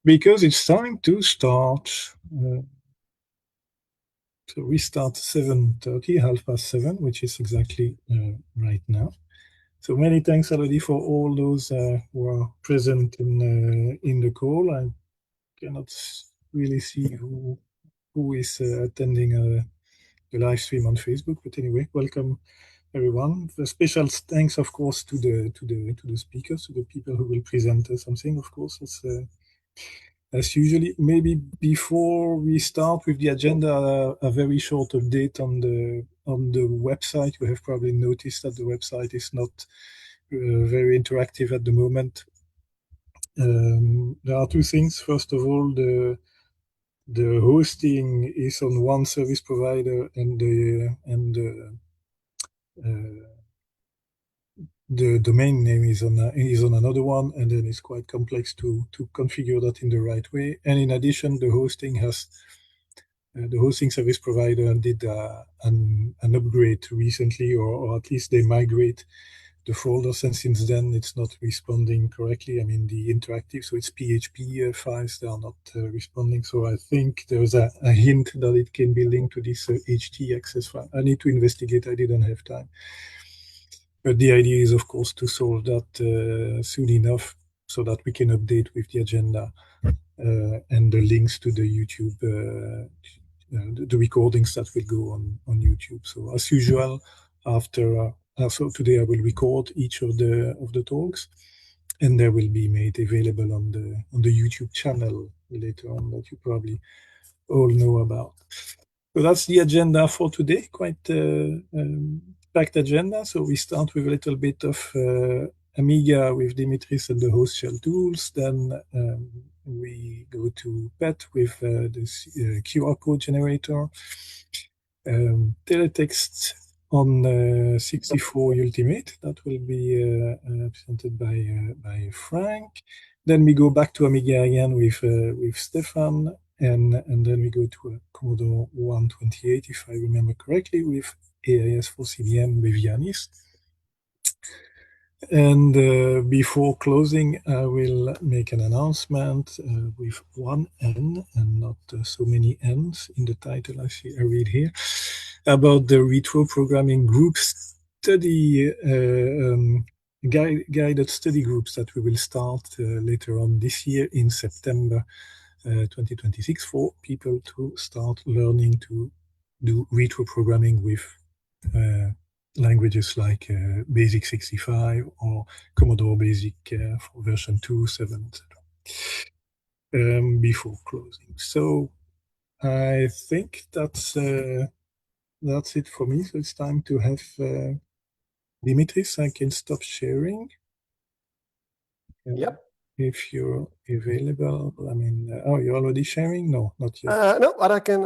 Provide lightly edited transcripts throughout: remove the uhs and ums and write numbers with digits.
because it's time to start. So we start 7:30, 7:30, which is exactly right now. So many thanks already for all those who are present in the call. I cannot really see who is attending the live stream on Facebook, but anyway, welcome everyone. A special thanks, of course, to the speakers, to the people who will present something. Of course, as usually. Maybe before we start with the agenda, a very short update on the website. You have probably noticed that the website is not very interactive at the moment. There are two things. First of all, the hosting is on one service provider, and the domain name is on another one, and then it's quite complex to configure that in the right way. And in addition, the hosting service provider did an upgrade recently, or at least they migrate the folders, and since then it's not responding correctly. I mean, the interactive, so it's PHP files, they are not responding. So I think there's a hint that it can be linked to this HT access file. I need to investigate. I didn't have time. But the idea is, of course, to solve that soon enough so that we can update with the agenda and the links to the YouTube, the recordings that will go on YouTube. So as usual, after so today I will record each of the talks, and they will be made available on the YouTube channel later on, that you probably all know about. So that's the agenda for today. Quite packed agenda. So we start with a little bit of AMIGA with Dimitris and the host shell tools. Then we go to PET with this QR code generator. Teletext on 64 Ultimate. That will be presented by Frank. Then we go back to AMIGA again with Stefan. And then we go to a Commodore 128, if I remember correctly, with AIS for CBM with Yiannis. And before closing, I will make an announcement with one N and not so many N's in the title I read here, about the Retroprogramming group study, guided study groups that we will start later on this year in September 2026, for people to start learning to do retroprogramming with languages like Basic 65 or Commodore Basic for version 2, 7, etc. Before closing. So I think that's it for me. So it's time to have Dimitris. I can stop sharing. Yep. If you're available. I mean, oh, you're already sharing? No, not yet. No, but I can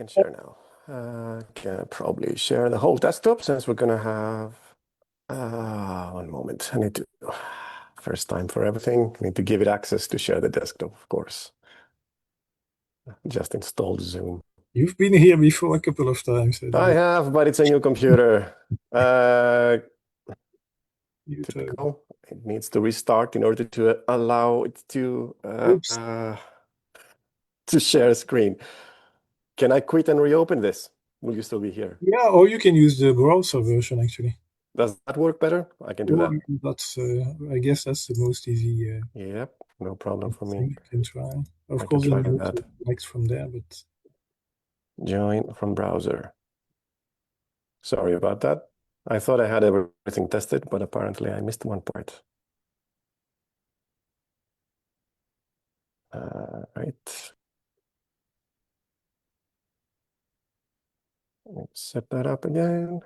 share now. I can probably share the whole desktop, since we're gonna have. One moment. I need to. First time for everything. I need to give it access to share the desktop, of course. Just installed Zoom. You've been here before a couple of times. I have, but it's a new computer. Typical. It needs to restart in order to allow it to share a screen. Can I quit and reopen this? Will you still be here? Yeah, or you can use the browser version, actually. Does that work better? I can do that. That's, I guess that's the most easy. Yep, no problem for me. You can try. Of I course, can try then that. next from there, but join from browser. Sorry about that. I thought I had everything tested, but apparently I missed one part. Right. Let's set that up again.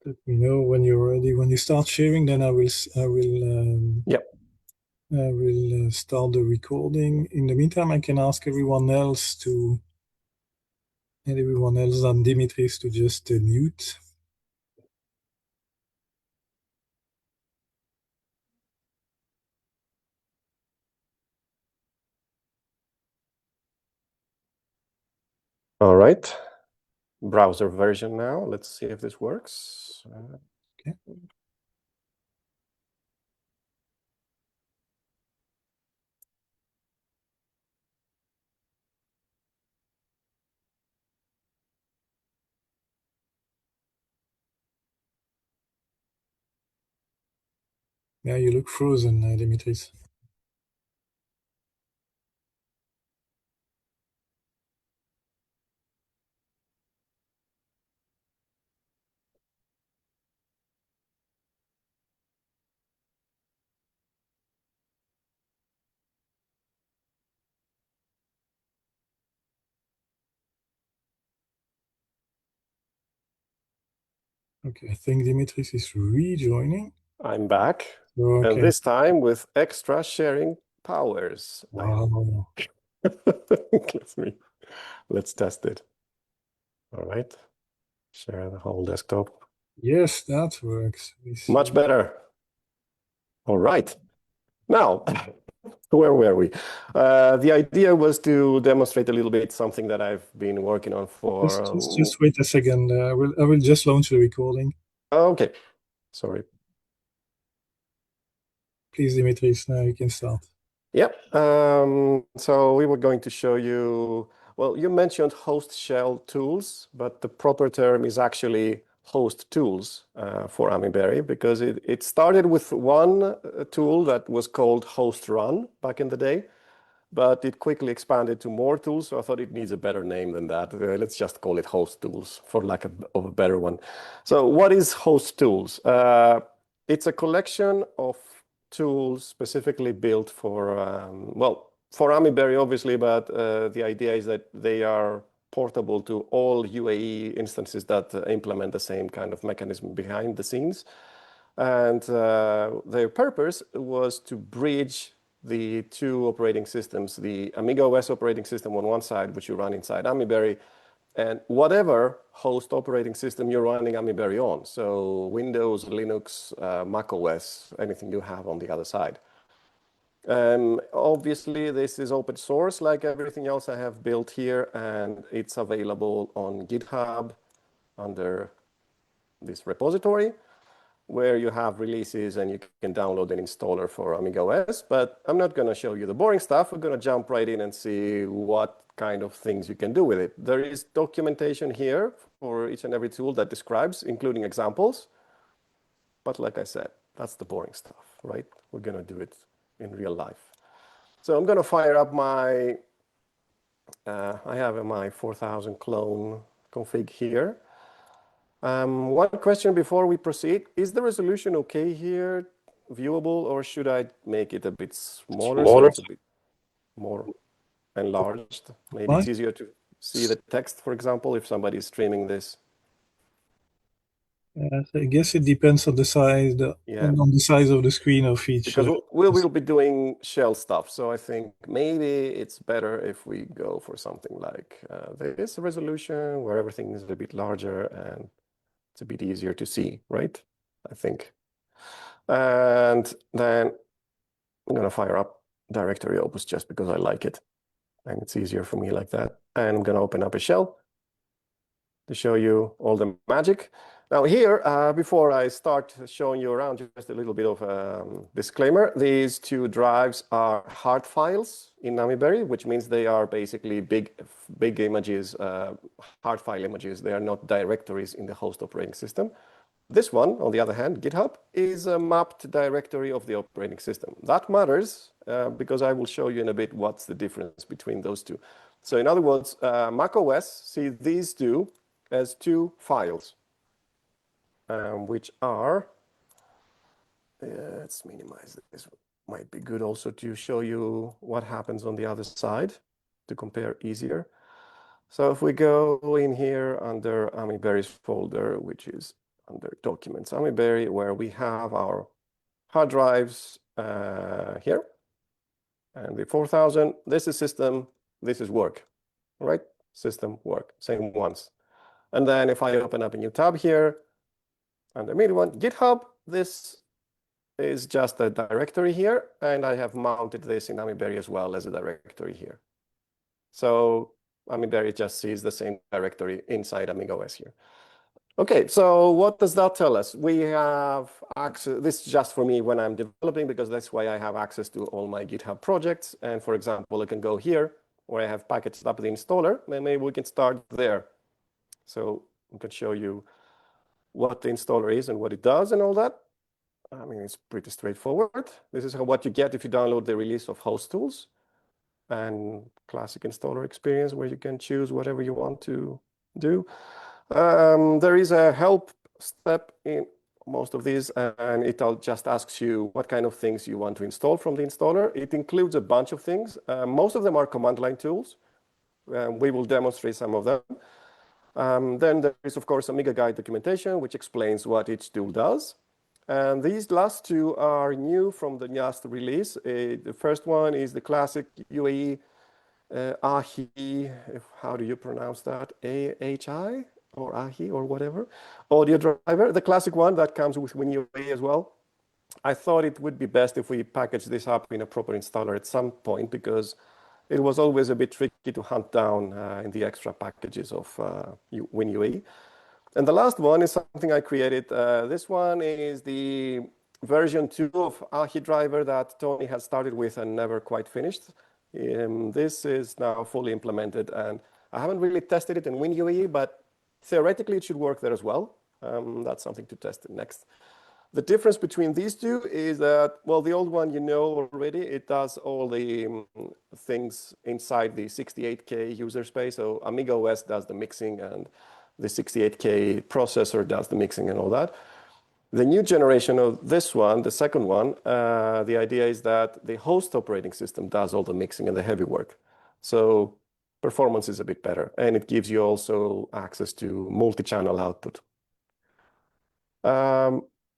let me know when you're ready. When you start sharing, then I will. Yep. I will start the recording. In the meantime, I can ask everyone else than Dimitris to just mute. All right. Browser version now. Let's see if this works. Okay. Yeah, you look frozen, Dimitris. Okay, I think Dimitris is rejoining. I'm back. Okay. And this time with extra sharing powers. Wow. Let's test it. All right. Share the whole desktop. Yes, that works. Much better. All right. Now, where were we? The idea was to demonstrate a little bit something that I've been working on for... Just wait a second. I will just launch the recording. Okay. Sorry. Please, Dimitris, now you can start. Yep. So we were going to show you, well, you mentioned host shell tools, but the proper term is actually host tools for AmiBerry, because it started with one tool that was called host run back in the day, but it quickly expanded to more tools. So I thought it needs a better name than that. Let's just call it host tools for lack of a better one. So what is host tools? It's a collection of tools specifically built for, well, for AmiBerry, obviously, but the idea is that they are portable to all UAE instances that implement the same kind of mechanism behind the scenes. And their purpose was to bridge the two operating systems, the amigaOS operating system on one side, which you run inside AmiBerry, and whatever host operating system you're running AmiBerry on. So Windows, Linux, Mac OS, anything you have on the other side. Obviously, this is open source like everything else I have built here, and it's available on GitHub under this repository, where you have releases and you can download an installer for amigaOS. But I'm not going to show you the boring stuff. We're going to jump right in and see what kind of things you can do with it. There is documentation here for each and every tool that describes, including examples. But like I said, that's the boring stuff, right? We're going to do it in real life. So I'm going to fire up my, I have my 4000 clone config here. One question before we proceed, is the resolution okay here, viewable, or should I make it a bit smaller so it's a bit more enlarged? Maybe it's easier to see the text, for example, if somebody is streaming this. I guess it depends on the size, on the size of the screen of each. Because we will be doing shell stuff, so I think maybe it's better if we go for something like this resolution, where everything is a bit larger and it's a bit easier to see, right? I think. And then I'm going to fire up directory opus just because I like it. And it's easier for me like that. And I'm going to open up a shell to show you all the magic. Now here, before I start showing you around, just a little bit of a disclaimer. These two drives are hard files in AmiBerry, which means they are basically big images, hard file images. They are not directories in the host operating system. This one, on the other hand, GitHub, is a mapped directory of the operating system. That matters because I will show you in a bit what's the difference between those two. So in other words, macOS sees these two as two files, which are, let's minimize this. Might be good also to show you what happens on the other side to compare easier. So if we go in here under AmiBerry's folder, which is under Documents AmiBerry, where we have our hard drives here, and the 4000, this is system, this is work, right? System, work, same ones. And then if I open up a new tab here, and the middle one, GitHub, this is just a directory here, and I have mounted this in AmiBerry as well as a directory here. So AmiBerry just sees the same directory inside amigaOS here. Okay, so what does that tell us? We have access, this is just for me when I'm developing, because that's why I have access to all my GitHub projects. And for example, I can go here where I have packaged up the installer, and maybe we can start there. So I can show you what the installer is and what it does and all that. I mean, it's pretty straightforward. This is what you get if you download the release of host tools and classic installer experience where you can choose whatever you want to do. There is a help step in most of these, and it just asks you what kind of things you want to install from the installer. It includes a bunch of things. Most of them are command line tools. We will demonstrate some of them. Then there is, of course, AMIGA guide documentation, which explains what each tool does. And these last two are new from the last release. The first one is the classic UAE AHI, how do you pronounce that? AHI or AHI or whatever, audio driver, the classic one that comes with WinUAE as well. I thought it would be best if we package this up in a proper installer at some point, because it was always a bit tricky to hunt down in the extra packages of WinUAE. And the last one is something I created. This one is the version 2 of AHI driver that Tony had started with and never quite finished. This is now fully implemented, and I haven't really tested it in WinUAE, but theoretically it should work there as well. That's something to test next. The difference between these two is that, well, the old one you know already, it does all the things inside the 68K user space. So amigaOS does the mixing, and the 68K processor does the mixing and all that. The new generation of this one, the second one, the idea is that the host operating system does all the mixing and the heavy work. So performance is a bit better, and it gives you also access to multi-channel output.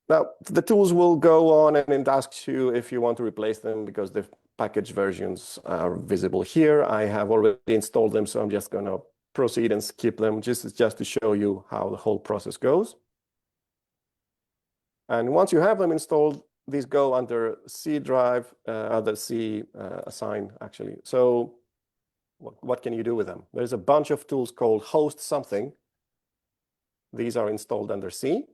Now, the tools will go on and it asks you if you want to replace them, because the package versions are visible here. I have already installed them, so I'm just going to proceed and skip them just to show you how the whole process goes. And once you have them installed, these go under C drive, other C assign, actually. So what can you do with them? There's a bunch of tools called host something. These are installed under C.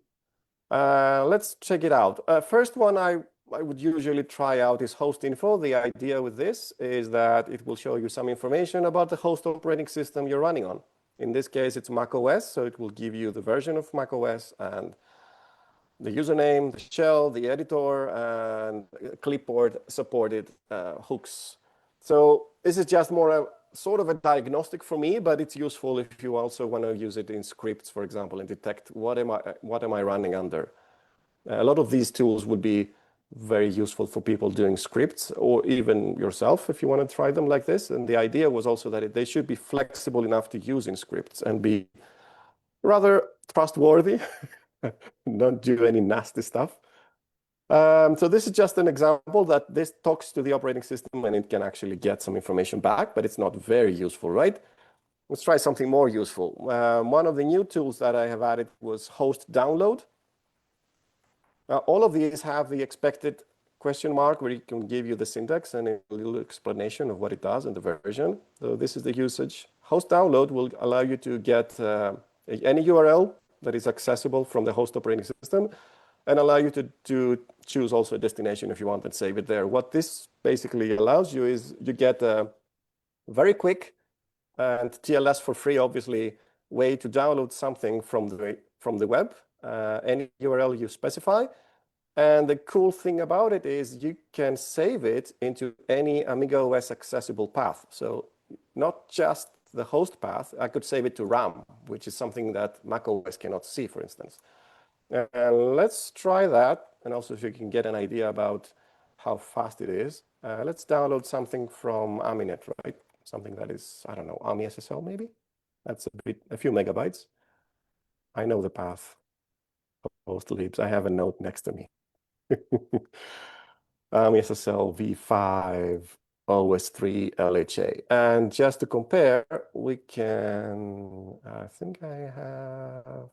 Let's check it out. First one I would usually try out is host info. The idea with this is that it will show you some information about the host operating system you're running on. In this case, it's macOS, so it will give you the version of macOS and the username, the shell, the editor, and clipboard supported hooks. So this is just more sort of a diagnostic for me, but it's useful if you also want to use it in scripts, for example, and detect what am I running under. A lot of these tools would be very useful for people doing scripts, or even yourself if you want to try them like this. And the idea was also that they should be flexible enough to use in scripts and be rather trustworthy, not do any nasty stuff. So this is just an example that this talks to the operating system and it can actually get some information back, but it's not very useful, right? Let's try something more useful. One of the new tools that I have added was host download. All of these have the expected question mark where it can give you the syntax and a little explanation of what it does in the version. So this is the usage. Host download will allow you to get any URL that is accessible from the host operating system, and allow you to choose also a destination if you want and save it there. What this basically allows you is you get a very quick and TLS for free, obviously, way to download something from the web, any URL you specify. And the cool thing about it is you can save it into any amigaOS accessible path. So not just the host path, I could save it to RAM, which is something that macOS cannot see, for instance. And let's try that. And also, if you can get an idea about how fast it is, let's download something from Aminet, right? Something that is, I don't know, AmiSSL maybe? That's a few megabytes. I know the path of host libs. I have a note next to me. AmiSSL v5 OS3 LHA. And just to compare, we can, I think I have,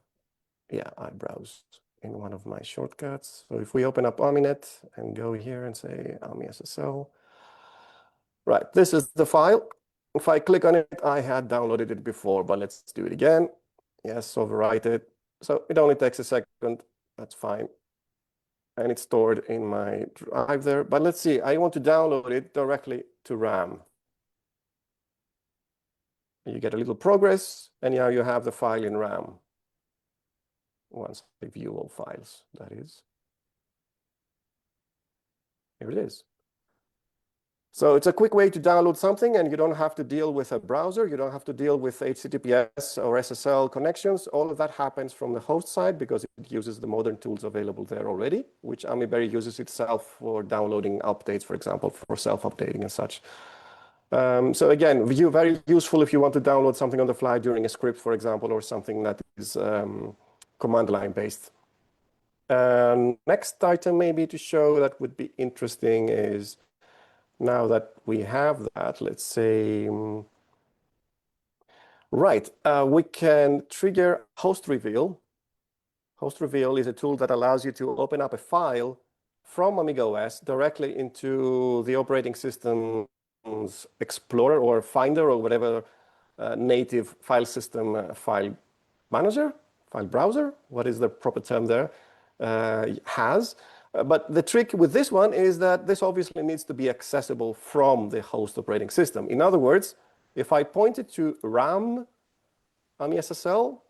yeah, I browsed in one of my shortcuts. So if we open up Aminet and go here and say AmiSSL, right, this is the file. If I click on it, I had downloaded it before, but let's do it again. Yes, overwrite it. So it only takes a second. That's fine. And it's stored in my drive there. But let's see, I want to download it directly to RAM. You get a little progress, and now you have the file in RAM. Once I view all files, that is. Here it is. So it's a quick way to download something, and you don't have to deal with a browser. You don't have to deal with HTTPS or SSL connections. All of that happens from the host side because it uses the modern tools available there already, which AmiBerry uses itself for downloading updates, for example, for self-updating and such. So again, very useful if you want to download something on the fly during a script, for example, or something that is command line based. Next item maybe to show that would be interesting is, now that we have that, let's say, right, we can trigger host reveal. Host reveal is a tool that allows you to open up a file from amigaOS directly into the operating system's Explorer or Finder or whatever native file system file manager, file browser, what is the proper term there, has. But the trick with this one is that this obviously needs to be accessible from the host operating system. In other words, if I point it to RAM AmiSSL,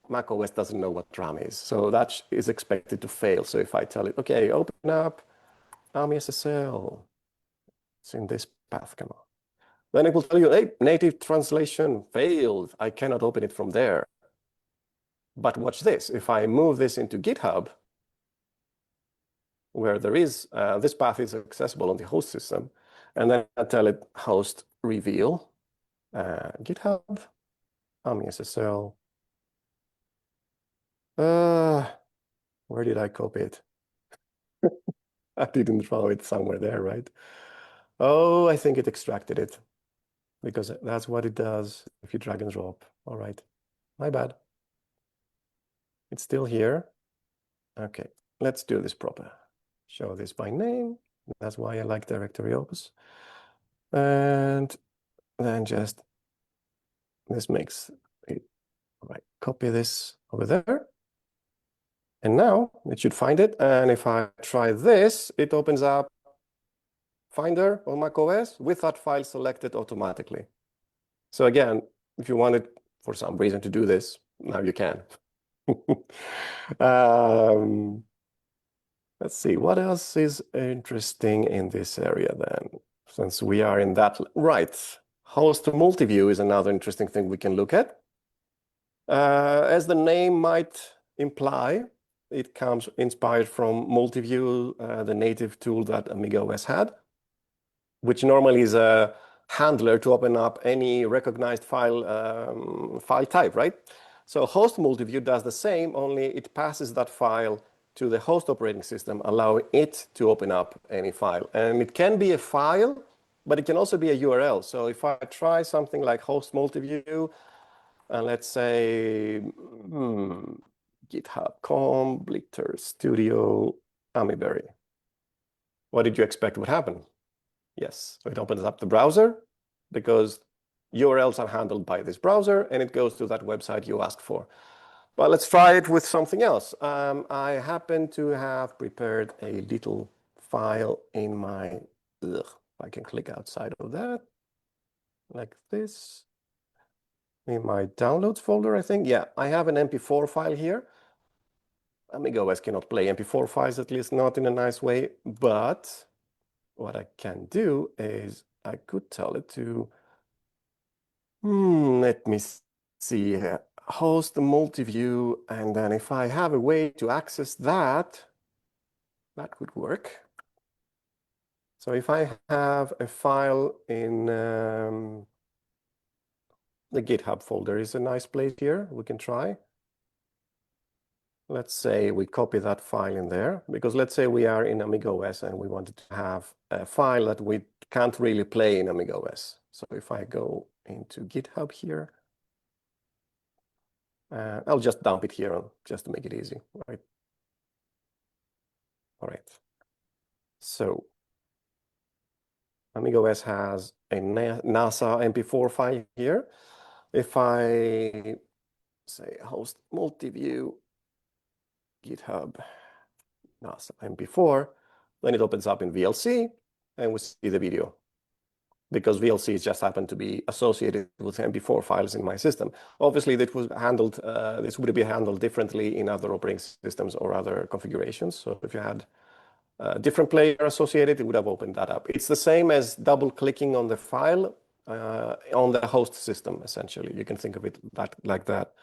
macOS doesn't know what RAM is. So that is expected to fail. So if I tell it, OK, open up AmiSSL, it's in this path command, then it will tell you, hey, native translation failed. I cannot open it from there. But watch this. If I move this into GitHub, where there is, this path is accessible on the host system, and then I tell it host reveal, GitHub, AmiSSL. Where did I copy it? I didn't throw it somewhere there, right? Oh, I think it extracted it, because that's what it does if you drag and drop. All right, my bad. It's still here. OK, let's do this proper. Show this by name. That's why I like directory opus. And then just, this makes it, right, copy this over there. And now it should find it. And if I try this, it opens up Finder on macOS with that file selected automatically. So again, if you wanted for some reason to do this, now you can. Let's see, what else is interesting in this area then? Since we are in that, right, host multi-view is another interesting thing we can look at. As the name might imply, it comes inspired from multi-view, the native tool that amigaOS had, which normally is a handler to open up any recognized file type, right? So host multi-view does the same, only it passes that file to the host operating system, allowing it to open up any file. And it can be a file, but it can also be a URL. So if I try something like host multi-view, and let's say github.com, Blitter Studio, AmiBerry, what did you expect would happen? Yes, so it opens up the browser because URLs are handled by this browser, and it goes to that website you asked for. But let's try it with something else. I happen to have prepared a little file in my, I can click outside of that, like this. In my downloads folder, I think. Yeah, I have an MP4 file here. amigaOS cannot play MP4 files, at least not in a nice way. But what I can do is I could tell it to, let me see here, host multi-view. And then if I have a way to access that, that would work. So if I have a file in the GitHub folder is a nice place here, we can try. Let's say we copy that file in there, because let's say we are in amigaOS and we wanted to have a file that we can't really play in amigaOS. So if I go into GitHub here, I'll just dump it here just to make it easy, right? All right. So amigaOS has a NASA MP4 file here. If I say host multi-view GitHub NASA MP4, then it opens up in VLC, and we see the video, because VLCs just happen to be associated with MP4 files in my system. Obviously, this would be handled differently in other operating systems or other configurations. So if you had different player associated, it would have opened that up. It's the same as double-clicking on the file on the host system, essentially. You can think of it like that.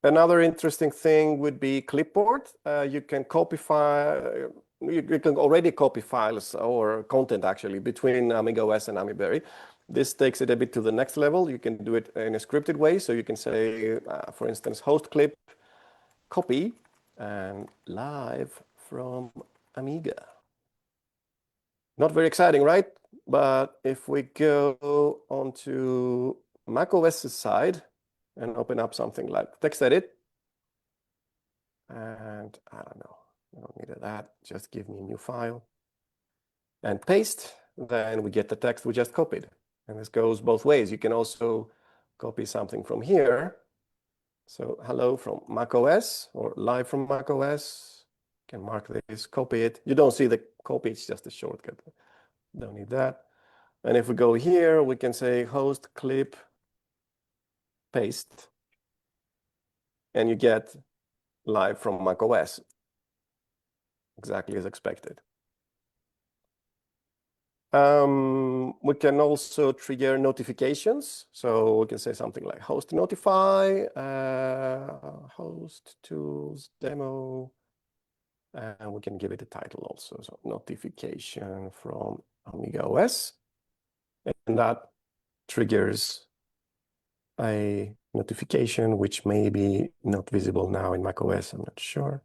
Another interesting thing would be clipboard. You can copy file. You can already copy files or content actually between amigaOS and AmiBerry. This takes it a bit to the next level. You can do it in a scripted way. So you can say, for instance, host clip, copy, and live from AMIGA. Not very exciting, right? But if we go onto macOS's side and open up something like text edit, and I don't know, I don't need that. Just give me a new file and paste. Then we get the text we just copied. And this goes both ways. You can also copy something from here. So hello from macOS or live from macOS. You can mark this, copy it. You don't see the copy, it's just a shortcut. Don't need that. And if we go here, we can say host clip paste. And you get live from macOS, exactly as expected. We can also trigger notifications. So we can say something like host notify, host tools demo, and we can give it a title also. So notification from amigaOS, and that triggers a notification which may be not visible now in macOS. I'm not sure.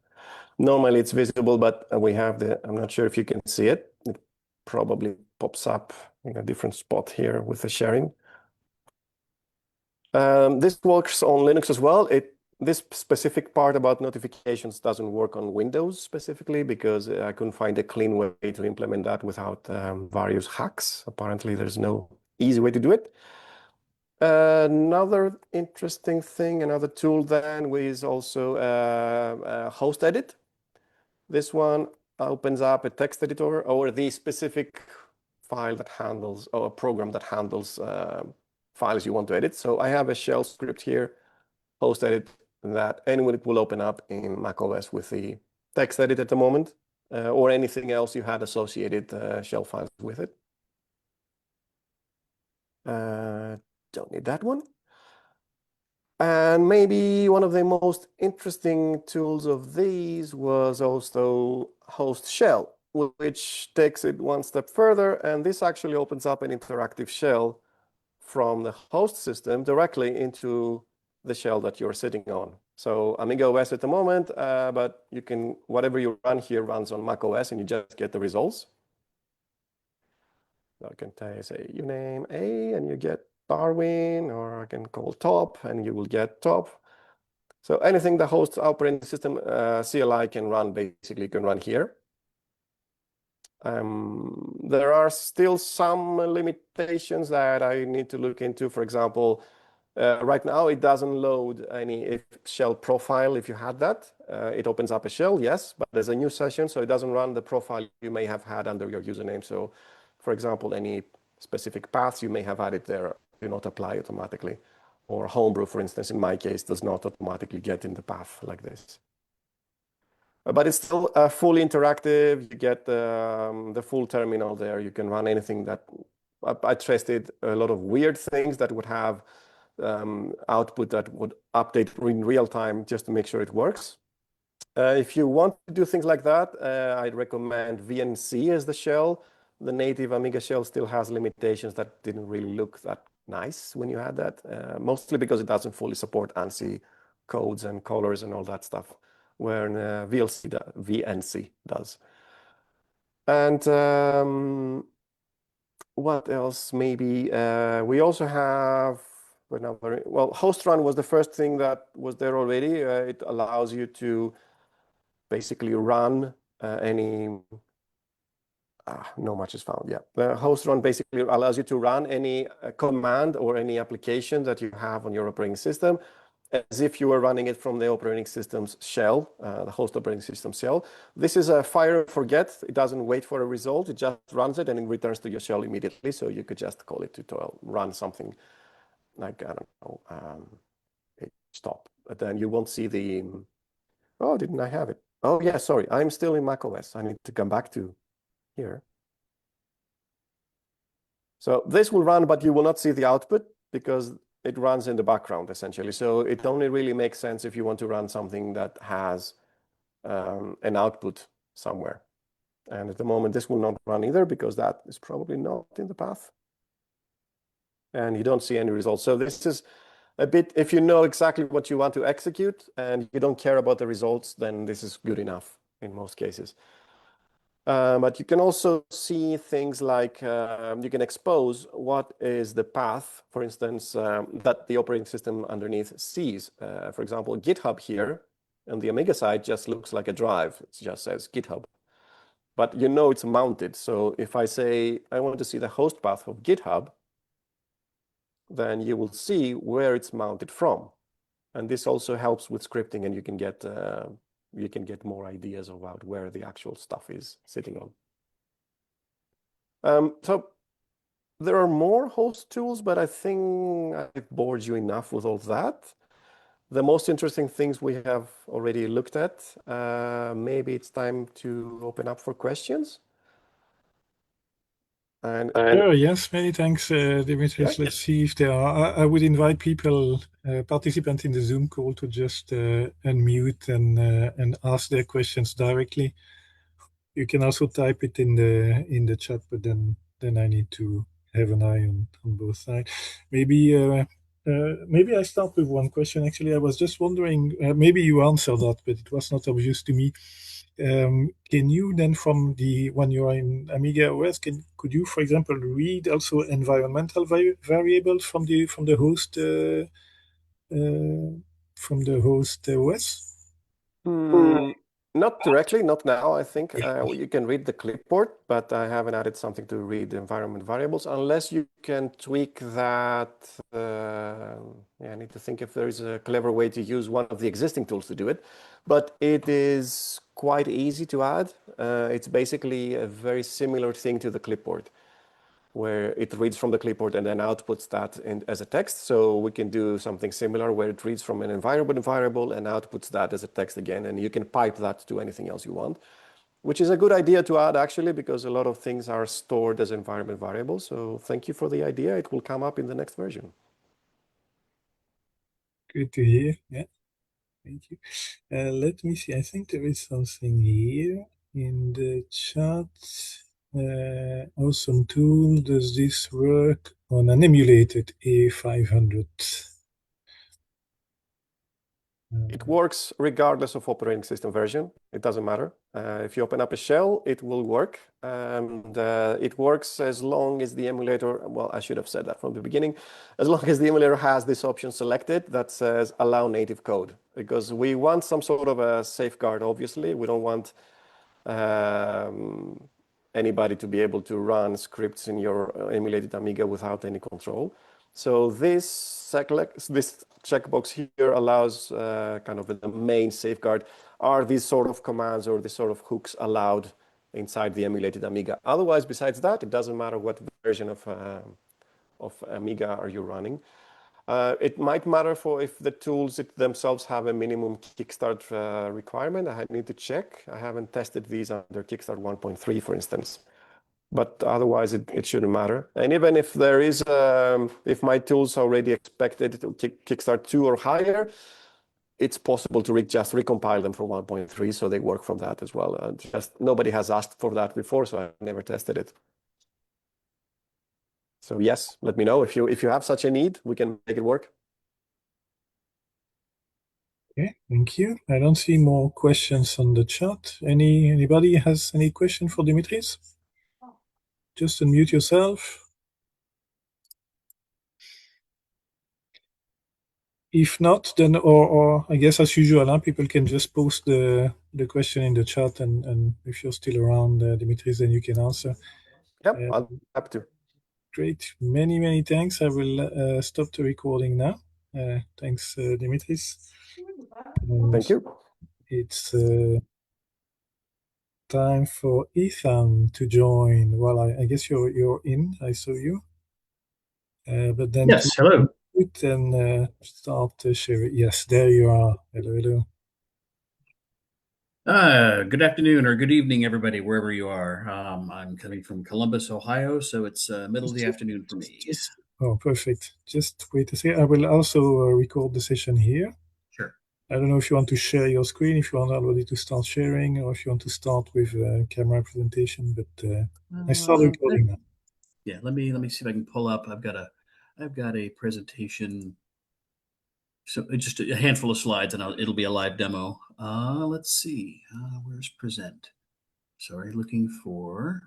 Normally it's visible, but we have I'm not sure if you can see it. It probably pops up in a different spot here with the sharing. This works on Linux as well. This specific part about notifications doesn't work on Windows specifically because I couldn't find a clean way to implement that without various hacks. Apparently there's no easy way to do it. Another interesting thing, another tool then is also host edit. This one opens up a text editor or the specific file that handles, or a program that handles files you want to edit. So I have a shell script here, host edit, that anyone will open up in macOS with the text edit at the moment, or anything else you had associated shell files with it. Don't need that one. And maybe one of the most interesting tools of these was also host shell, which takes it one step further. And this actually opens up an interactive shell from the host system directly into the shell that you're sitting on. So amigaOS at the moment, but you can, whatever you run here runs on macOS and you just get the results. So I can say you name A and you get Darwin, or I can call top and you will get top. So anything the host operating system CLI can run, basically can run here. There are still some limitations that I need to look into. For example, right now it doesn't load any shell profile if you had that. It opens up a shell, yes, but there's a new session, so it doesn't run the profile you may have had under your username. So for example, any specific paths you may have added there do not apply automatically. Or Homebrew, for instance, in my case, does not automatically get in the path like this. But it's still fully interactive. You get the full terminal there. You can run anything that I tested a lot of weird things that would have output that would update in real time just to make sure it works. If you want to do things like that, I'd recommend VNC as the shell. The native Amiga shell still has limitations that didn't really look that nice when you had that, mostly because it doesn't fully support ANSI codes and colors and all that stuff, where VNC does. And what else? Maybe we also have another. Well, host run was the first thing that was there already. It allows you to basically run any. No match is found. Yeah, the host run basically allows you to run any command or any application that you have on your operating system, as if you were running it from the operating system's shell, the host operating system shell. This is a fire and forget. It doesn't wait for a result. It just runs it and it returns to your shell immediately. So you could just call it to run something like, I don't know, stop. But then you won't see the, oh, didn't I have it? Oh yeah, sorry, I'm still in macOS. I need to come back to here. So this will run, but you will not see the output because it runs in the background essentially. So it only really makes sense if you want to run something that has an output somewhere. And at the moment, this will not run either because that is probably not in the path. And you don't see any results. So this is a bit, if you know exactly what you want to execute and you don't care about the results, then this is good enough in most cases. But you can also see things like you can expose what is the path, for instance, that the operating system underneath sees. For example, GitHub here on the Amiga side just looks like a drive. It just says GitHub. But you know it's mounted. So if I say I want to see the host path of GitHub, then you will see where it's mounted from. And this also helps with scripting, and you can get more ideas about where the actual stuff is sitting on. So there are more host tools, but I think I've bored you enough with all that. The most interesting things we have already looked at. Maybe it's time to open up for questions. And Sure, yes, many thanks, Dimitris. yeah, Let's see if there are. I would invite people, participants in the Zoom call, to just unmute and ask their questions directly. You can also type it in the chat, but then I need to have an eye on both sides. Maybe maybe I start with one question. Actually, I was just wondering. Maybe you answered that, but it was not obvious to me. Can you then, from when you are in amigaOS, could you, for example, read also environmental variables from the host OS? Not directly, not now, I think. You can read the clipboard, but I haven't added something to read the environment variables unless you can tweak that. I need to think if there is a clever way to use one of the existing tools to do it. But it is quite easy to add. It's basically a very similar thing to the clipboard, where it reads from the clipboard and then outputs that as a text. So we can do something similar where it reads from an environment variable and outputs that as a text again. And you can pipe that to anything else you want, which is a good idea to add actually, because a lot of things are stored as environment variables. So thank you for the idea. It will come up in the next version. Good to hear. Yeah, thank you. Let me see. I think there is something here in the chat. Awesome tool. Does this work on an emulated A500? It works regardless of operating system version. It doesn't matter. If you open up a shell, it will work. And it works as long as the emulator, well, I should have said that from the beginning, as long as the emulator has this option selected that says allow native code, because we want some sort of a safeguard, obviously. We don't want anybody to be able to run scripts in your emulated Amiga without any control. So this checkbox here allows kind of the main safeguard. Are these sort of commands or these sort of hooks allowed inside the emulated Amiga? Otherwise, besides that, it doesn't matter what version of Amiga are you running. It might matter for if the tools themselves have a minimum kickstart requirement. I need to check. I haven't tested these under kickstart 1.3, for instance. But otherwise, it shouldn't matter. And even if there is, if my tools already expected to kickstart 2 or higher, it's possible to just recompile them for 1.3, so they work from that as well. Just nobody has asked for that before, so I've never tested it. So yes, let me know if you have such a need. We can make it work. Okay, thank you. I don't see more questions on the chat. Anybody has any question for Dimitris? Just unmute yourself. If not, then or I guess as usual, people can just post the question in the chat, and if you're still around, Dimitris, then you can answer. Yep, I'll have to. Great, many thanks. I will stop the recording now. Thanks, Dimitris. Thank you. It's time for Ethan to join. Well, I guess you're in. I saw you. But then yes, hello. And start sharing. Yes, there you are. Hello. Good afternoon or good evening, everybody, wherever you are. I'm coming from Columbus, Ohio, so it's middle of the afternoon for me. Oh, perfect. Just wait a second. I will also record the session here. Sure. I don't know if you want to share your screen, if you want already to start sharing, or if you want to start with camera presentation, but I start recording now. Yeah, let me see if I can pull up. I've got a presentation. So just a handful of slides, and it'll be a live demo. Let's see. Where's present? Sorry, looking for.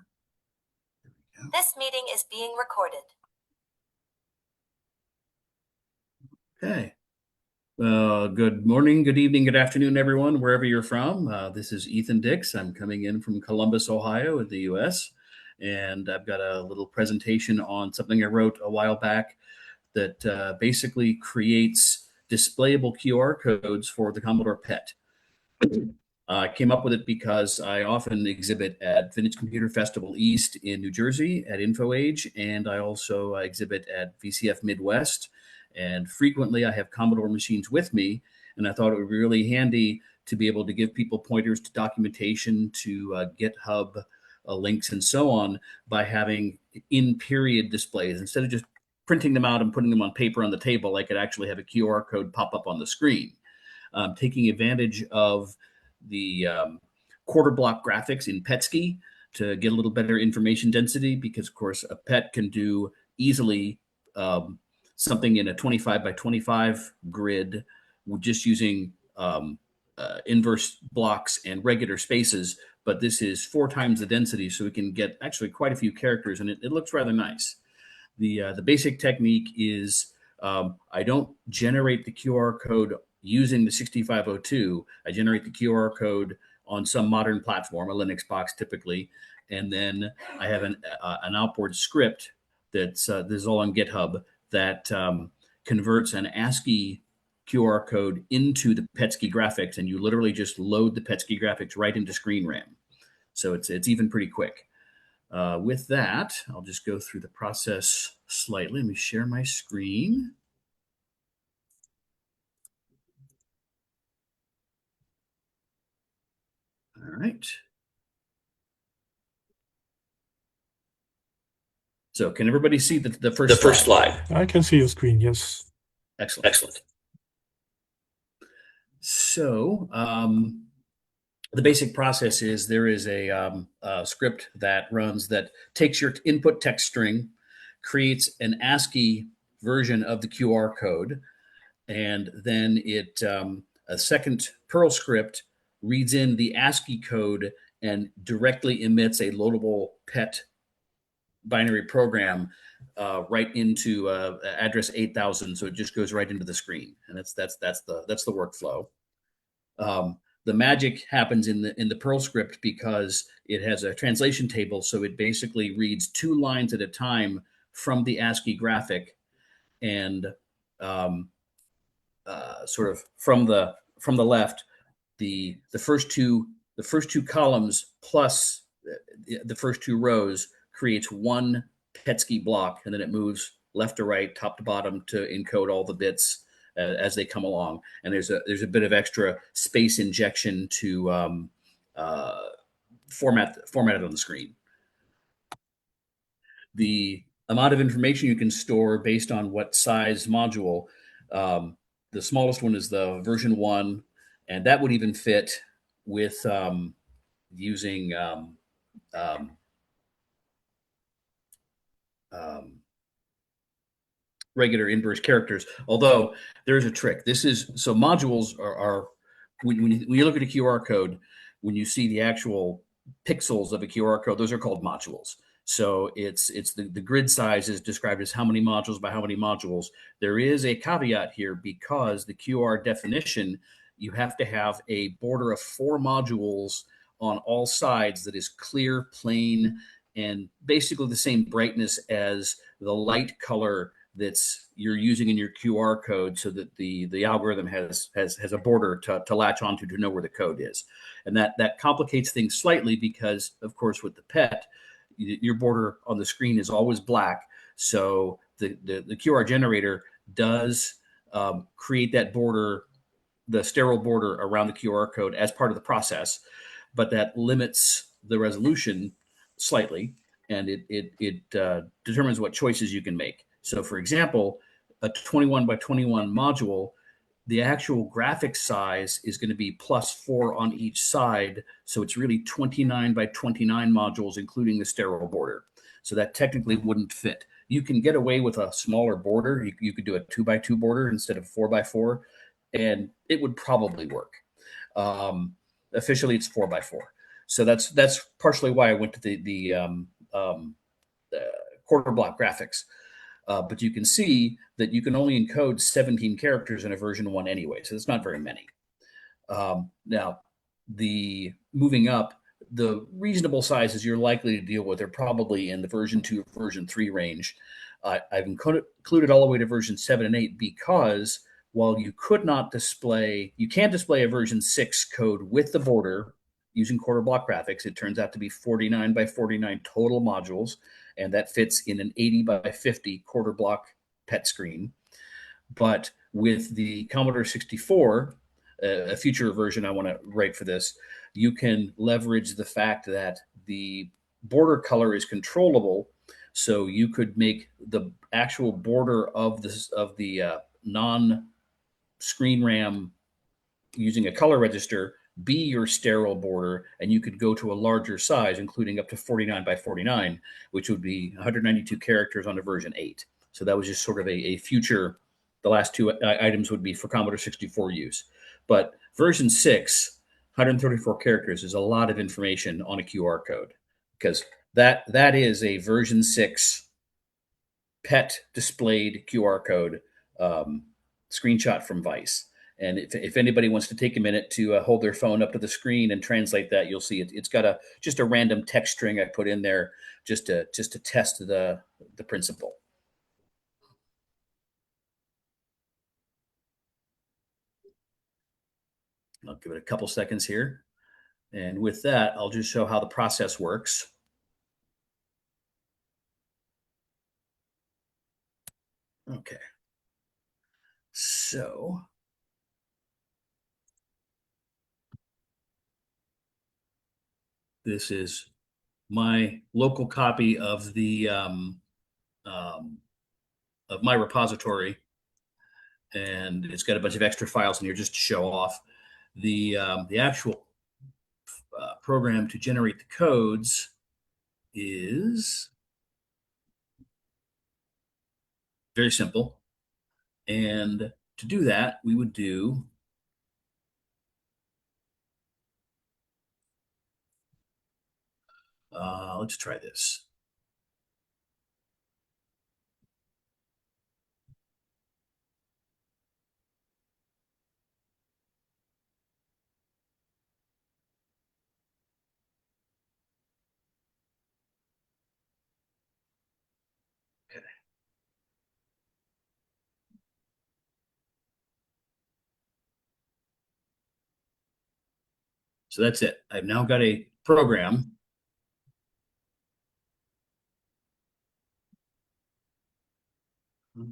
There we go. This meeting is being recorded. Okay. Good morning, good evening, good afternoon, everyone, wherever you're from. This is Ethan Dix. I'm coming in from Columbus, Ohio, in the U.S., and I've got a little presentation on something I wrote a while back that basically creates displayable QR codes for the Commodore PET. I came up with it because I often exhibit at Vintage Computer Festival East in New Jersey at InfoAge, and I also exhibit at VCF Midwest. And frequently I have Commodore machines with me, and I thought it would be really handy to be able to give people pointers to documentation, to GitHub links, and so on by having in-period displays. Instead of just printing them out and putting them on paper on the table, I could actually have a QR code pop up on the screen. Taking advantage of the quarter block graphics in PETSCI to get a little better information density, because of course a PET can do easily something in a 25 by 25 grid with just using inverse blocks and regular spaces, but this is 4 times the density, so we can get actually quite a few characters, and it looks rather nice. The basic technique is I don't generate the QR code using the 6502. I generate the QR code on some modern platform, a Linux box typically, and then I have an outboard script that's this is all on GitHub that converts an ASCII QR code into the PETSCI graphics, and you literally just load the PETSCI graphics right into screen RAM. So it's even pretty quick. With that, I'll just go through the process slightly. Let me share my screen. All right. So can everybody see the first slide? I can see your screen, yes. Excellent. Excellent. So the basic process is there is a script that runs that takes your input text string, creates an ASCII version of the QR code, and then a second Perl script reads in the ASCII code and directly emits a loadable PET binary program right into address 8000. So it just goes right into the screen, and that's the workflow. The magic happens in the Perl script because it has a translation table, so it basically reads 2 lines at a time from the ASCII graphic, and sort of from the left, the first two columns plus the first 2 rows creates one PETSCI block, and then it moves left to right, top to bottom to encode all the bits as they come along. And there's a bit of extra space injection to format it on the screen. The amount of information you can store based on what size module. The smallest one is the version 1, and that would even fit with using regular inverse characters. Although there's a trick. So modules are when you look at a QR code, when you see the actual pixels of a QR code, those are called modules. So it's the grid size is described as how many modules by how many modules. There is a caveat here because the QR definition, you have to have a border of 4 modules on all sides that is clear, plain, and basically the same brightness as the light color that's you're using in your QR code, so that the algorithm has a border to latch onto to know where the code is. And that complicates things slightly because, of course, with the PET, your border on the screen is always black. So the QR generator does create that border the sterile border around the QR code as part of the process, but that limits the resolution slightly, and it determines what choices you can make. So, for example, a 21 by 21 module, the actual graphic size is going to be +4 on each side. So it's really 29 by 29 modules, including the sterile border. So that technically wouldn't fit. You can get away with a smaller border. You could do a 2 by 2 border instead of 4 by 4, and it would probably work. Officially, it's 4 by 4. So that's partially why I went to the quarter block graphics. But you can see that you can only encode 17 characters in a version 1 anyway, so it's not very many. Now, the moving up, the reasonable sizes you're likely to deal with are probably in the version 2 or version 3 range. I've included all the way to version 7 and 8 because while you can't display a version 6 code with the border using quarter block graphics. It turns out to be 49 by 49 total modules, and that fits in an 80 by 50 quarter block PET screen. But with the Commodore 64, a future version I want to write for this, you can leverage the fact that the border color is controllable. So you could make the actual border of the non-screen RAM using a color register be your sterile border, and you could go to a larger size, including up to 49 by 49, which would be 192 characters on a version 8. So that was just sort of a future. The last two items would be for Commodore 64 use. But version 6, 134 characters is a lot of information on a QR code, because that is a version 6 PET displayed QR code screenshot from Vice. And if anybody wants to take a minute to hold their phone up to the screen and translate that, you'll see it's got just a random text string I put in there just to test the principle. I'll give it a couple seconds here. And with that, I'll just show how the process works. Okay. So this is my local copy of the of my repository, and it's got a bunch of extra files in here just to show off. The actual program to generate the codes is very simple. And to do that, we would do let's try this. Okay. So that's it. I've now got a program.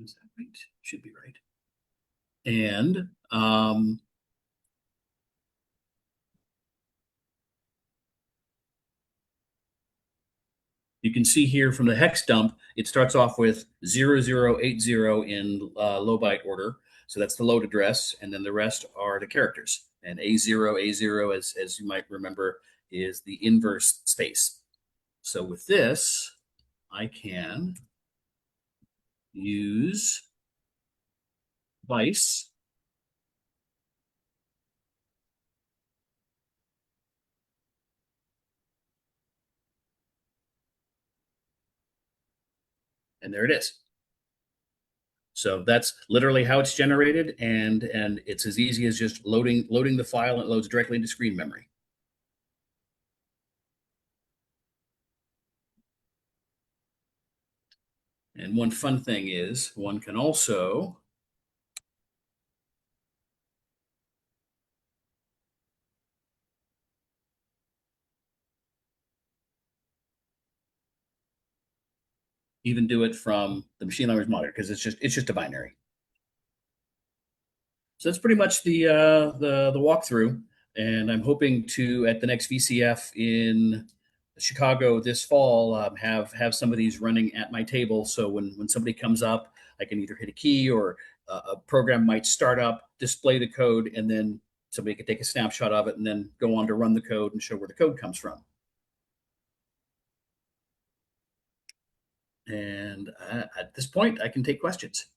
Is that right? Should be right. And you can see here from the hex dump, it starts off with 0080 in low byte order. So that's the load address, and then the rest are the characters. And A0, as you might remember, is the inverse space. So with this, I can use Vice and there it is. So that's literally how it's generated, and it's as easy as just loading the file, and it loads directly into screen memory. And one fun thing is one can also even do it from the machine language monitor, because it's just a binary. So that's pretty much the walkthrough, and I'm hoping to, at the next VCF in Chicago this fall, have some of these running at my table. So when somebody comes up, I can either hit a key, or a program might start up, display the code, and then somebody can take a snapshot of it and then go on to run the code and show where the code comes from. And at this point, I can take questions.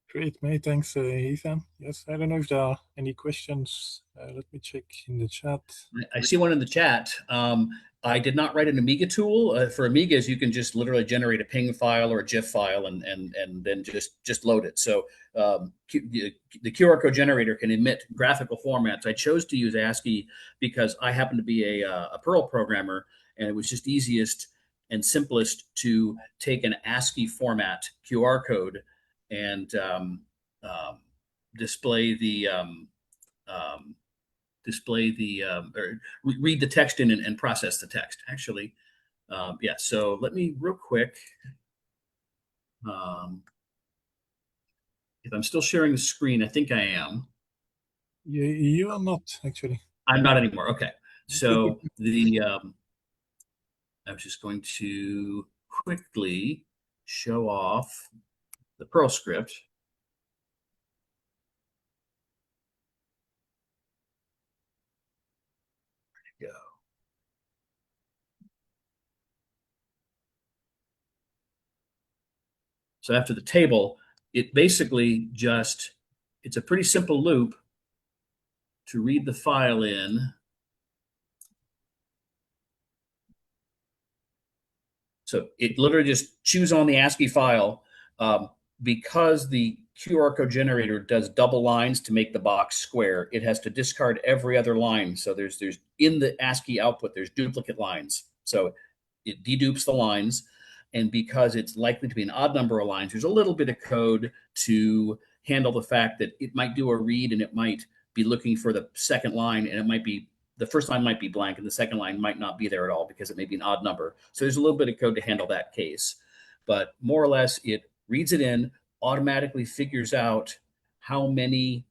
Great, many thanks, Ethan. Yes, I don't know if there are any questions. Let me check in the chat. I see one in the chat. I did not write an Amiga tool. For Amigas, you can just literally generate a PNG file or a GIF file and then just load it. So the QR code generator can emit graphical formats. I chose to use ASCII because I happen to be a Perl programmer, and it was just easiest and simplest to take an ASCII format QR code and display the or read the text in and process the text. Actually, yeah. So let me real quick. If I'm still sharing the screen, I think I am. You are not, actually. I'm not anymore. Okay. So I was just going to quickly show off the Perl script. There you go. So after the table, it basically just, it's a pretty simple loop to read the file in. So it literally just chews on the ASCII file. Because the QR code generator does double lines to make the box square, it has to discard every other line. So there's in the ASCII output, there's duplicate lines. So it dedupes the lines. And because it's likely to be an odd number of lines, there's a little bit of code to handle the fact that it might do a read and it might be looking for the second line, and it might be, the first line might be blank and the second line might not be there at all because it may be an odd number. So there's a little bit of code to handle that case. But more or less, it reads it in, automatically figures out how many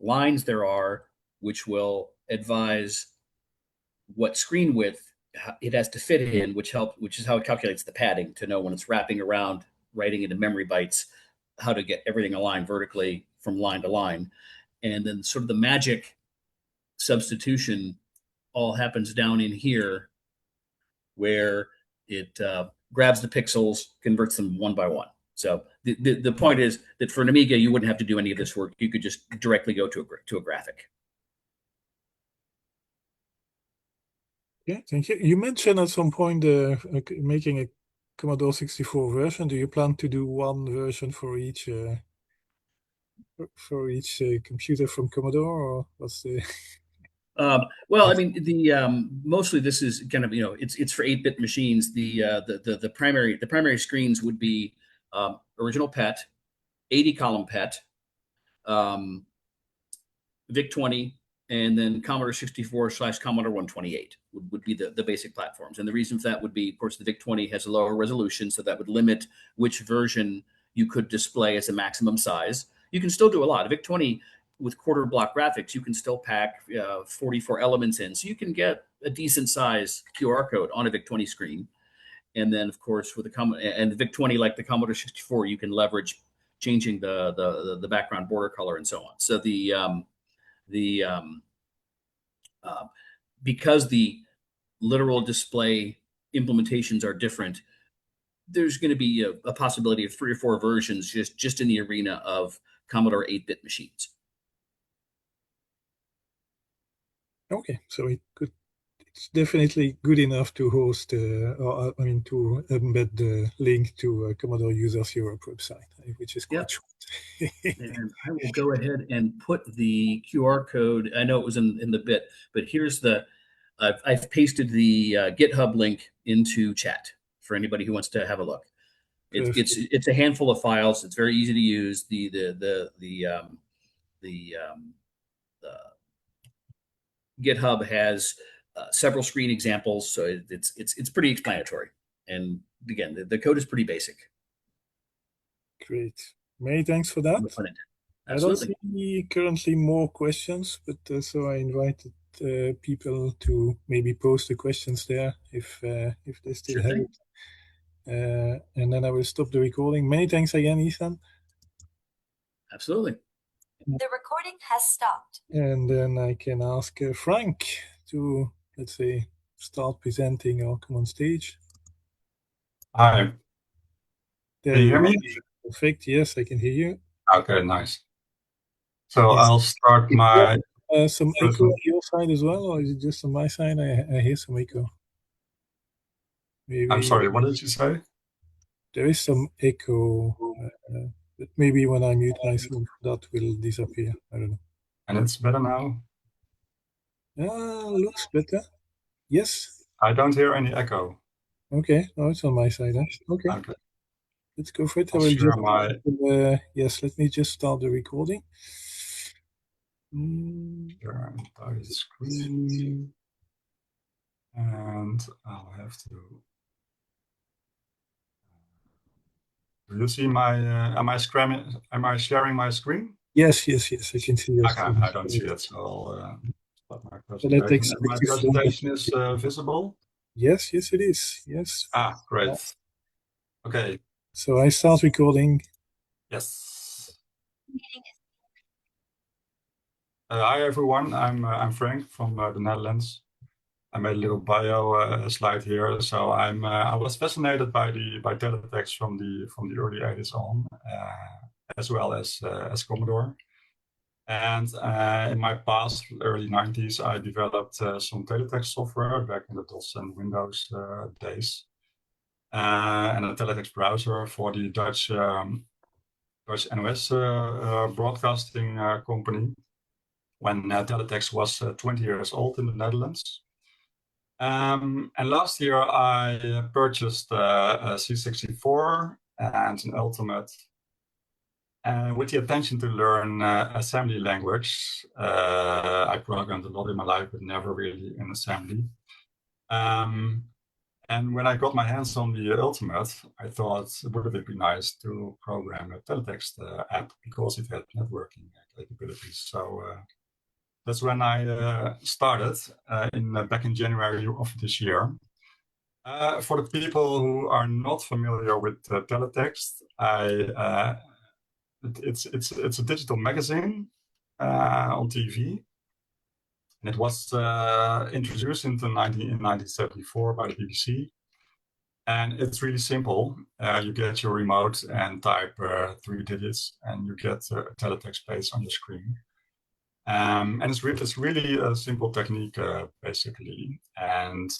lines there are, which will advise what screen width it has to fit in, which is how it calculates the padding to know when it's wrapping around, writing into memory bytes, how to get everything aligned vertically from line to line. And then sort of the magic substitution all happens down in here, where it grabs the pixels, converts them one by one. So the point is that for an Amiga, you wouldn't have to do any of this work. You could just directly go to a graphic. Yeah, thank you. You mentioned at some point making a Commodore 64 version. Do you plan to do one version for each computer from Commodore, or what's the? Well, I mean, the mostly this is kind of, it's for 8-bit machines. The primary screens would be original PET, 80 column PET, VIC-20, and then Commodore 64/Commodore 128 would be the basic platforms. And the reason for that would be, of course, the VIC-20 has a lower resolution, so that would limit which version you could display as a maximum size. You can still do a lot. A VIC-20 with quarter block graphics, you can still pack 44 elements in. So you can get a decent size QR code on a VIC-20 screen. And then, of course, with the VIC-20, like the Commodore 64, you can leverage changing the background border color and so on. So because the literal display implementations are different, there's going to be a possibility of 3 or 4 versions just in the arena of Commodore 8-bit machines. Okay, so it's definitely good enough to host, or I mean, to embed the link to Commodore Users Europe website, which is quite short. And I will go ahead and put the QR code. I know it was in the bit, but here's I've pasted the GitHub link into chat for anybody who wants to have a look. It's a handful of files. It's very easy to use. The GitHub has several screen examples, so it's pretty explanatory. And again, the code is pretty basic. Great. Many thanks for that. I don't Absolutely. see currently more questions, but so I invited people to maybe post the questions there if they still Sure have thing. it. And then I will stop the recording. Many thanks again, Ethan. Absolutely. The recording has stopped. And then I can ask Frank to, let's say, start presenting or come on stage. Hi, There can you hear are. me? Perfect. Yes, I can hear you. Okay, nice. So Yes. I'll start my. Some echo on your side as well, or is it just on my side? I hear some echo. Maybe I'm sorry, what did you say? there is some echo, but maybe when I mute myself, that will disappear. I don't know. And it's better now? Looks better. Yes. I don't hear any echo. Okay. No, it's on my side. Huh? Okay. Okay, Let's go for it. I I'll will share just. my. Yes. Let me just start the recording. Share entire screen. And I'll have to. Do you see my? Am I sharing my screen? Yes. I can see your Okay, screen. I don't see it, so I'll start my So let's presentation. And my expect presentation is visible. Yes, it is. Yes. Great. Okay. So I start recording. Yes. Hi everyone, I'm Frank from the Netherlands. I made a little bio slide here. So I was fascinated by teletext from the early 80s on, as well as Commodore. And in my past, early 90s, I developed some teletext software back in the DOS and Windows days, and a teletext browser for the Dutch NOS broadcasting company, when teletext was 20 years old in the Netherlands. And last year I purchased a C64 and an Ultimate, with the intention to learn assembly language. I programmed a lot in my life, but never really in assembly. And when I got my hands on the Ultimate, I thought, would it be nice to program a teletext app, because it had networking capabilities. So that's when I started back in January of this year. For the people who are not familiar with teletext, it's a digital magazine on TV, and it was introduced in 1974 by the BBC. And it's really simple. You get your remote and type 3 digits, and you get a teletext page on your screen. And it's really a simple technique, basically. And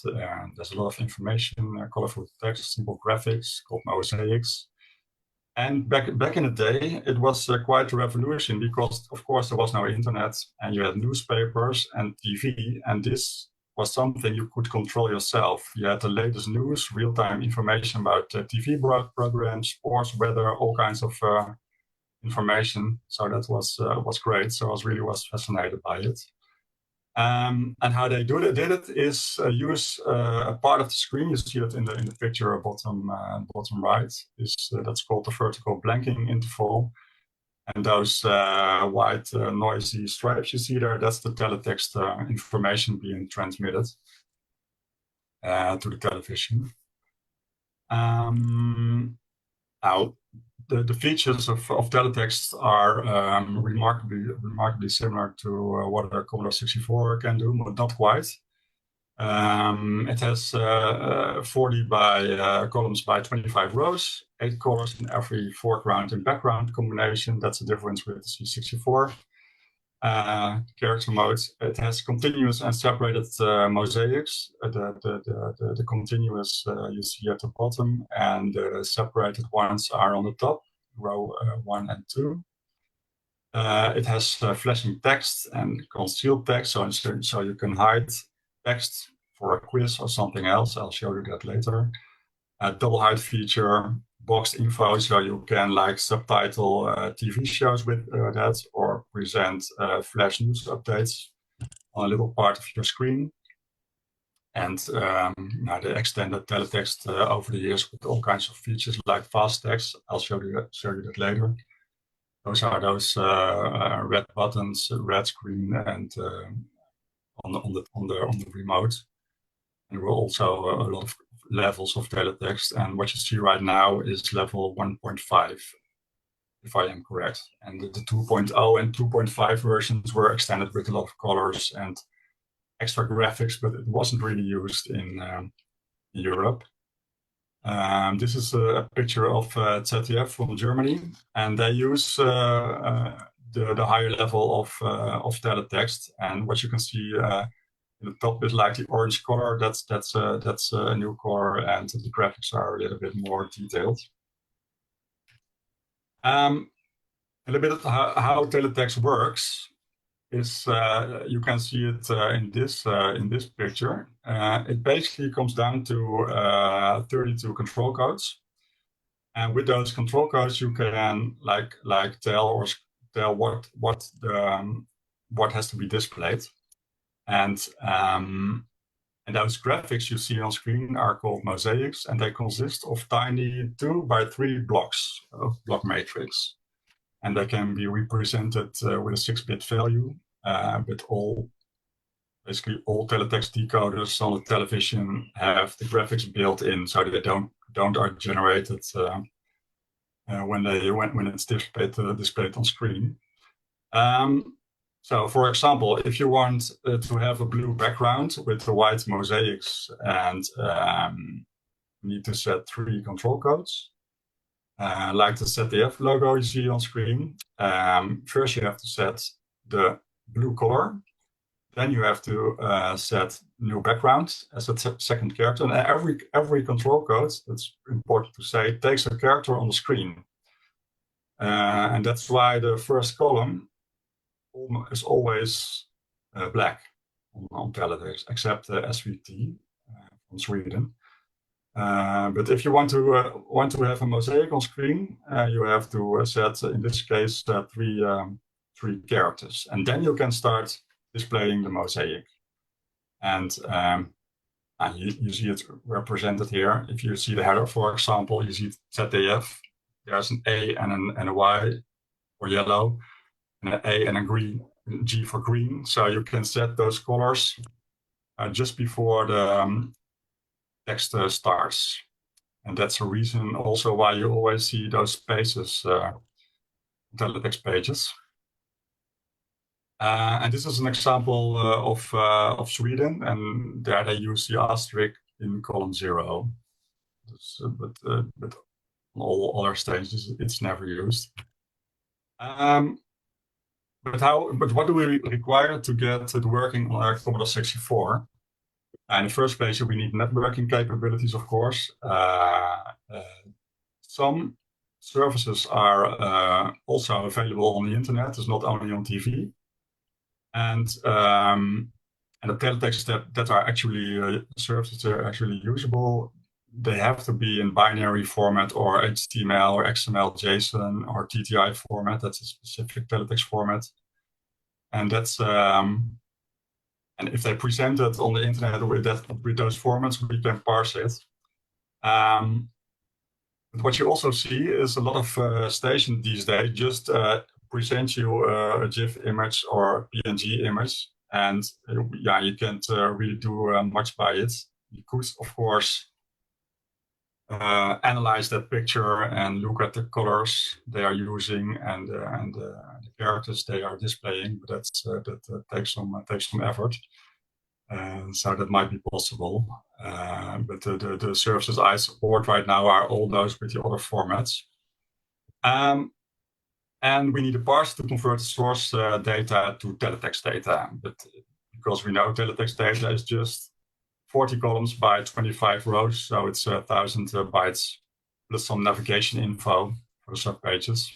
there's a lot of information, colorful text, simple graphics called mosaics. And back in the day, it was quite a revolution, because, of course, there was no internet, and you had newspapers and TV, and this was something you could control yourself. You had the latest news, real-time information about TV programs, sports, weather, all kinds of information. So that was great. So I was fascinated by it. And how they did it is use a part of the screen. You see that in the picture bottom right. That's called the vertical blanking interval. And those white noisy stripes you see there, that's the teletext information being transmitted to the television. Now, the features of teletext are remarkably similar to what a Commodore 64 can do, but not quite. It has 40 columns by 25 rows, 8 colors in every foreground and background combination. That's the difference with the C64 character mode. It has continuous and separated mosaics. The continuous you see at the bottom, and the separated ones are on the top, row 1 and 2. It has flashing text and concealed text, so you can hide text for a quiz or something else. I'll show you that later. Double hide feature, boxed info, so you can subtitle TV shows with that, or present flash news updates on a little part of your screen. And they extended teletext over the years with all kinds of features like fast text. I'll show you that later. Those are those red buttons, red screen, and on the remote. And there were also a lot of levels of teletext, and what you see right now is level 1.5, if I am correct. And the 2.0 and 2.5 versions were extended with a lot of colors and extra graphics, but it wasn't really used in Europe. This is a picture of ZDF from Germany, and they use the higher level of teletext. And what you can see in the top is like the orange color. That's a new color, and the graphics are a little bit more detailed. A little bit of how teletext works is you can see it in this picture. It basically comes down to 32 control codes, and with those control codes you can tell what has to be displayed, and those graphics you see on screen are called mosaics, and they consist of tiny 2x3 blocks of block matrix. And they can be represented with a 6-bit value, but basically all teletext decoders on the television have the graphics built in, so they don't are generated when it's displayed on screen. So, for example, if you want to have a blue background with the white mosaics, and you need to set 3 control codes. Like the ZDF logo you see on screen. First you have to set the blue color, then you have to set new background as a second character, and every control code, that's important to say, takes a character on the screen. And that's why the first column is always black on teletext, except SVT from Sweden. But if you want to have a mosaic on screen, you have to set, in this case, 3 characters, and then you can start displaying the mosaic. And you see it represented here. If you see the header, for example, you see ZDF. There's an A and a Y for yellow, and an A and a green, G for green. So you can set those colors just before the text starts, and that's a reason also why you always see those spaces on teletext pages. And this is an example of Sweden, and there they use the asterisk in column 0. But on all other stages it's never used. But what do we require to get it working on our Commodore 64? In the first place, we need networking capabilities, of course. Some services are also available on the internet. It's not only on TV. And the teletext that are actually services that are actually usable, they have to be in binary format or HTML or XML, JSON or TTI format. That's a specific teletext format. And that's and if they present it on the internet with those formats, we can parse it. But what you also see is a lot of stations these days just present you a GIF image or PNG image, and you can't really do much by it. You could, of course, analyze that picture and look at the colors they are using and the characters they are displaying, but that takes some effort. So that might be possible, but the services I support right now are all those with the other formats. And we need a parser to convert the source data to teletext data, but because we know teletext data is just 40 columns by 25 rows, so it's 1,000 bytes plus some navigation info for the subpages.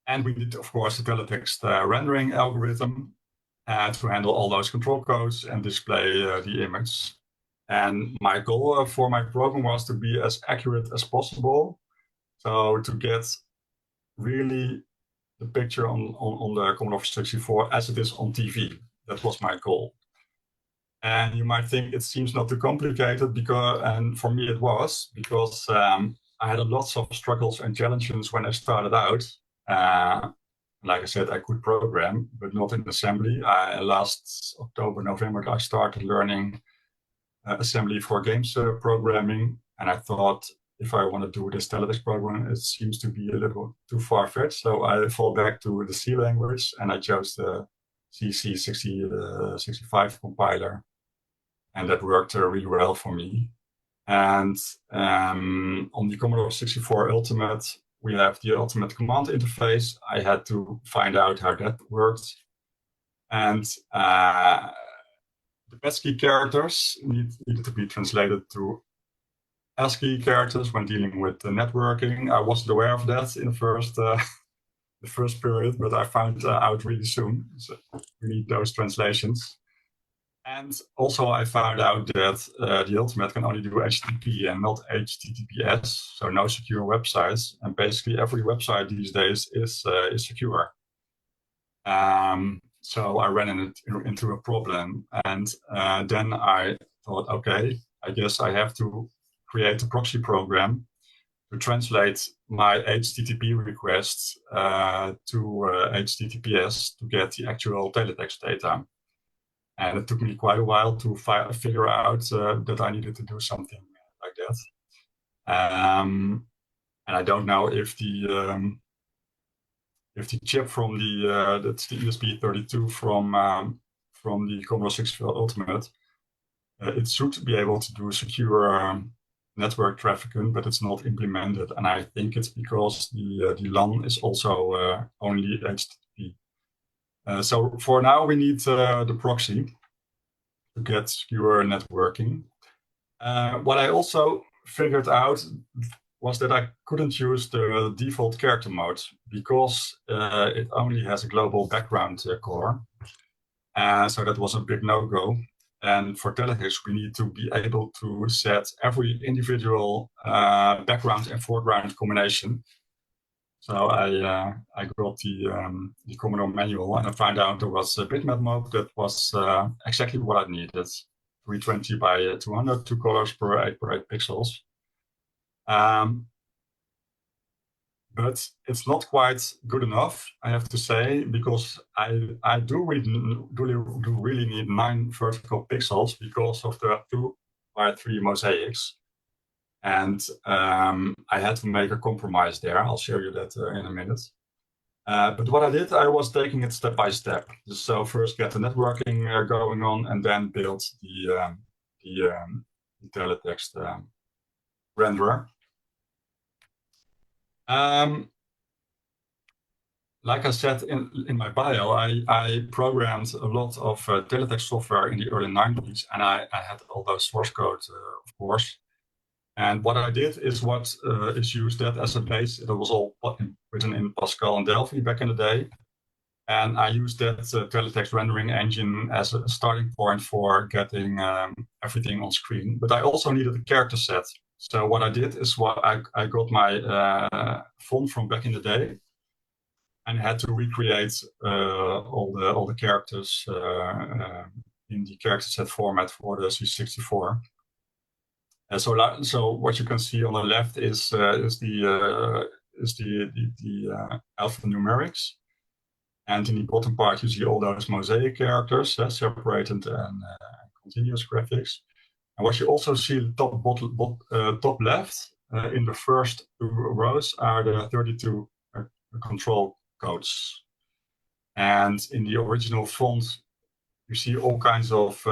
And we need, of course, the teletext rendering algorithm to handle all those control codes and display the image. And my goal for my program was to be as accurate as possible, so to get really the picture on the Commodore 64 as it is on TV. That was my goal. And you might think it seems not too complicated, and for me it was, because I had lots of struggles and challenges when I started out. Like I said, I could program, but not in assembly. Last October, November, I started learning assembly for games programming. And I thought, if I want to do this teletext program, it seems to be a little too far-fetched. So I fall back to the C language, and I chose the CC65 compiler. And that worked really well for me. And on the Commodore 64 Ultimate, we have the Ultimate Command Interface. I had to find out how that worked. And the ASCII characters needed to be translated to ASCII characters when dealing with the networking. I wasn't aware of that in the first period, but I found out really soon. So we need those translations. And also I found out that the Ultimate can only do HTTP and not HTTPS, so no secure websites. And basically every website these days is secure. So I ran into a problem, and then I thought, okay, I guess I have to create a proxy program to translate my HTTP requests to HTTPS to get the actual teletext data. And it took me quite a while to figure out that I needed to do something like that. And I don't know if the chip from that's the ESP32 from the Commodore 64 Ultimate, it should be able to do secure network trafficking, but it's not implemented. And I think it's because the LAN is also only HTTP. So for now, we need the proxy to get secure networking. What I also figured out was that I couldn't use the default character mode because it only has a global background color. So that was a big no-go. And for teletext, we need to be able to set every individual background and foreground combination. So I got the Commodore manual, and I found out there was a bitmap mode that was exactly what I needed. 320 by 200, 2 colors per 8 pixels. But it's not quite good enough, I have to say, because I do really need 9 vertical pixels because of the 2 by 3 mosaics. And I had to make a compromise there. I'll show you that in a minute. But what I did, I was taking it step by step. So first get the networking going on, and then build the teletext renderer. Like I said in my bio, I programmed a lot of teletext software in the early 90s, and I had all those source code, of course. And what I did is what is used that as a base. It was all written in Pascal and Delphi back in the day. And I used that teletext rendering engine as a starting point for getting everything on screen. But I also needed a character set. So what I did is I got my font from back in the day, and I had to recreate all the characters in the character set format for the C64. So what you can see on the left is the alphanumerics, and in the bottom part you see all those mosaic characters, separated and continuous graphics. And what you also see top left in the first 2 rows are the 32 control codes, and in the original font you see all kinds of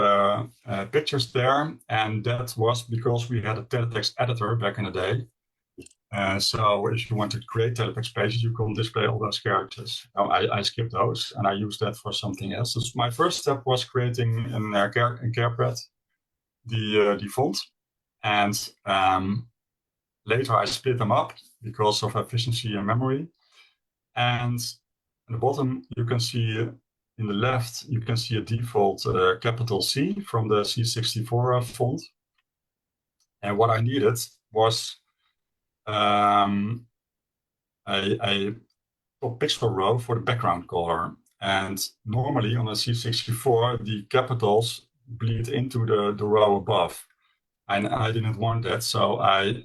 pictures there, and that was because we had a teletext editor back in the day. So if you want to create teletext pages, you can display all those characters. Now, I skipped those, and I used that for something else. So my first step was creating in CarePad the font, and later I split them up because of efficiency and memory. And at the bottom, you can see in the left, you can see a default capital C from the C64 font. And what I needed was a top pixel row for the background color. And normally on a C64, the capitals bleed into the row above. And I didn't want that, so I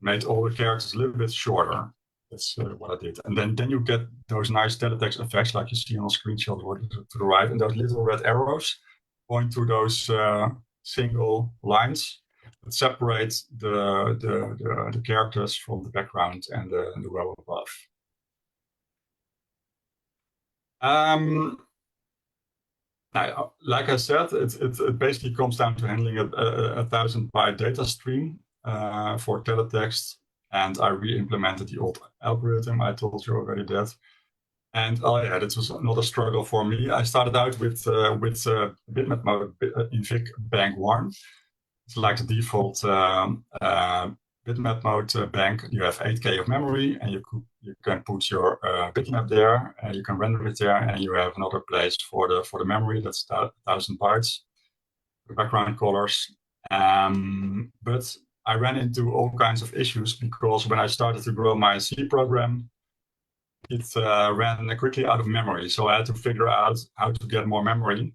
made all the characters a little bit shorter. That's what I did. And then you get those nice teletext effects like you see on the screenshot or to the right, and those little red arrows point to those single lines that separate the characters from the background and the row above. Now, like I said, it basically comes down to handling a 1,000-byte data stream for teletext, and I re-implemented the old algorithm. I told you already that. And oh yeah, this was not a struggle for me. I started out with bitmap mode in VIC bank 1. It's like the default bitmap mode bank. You have 8K of memory, and you can put your bitmap there, and you can render it there, and you have another place for the memory. That's 1,000 bytes. The background colors. But I ran into all kinds of issues because when I started to grow my C program, it ran quickly out of memory. So I had to figure out how to get more memory.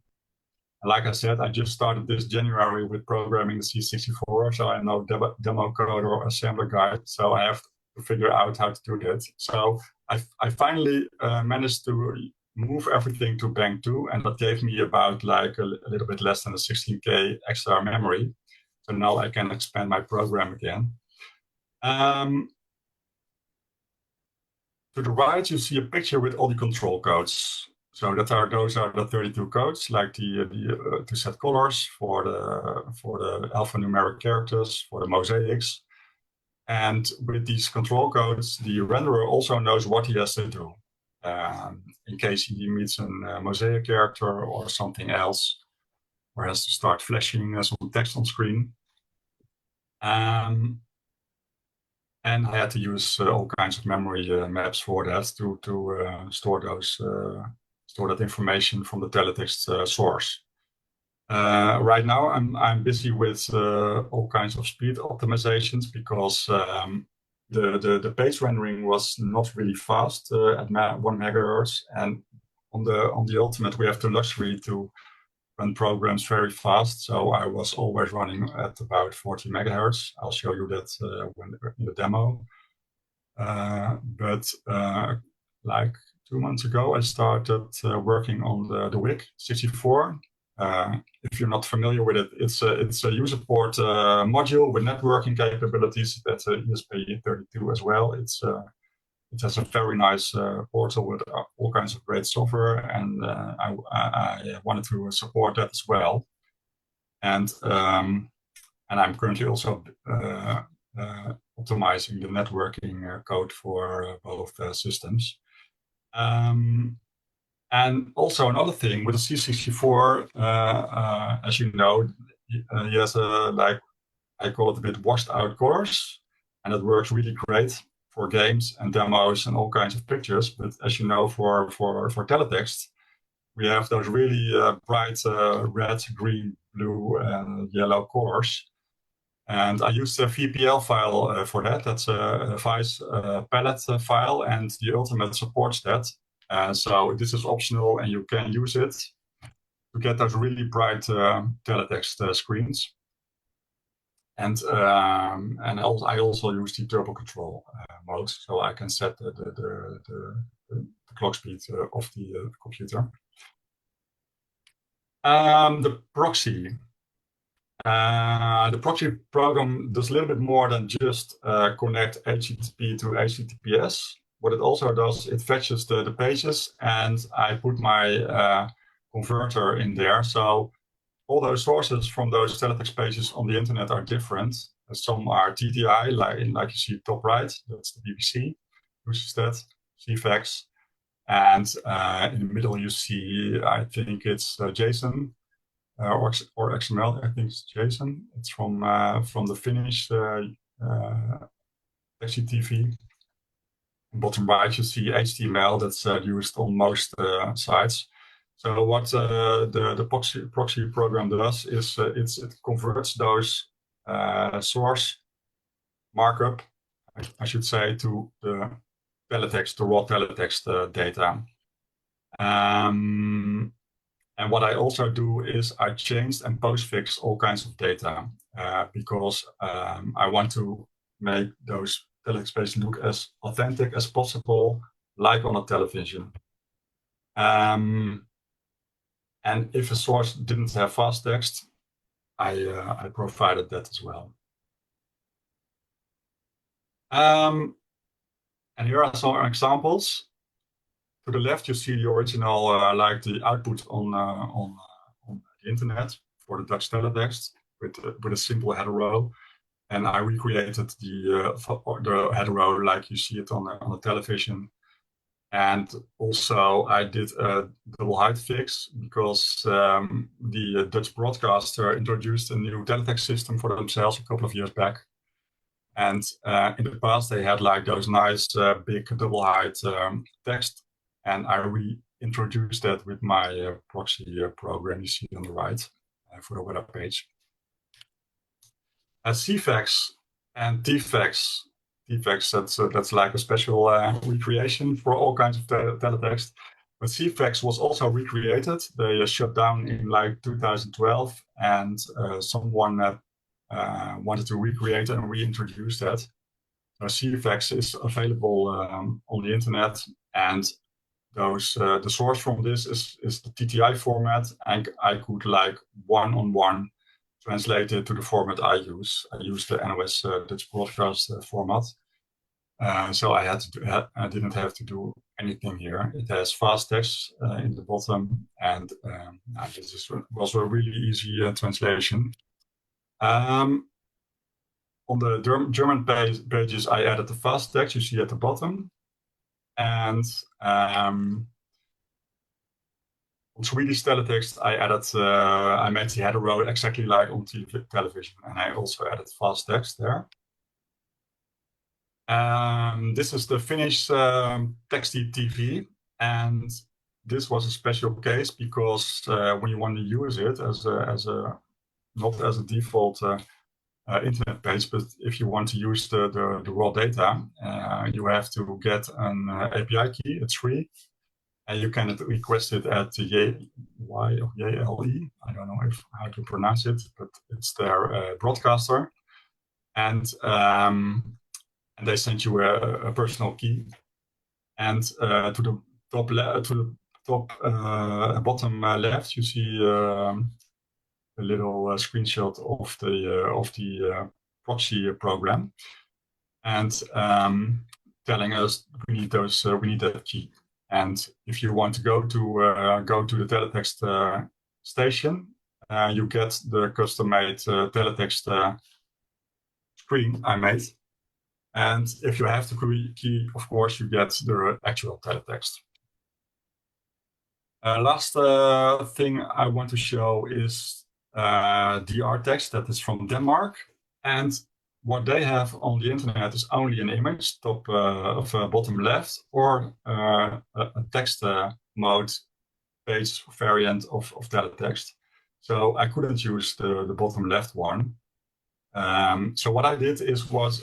And like I said, I just started this January with programming the C64, so I know demo code or assembler guide. So I have to figure out how to do that. So I finally managed to move everything to bank 2, and that gave me about like a little bit less than a 16K extra memory. So now I can expand my program again. To the right, you see a picture with all the control codes. So those are the 32 codes, like to set colors for the alphanumeric characters, for the mosaics. And with these control codes, the renderer also knows what he has to do in case he meets a mosaic character or something else, or has to start flashing some text on screen. And I had to use all kinds of memory maps for that to store that information from the teletext source. Right now, I'm busy with all kinds of speed optimizations because the page rendering was not really fast at 1 megahertz, and on the Ultimate we have the luxury to run programs very fast. So I was always running at about 40 megahertz. I'll show you that in the demo. But like 2 months ago, I started working on the WIC 64. If you're not familiar with it, it's a user port module with networking capabilities. That's a ESP32 as well. It has a very nice portal with all kinds of great software, and I wanted to support that as well. And I'm currently also optimizing the networking code for both systems. And also another thing with the C64, as you know, he has like I call it a bit washed out colors, and it works really great for games and demos and all kinds of pictures. But as you know, for teletext, we have those really bright red, green, blue, and yellow colors. And I used a VPL file for that. That's a Vice palette file, and the Ultimate supports that. So this is optional, and you can use it to get those really bright teletext screens. And I also use the turbo control mode, so I can set the clock speed of the computer. The proxy. The proxy program does a little bit more than just connect HTTP to HTTPS. What it also does, it fetches the pages, and I put my converter in there. So all those sources from those teletext pages on the internet are different. Some are TTI, like you see top right, that's the BBC, uses that, CFAX. And in the middle you see, I think it's JSON or XML, I think it's JSON. It's from the Finnish XCTV. Bottom right you see HTML that's used on most sites. So what the proxy program does is it converts those source markup, I should say, to the teletext, the raw teletext data. And what I also do is I changed and postfix all kinds of data because I want to make those teletext page look as authentic as possible, like on a television. And if a source didn't have fast text, I provided that as well. And here are some examples. To the left, you see the original, like the output on the internet for the Dutch teletext with a simple header row. And I recreated the header row like you see it on the television. And also I did a double height fix because the Dutch broadcaster introduced a new teletext system for themselves a couple of years back. And in the past they had like those nice big double height text. And I reintroduced that with my proxy program you see on the right for the web page. CFAX and TFAX. TFAX, that's like a special recreation for all kinds of teletext. But CFAX was also recreated. They shut down in like 2012, and someone wanted to recreate and reintroduce that. So CFAX is available on the internet, and the source from this is the TTI format, and I could like one-on-one translate it to the format I use. I use the NOS Dutch broadcast format. So I didn't have to do anything here. It has fast text in the bottom, and this was a really easy translation. On the German pages, I added the fast text you see at the bottom. And on Swedish teletext, I made the header row exactly like on television, and I also added fast text there. This is the Finnish Texty TV, and this was a special case because when you want to use it not as a default internet page, but if you want to use the raw data, you have to get an API key. It's free. And you can request it at YLE. I don't know how to pronounce it, but it's their broadcaster. And they send you a personal key. And to the bottom left, you see a little screenshot of the proxy program, and telling us we need that key. And if you want to go to the teletext station, you get the custom-made teletext screen I made. And if you have the key, of course, you get the actual teletext. Last thing I want to show is DR text that is from Denmark. And what they have on the internet is only an image, bottom left, or a text mode page variant of teletext. So I couldn't use the bottom left one. So what I did was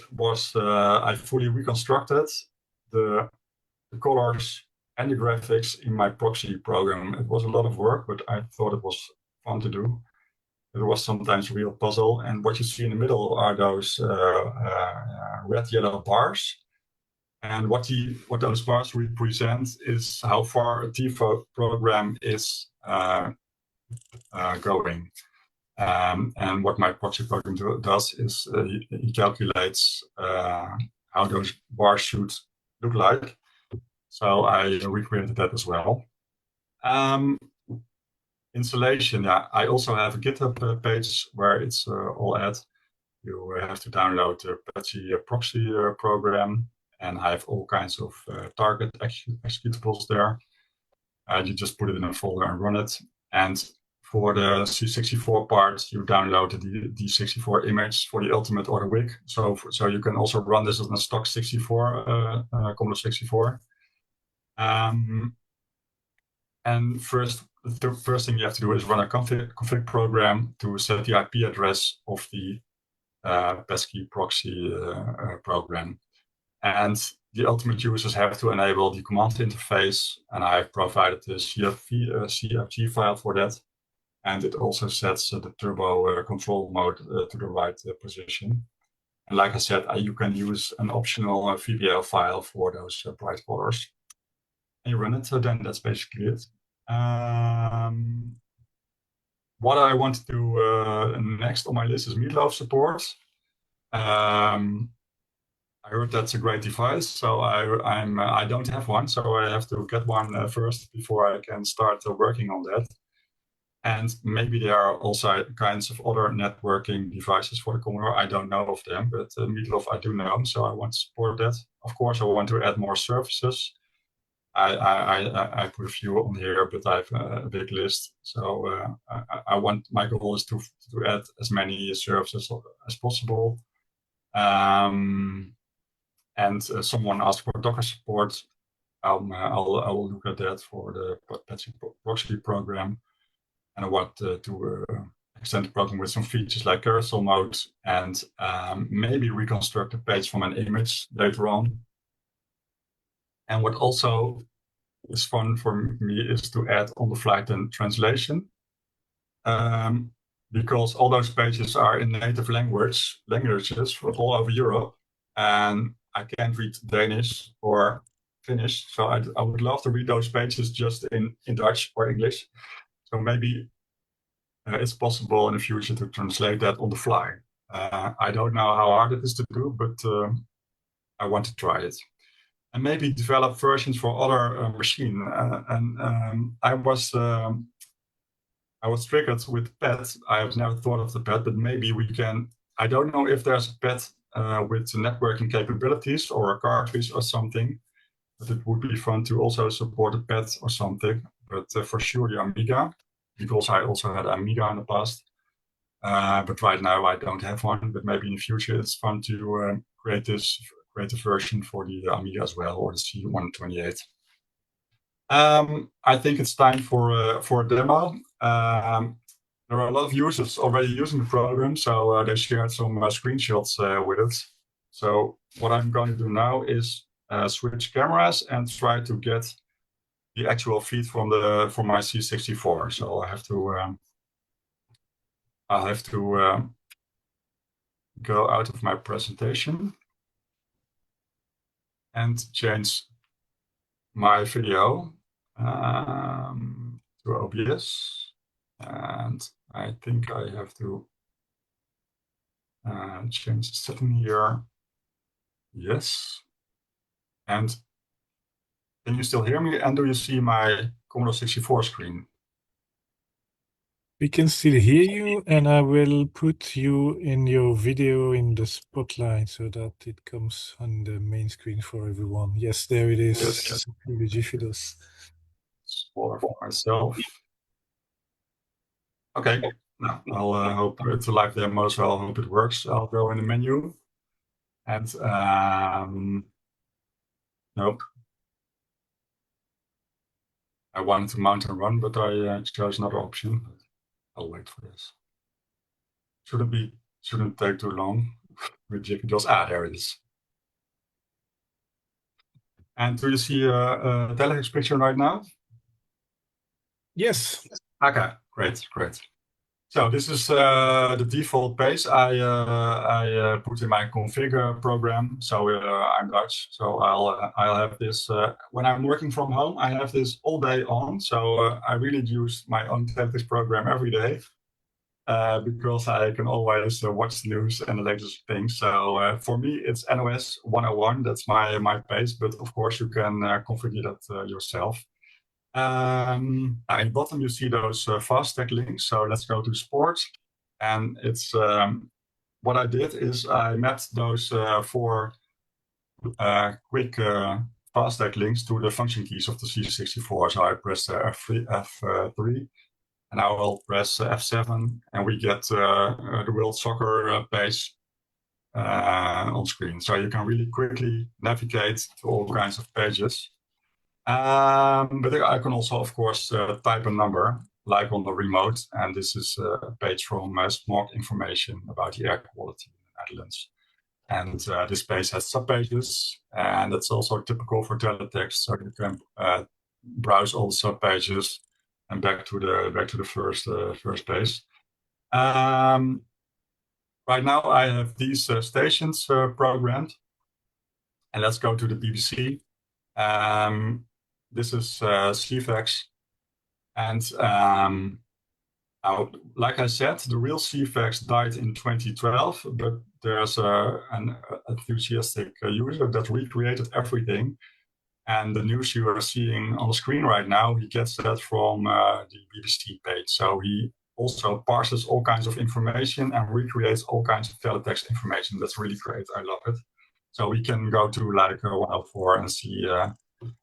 I fully reconstructed the colors and the graphics in my proxy program. It was a lot of work, but I thought it was fun to do. It was sometimes a real puzzle. And what you see in the middle are those red-yellow bars. And what those bars represent is how far a TiVo program is going. And what my proxy program does is he calculates how those bars should look like. So I recreated that as well. Installation, I also have a GitHub page where it's all at. You have to download the Apache proxy program, and I have all kinds of target executables there. You just put it in a folder and run it. And for the C64 part, you download the D64 image for the ultimate order wig. So you can also run this on a stock 64, Commodore 64. And the first thing you have to do is run a config program to set the IP address of the pesky proxy program. And the ultimate users have to enable the command interface, and I have provided the CFG file for that. And it also sets the turbo control mode to the right position. And like I said, you can use an optional VBL file for those bright colors. And you run it, so then that's basically it. What I want to do next on my list is Meatloaf support. I heard that's a great device, so I don't have one, so I have to get one first before I can start working on that. And maybe there are also kinds of other networking devices for the Commodore. I don't know of them, but Meatloaf I do know, so I want to support that. Of course, I want to add more services. I put a few on here, but I have a big list. So my goal is to add as many services as possible. And someone asked for Docker support. I will look at that for the patching proxy program. And I want to extend the program with some features like carousel mode and maybe reconstruct a page from an image later on. And what also is fun for me is to add on-the-fly translation. Because all those pages are in native languages from all over Europe. And I can't read Danish or Finnish. So I would love to read those pages just in Dutch or English. So maybe it's possible in the future to translate that on the fly. I don't know how hard it is to do, but I want to try it. And maybe develop versions for other machines. I was triggered with PET. I have never thought of the PET, but maybe we can. I don't know if there's a PET with networking capabilities or a cartridge or something. But it would be fun to also support a PET or something. But for sure, the AMIGA, because I also had AMIGA in the past. But right now I don't have one. But maybe in the future it's fun to create a version for the AMIGA as well, or the C128. I think it's time for a demo. There are a lot of users already using the program, so they shared some screenshots with it. So what I'm going to do now is switch cameras and try to get the actual feed from my C64. So I have to go out of my presentation and change my video to OBS, and I think I have to change the setting here. Yes. And can you still hear me? And do you see my Commodore 64 screen? We can still hear you, and I will put you in your video in the spotlight so that it comes on the main screen for everyone. Yes, there it is. Yes. Yes. Smaller for myself. Okay. Now I'll hope it's a live demo, so I'll hope it works. I'll go in the menu, and nope. I wanted to mount and run, but I chose another option. I'll wait for this. Shouldn't take too long. Ridiculous. There it is. And do you see a teletext picture right now? Yes. Okay, great. So this is the default page I put in my configure program. So I'm Dutch, so I'll have this when I'm working from home. I have this all day on. So I really use my own teletext program every day because I can always watch the news and the latest things. So for me, it's NOS 101. That's my page, but of course you can configure that yourself. In the bottom, you see those fast tag links. So let's go to sports. And it's what I did is I mapped those 4 quick fast tag links to the function keys of the C64. So I press F3, and I will press F7, and we get the World Soccer page on screen. So you can really quickly navigate to all kinds of pages. But I can also, of course, type a number, like on the remote. And this is a page from smog information about the air quality in the Netherlands. And this page has subpages, and that's also typical for teletext. So you can browse all the subpages and back to the first page. right now I have these stations programmed. And let's go to the BBC. This is CFAX. And now, like I said, the real CFAX died in 2012, but there's an enthusiastic user that recreated everything. And the news you are seeing on the screen right now, he gets that from the BBC page. So he also parses all kinds of information and recreates all kinds of teletext information. That's really great. I love it. So we can go to like 104 and see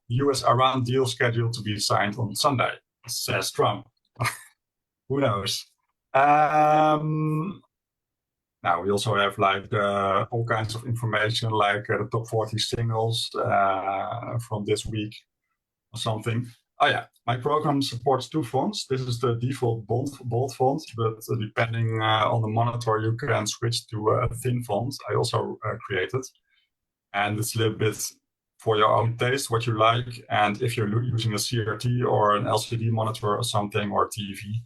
US Iran deal scheduled to be signed on Sunday, says Trump. Who knows? Now we also have like all kinds of information, like the top 40 singles from this week or something. Oh yeah, my program supports 2 fonts. This is the default bold font, but depending on the monitor, you can switch to a thin font. I also created, and it's a little bit for your own taste, what you like. And if you're using a CRT or an LCD monitor or something, or TV,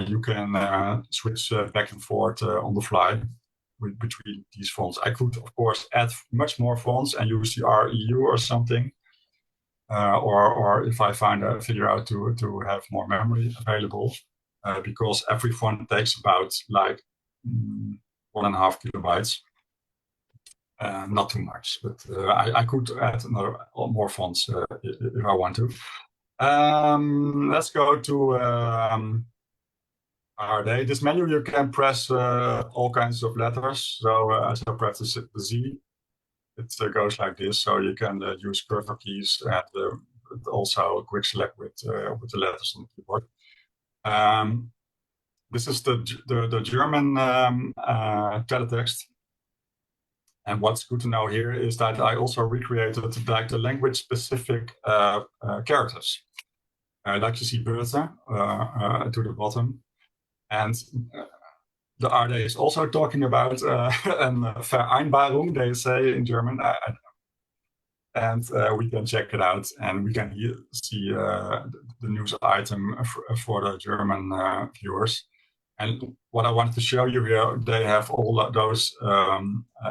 you can switch back and forth on the fly between these fonts. I could, of course, add much more fonts and use the REU or something. Or if I figure out to have more memory available, because every font takes about like 1.5 kilobytes. Not too much, but I could add more fonts if I want to. Let's go to RD. This menu, you can press all kinds of letters. So as I press the Z, it goes like this. So you can use cursor keys and also a quick select with the letters on the keyboard. This is the German teletext. And what's good to know here is that I also recreated like the language-specific characters. Like you see Bertha to the bottom. And the RD is also talking about a Vereinbarung, they say in German. And we can check it out, and we can see the news item for the German viewers. And what I wanted to show you here, they have all those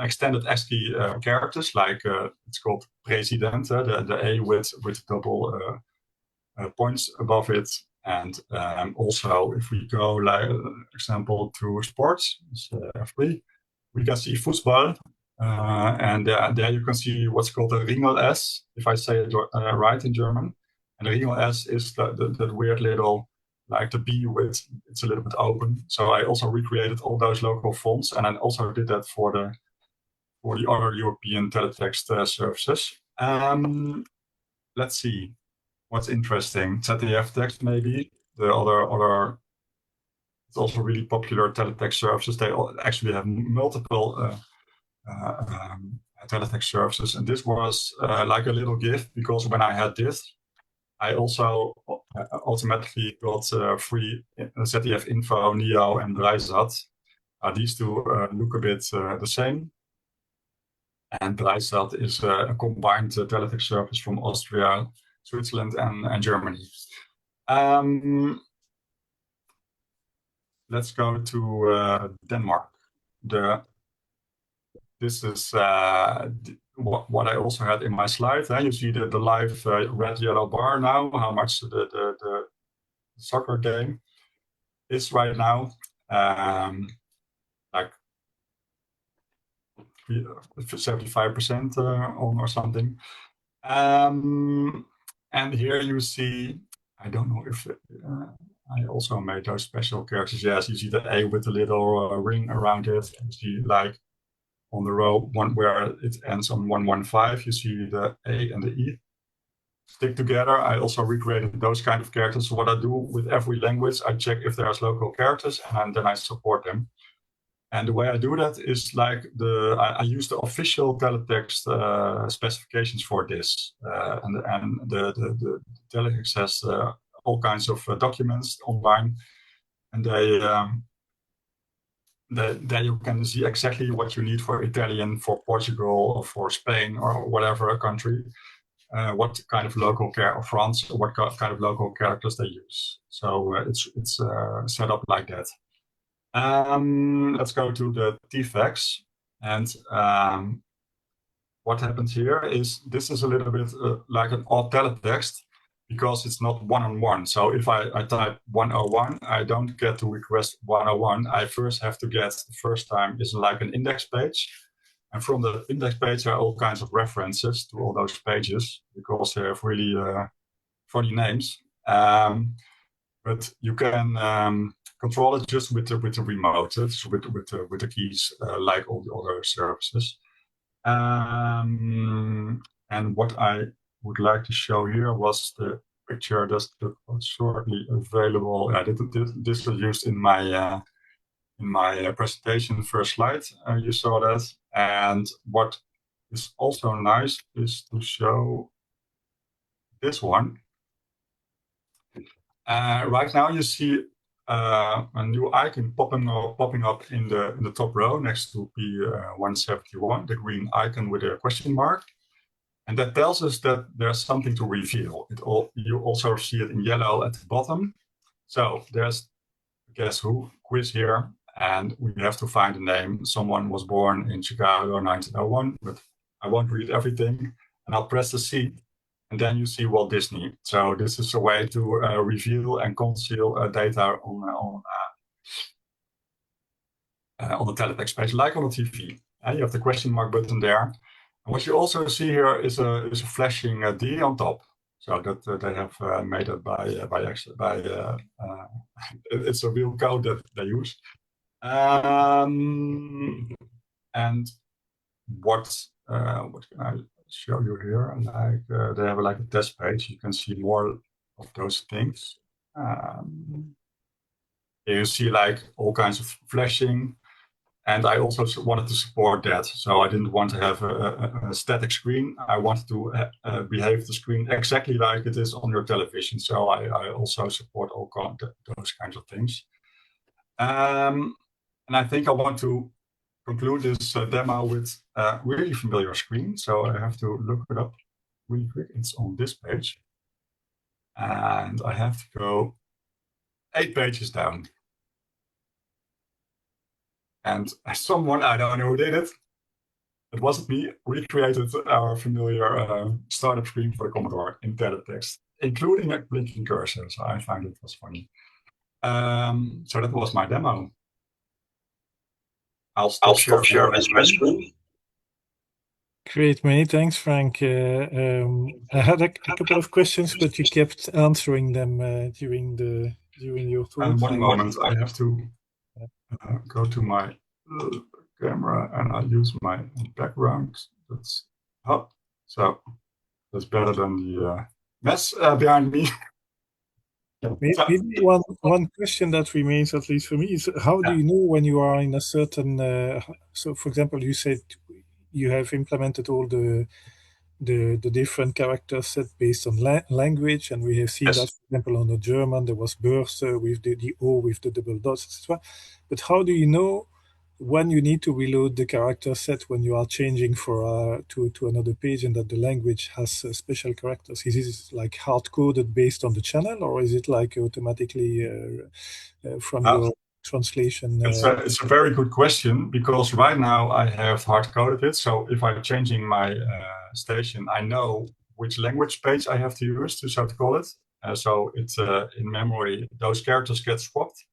extended ASCII characters, like it's called President, the A with double points above it. And also, if we go, like example, to sports, F3, we can see football. And there you can see what's called a Ringel S, if I say it right in German. And the Ringel S is that weird little, like the B with, it's a little bit open. So I also recreated all those local fonts, and I also did that for the other European teletext services. Let's see what's interesting. ZDF text maybe. The other it's also really popular teletext services. They actually have multiple teletext services, and this was like a little gift, because when I had this, I also automatically got free ZDF Info, Neo, and Dreisat. These two look a bit the same. And Dreisat is a combined teletext service from Austria, Switzerland, and Germany. Let's go to Denmark. This is what I also had in my slide. You see the live red yellow bar now, how much the soccer game is right now. Like 75% on or something. And here you see, I don't know if I also made those special characters. Yes, you see the A with the little ring around it. And you see like on the row one where it ends on 115, you see the A and the E stick together. I also recreated those kind of characters. So what I do with every language, I check if there's local characters, and then I support them. And the way I do that is like I use the official teletext specifications for this, and the teletext has all kinds of documents online, and there you can see exactly what you need for Italian, for Portugal, or for Spain, or whatever country, what kind of local or France, or what kind of local characters they use. So it's set up like that. Let's go to the defects. And what happens here is this is a little bit like an odd teletext because it's not one-on-one. So if I type 101, I don't get to request 101. I first have to get the first time is like an index page. And from the index page are all kinds of references to all those pages because they have really funny names. But you can control it just with the remote, so with the keys, like all the other services. And what I would like to show here was the picture that was shortly available. This was used in my presentation, first slide. You saw that. And what is also nice is to show this one. Right now you see a new icon popping up in the top row next to P171, the green icon with a question mark. And that tells us that there's something to reveal. You also see it in yellow at the bottom. So there's Guess Who quiz here, and we have to find a name. Someone was born in Chicago in 1901, but I won't read everything. And I'll press the C, and then you see Walt Disney. So this is a way to reveal and conceal data on the teletext page, like on the TV. You have the question mark button there. And what you also see here is a flashing D on top. So that they have made it by it's a real code that they use. And what can I show you here? Like they have like a test page. You can see more of those things. You see like all kinds of flashing. And I also wanted to support that. So I didn't want to have a static screen. I wanted to behave the screen exactly like it is on your television. So I also support all those kinds of things. And I think I want to conclude this demo with a really familiar screen. So I have to look it up really quick. It's on this page. And I have to go 8 pages down. And someone, I don't know who did it, it wasn't me, recreated our familiar startup screen for the Commodore in teletext, including a blinking cursor. So I find it was funny. So that was my demo. I'll stop sharing my screen. Great, many thanks, Frank. I had a couple of questions, but you kept answering them during your talk. One moment, I have to go to my camera and I use my background. That's so that's better than the mess behind me. Maybe one question that remains, at least for me, is how do you know when you are in a certain? So, for example, you said you have implemented all the different character set based on language, and we have seen that, for example, on the German there was Börse with the O with the double dots, etc. But how do you know when you need to reload the character set when you are changing to another page and that the language has special characters? Is it like hard-coded based on the channel, or is it like automatically from your translation? It's a very good question, because right now I have hard-coded it. So if I'm changing my station, I know which language page I have to use to call it. So it's in memory, those characters get swapped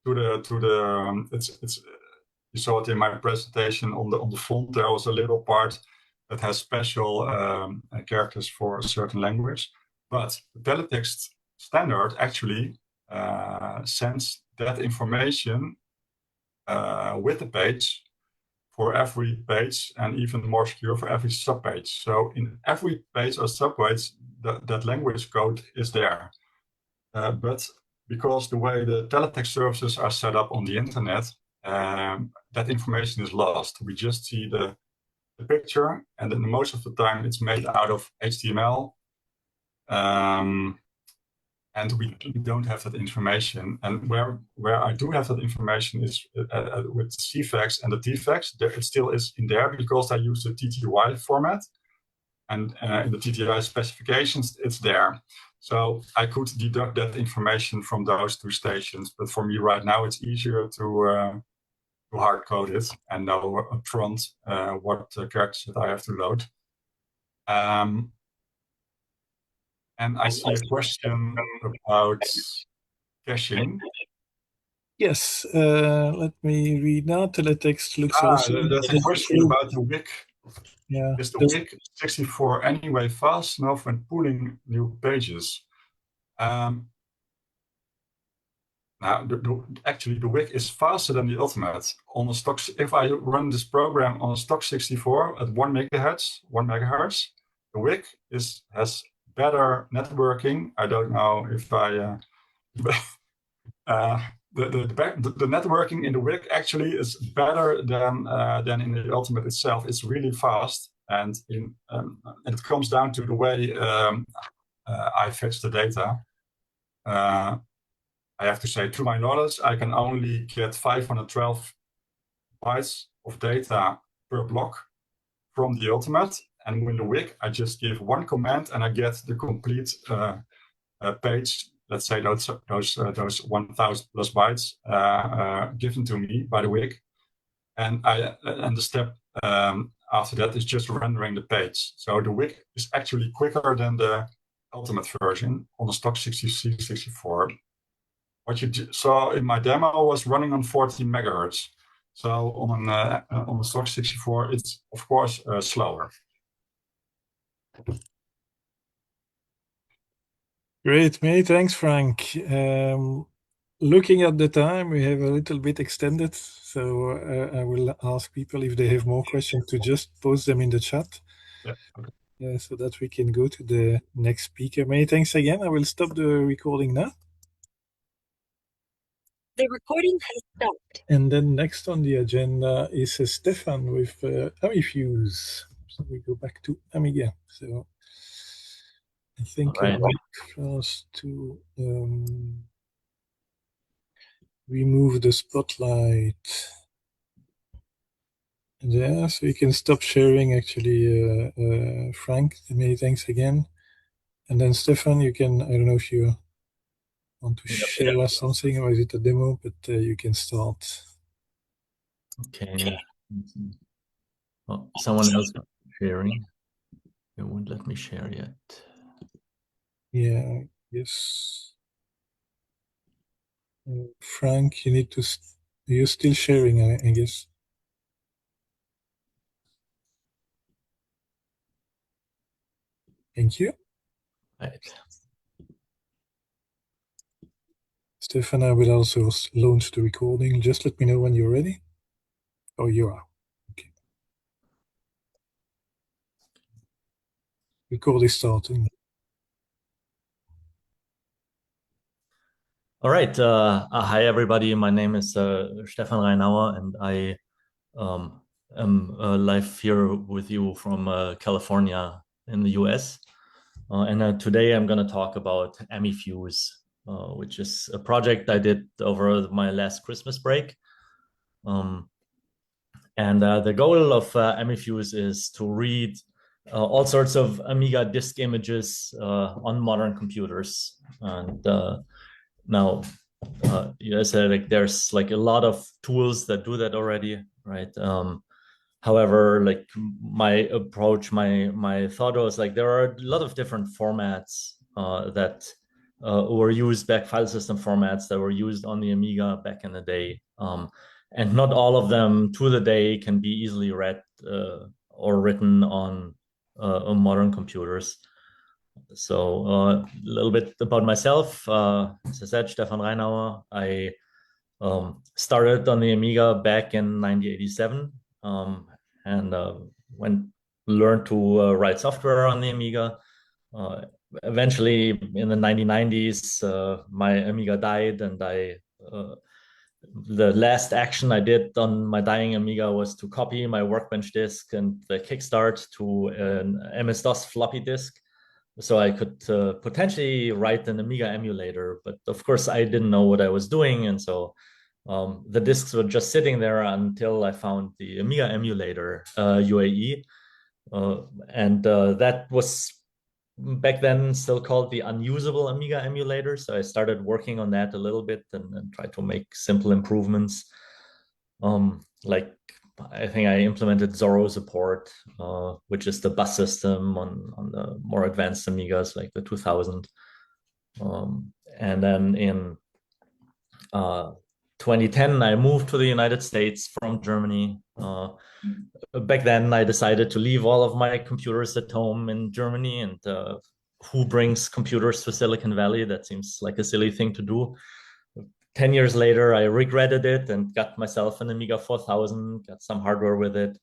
to the it's you saw it in my presentation on the font. There was a little part that has special characters for a certain language, but the teletext standard actually sends that information with the page for every page, and even more secure for every subpage. So in every page or subpage, that language code is there. But because the way the teletext services are set up on the internet, that information is lost. We just see the picture, and then most of the time it's made out of HTML. And we don't have that information. And where I do have that information is with CFAX and the TFAX. It still is in there because I use the TTY format. And in the TTY specifications, it's there. So I could deduct that information from those two stations. But for me right now, it's easier to hard code it and know upfront what characters that I have to load. And I see a question about caching. Yes, let me read now. Teletext looks also. There's a question about the WIC. Yeah. Is the WIC 64 anyway fast enough when pulling new pages? Now, actually, the WIC is faster than the Ultimate. On a stock, if I run this program on a stock 64 at 1 megahertz, the WIC has better networking. I don't know if I the networking in the WIC actually is better than in the Ultimate itself. It's really fast, and it comes down to the way I fetch the data. I have to say, to my knowledge, I can only get 512 bytes of data per block from the Ultimate, and with the WIC, I just give one command and I get the complete page. Let's say those 1,000 plus bytes given to me by the WIC, and the step after that is just rendering the page. So the WIC is actually quicker than the Ultimate version on the stock C64. What you saw in my demo was running on 40 megahertz. So on the stock 64, it's of course slower. Great, many thanks, Frank. Looking at the time, we have a little bit extended, so I will ask people if they have more questions to just post them in the chat. Yeah, okay. So that we can go to the next speaker. Many thanks again. I will stop the recording now. The recording has stopped. And then next on the agenda is Stefan with amifuse. So we go back to AMIGA. So I think I want first to remove the spotlight there, so you can stop sharing actually, Frank. Many thanks again. And then Stefan, you can, I don't know if you want to share something, or is it a demo, but you can start. Okay. Oh, someone else sharing. It won't let me share yet. Yeah, yes. Frank, you need to, you're still sharing, I guess. Thank you. Right. Stefan, I will also launch the recording. Just let me know when you're ready. Oh, you are. Okay. Record is starting. All right. Hi, everybody. My name is Stefan Reinauer, and I am live here with you from California in the US. And today I'm going to talk about amifuse, which is a project I did over my last Christmas break. And the goal of amifuse is to read all sorts of AMIGA disk images on modern computers. And now, I said, like, there's like a lot of tools that do that already, right? However, like my approach, my thought was like there are a lot of different formats that were used back, file system formats that were used on the AMIGA back in the day. And not all of them to the day can be easily read or written on modern computers. So a little bit about myself. As I said, Stefan Reinauer. I started on the AMIGA back in 1987 and learned to write software on the AMIGA. Eventually, in the 1990s, my AMIGA died, and the last action I did on my dying AMIGA was to copy my Workbench disk and the kickstart to an MS-DOS floppy disk, so I could potentially write an AMIGA emulator. But of course, I didn't know what I was doing, and so the disks were just sitting there until I found the AMIGA emulator, UAE, and that was back then still called the unusable Amiga emulator. So I started working on that a little bit and tried to make simple improvements. Like I think I implemented Zorro support, which is the bus system on the more advanced Amigas like the 2000. And then in 2010, I moved to the United States from Germany. Back then, I decided to leave all of my computers at home in Germany. And who brings computers to Silicon Valley? That seems like a silly thing to do. 10 years later, I regretted it and got myself an Amiga 4000, got some hardware with it.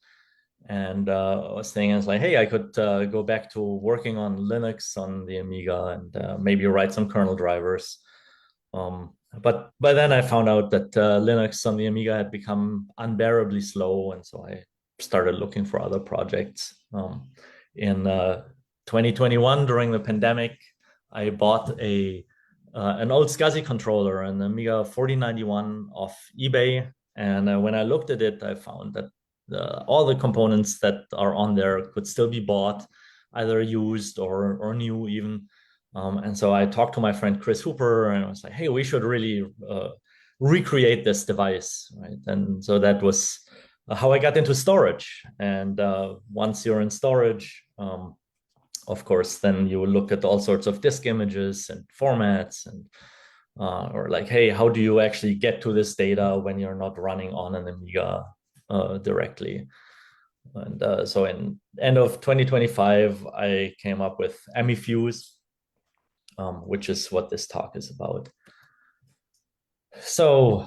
And I was thinking, I was like, hey, I could go back to working on Linux on the Amiga and maybe write some kernel drivers. But by then I found out that Linux on the Amiga had become unbearably slow. And so I started looking for other projects. In 2021, during the pandemic, I bought an old SCSI controller, an Amiga 4091 off eBay. And when I looked at it, I found that all the components that are on there could still be bought, either used or new even. And so I talked to my friend Chris Hooper, and I was like, hey, we should really recreate this device, right? And so that was how I got into storage. And once you're in storage, of course, then you look at all sorts of disk images and formats and or like, hey, how do you actually get to this data when you're not running on an Amiga directly? And so in end of 2025, I came up with amifuse, which is what this talk is about. So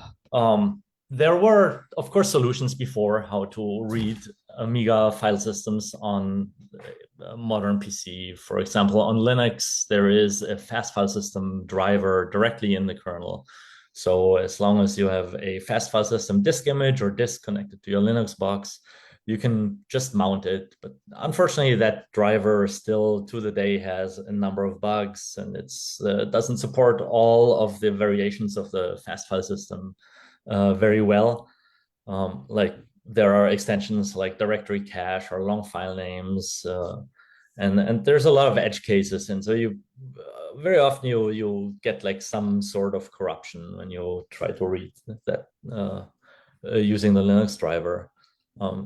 there were, of course, solutions before how to read Amiga file systems on a modern PC. For example, on Linux, there is a fast file system driver directly in the kernel. So as long as you have a fast file system disk image or disk connected to your Linux box, you can just mount it. But unfortunately, that driver still to the day has a number of bugs, and it doesn't support all of the variations of the fast file system very well. Like there are extensions like directory cache or long file names, and there's a lot of edge cases. And so you very often you get like some sort of corruption when you try to read that using the Linux driver.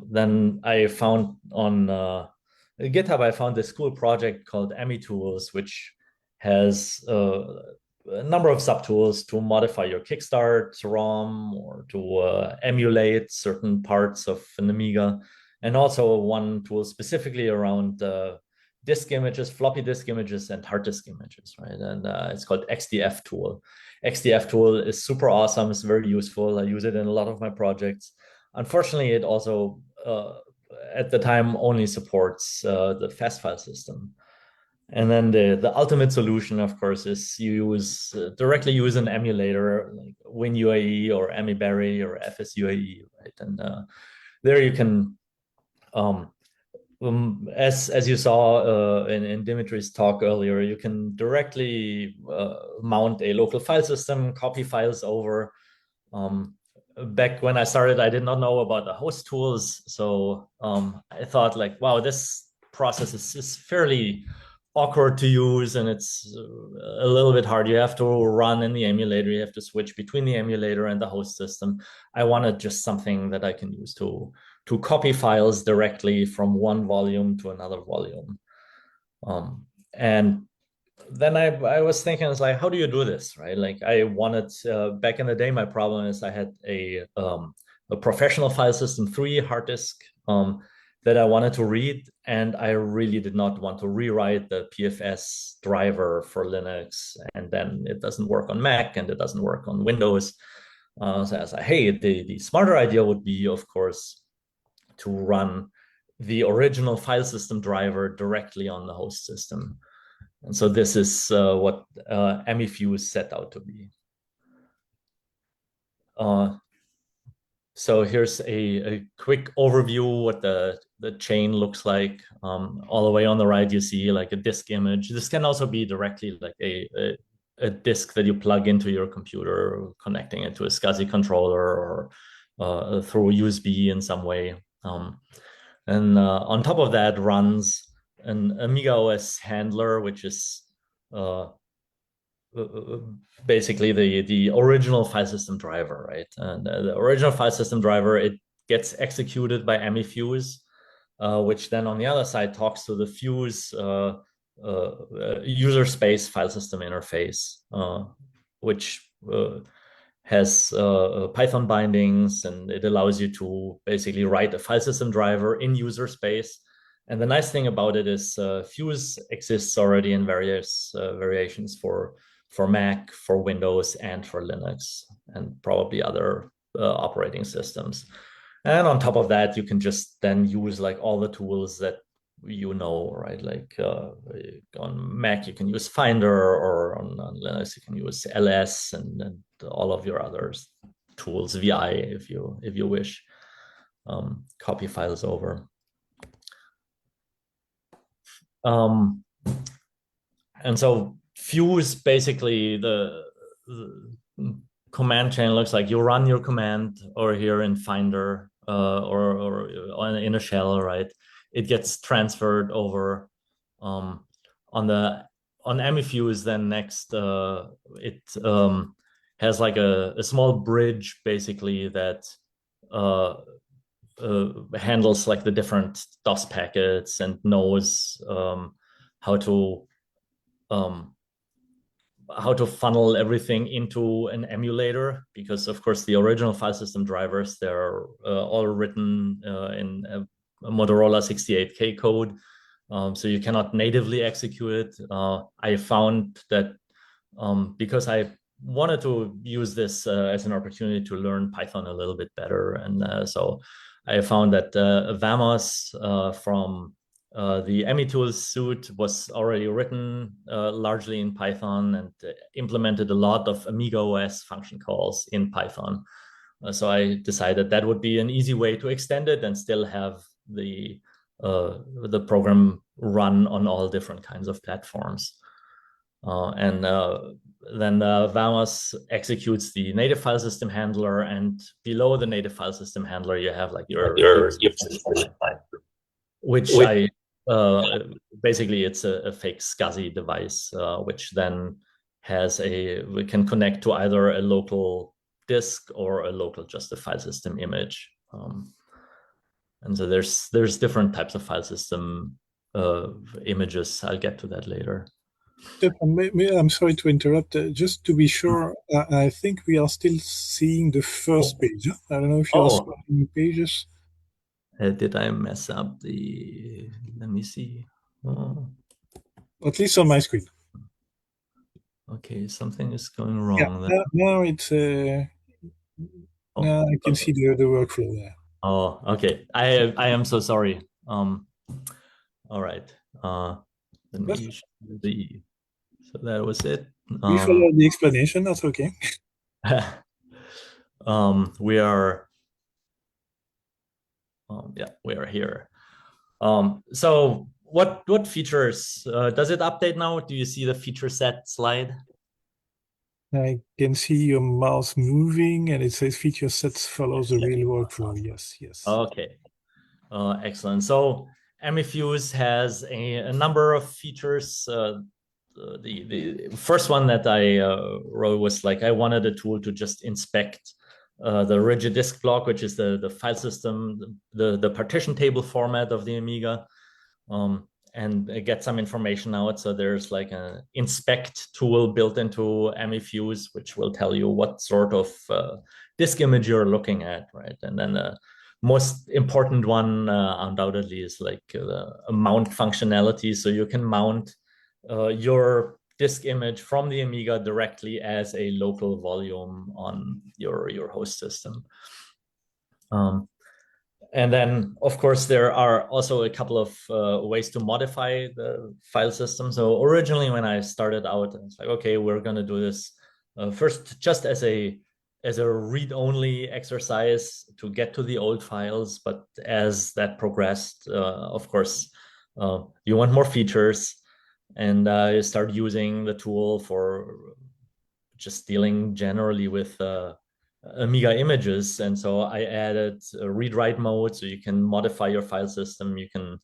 Then I found on GitHub, I found this cool project called AmiTools, which has a number of subtools to modify your Kickstart ROM or to emulate certain parts of an Amiga, and also one tool specifically around disk images, floppy disk images, and hard disk images, right? And it's called XDF tool. XDF tool is super awesome. It's very useful. I use it in a lot of my projects. Unfortunately, it also, at the time, only supports the fast file system. And then the ultimate solution, of course, is you directly use an emulator like WinUAE or AmiBerry or FSUAE, right? And there you can, as you saw in Dimitris' talk earlier, you can directly mount a local file system, copy files over. Back when I started, I did not know about the host tools. So I thought like, wow, this process is fairly awkward to use, and it's a little bit hard. You have to run in the emulator. You have to switch between the emulator and the host system. I wanted just something that I can use to copy files directly from one volume to another volume. And then I was thinking, it's like, how do you do this, right? Like I wanted, back in the day, my problem is I had a professional file system 3 hard disk that I wanted to read, and I really did not want to rewrite the PFS driver for Linux, and then it doesn't work on Mac and it doesn't work on Windows. So I was like, hey, the smarter idea would be, of course, to run the original file system driver directly on the host system. And so this is what amifuse set out to be. So here's a quick overview what the chain looks like. All the way on the right, you see like a disk image. This can also be directly like a disk that you plug into your computer, connecting it to a SCSI controller or through USB in some way. And on top of that runs an amigaOS handler, which is basically the original file system driver, right? And the original file system driver, it gets executed by amifuse, which then on the other side talks to the fuse user space file system interface, which has Python bindings, and it allows you to basically write a file system driver in user space. And the nice thing about it is Fuse exists already in various variations for Mac, for Windows, and for Linux, and probably other operating systems. And on top of that, you can just then use like all the tools that you know, right? Like on Mac, you can use Finder, or on Linux, you can use LS and all of your other tools, VI, if you wish. Copy files over. And so Fuse, basically the command chain looks like you run your command or here in Finder or in a shell, right? It gets transferred over on amifuse. Then next, it has like a small bridge basically that handles like the different DOS packets and knows how to funnel everything into an emulator, because of course the original file system drivers, they're all written in a Motorola 68K code, so you cannot natively execute it. I found that because I wanted to use this as an opportunity to learn Python a little bit better, and so I found that Vamos from the AmiTools suite was already written largely in Python and implemented a lot of amigaOS function calls in Python. So I decided that would be an easy way to extend it and still have the program run on all different kinds of platforms. Then Vamos executes the native file system handler, and below the native file system handler, you have like your which I basically it's a fake SCSI device, which then we can connect to either a local disk or a local just a file system image. And so there's different types of file system images. I'll get to that later. I'm sorry to interrupt. Just to be sure, I think we are still seeing the first page. I don't know if you're switching pages. Did I mess up the? Let me see. At least on my screen. Okay, something is going wrong. Yeah, now it's. Now I can see the workflow there. Oh, okay. I am so sorry. All right. Let me show the. So that was it. We follow the explanation. That's okay. We are. Yeah, we are here. So what features does it update now? Do you see the feature set slide? I can see your mouse moving, and it says feature sets follows the real workflow. Yes. Okay. Excellent. So amifuse has a number of features. The first one that I wrote was like I wanted a tool to just inspect the rigid disk block, which is the file system, the partition table format of the Amiga, and get some information out. So there's like an inspect tool built into amifuse, which will tell you what sort of disk image you're looking at, right? And then the most important one undoubtedly is like the mount functionality. So you can mount your disk image from the Amiga directly as a local volume on your host system. And then, of course, there are also a couple of ways to modify the file system. So originally, when I started out, I was like, okay, we're going to do this first just as a read-only exercise to get to the old files. But as that progressed, of course, you want more features. And you start using the tool for just dealing generally with Amiga images. And so I added a read-write mode, so you can modify your file system. You can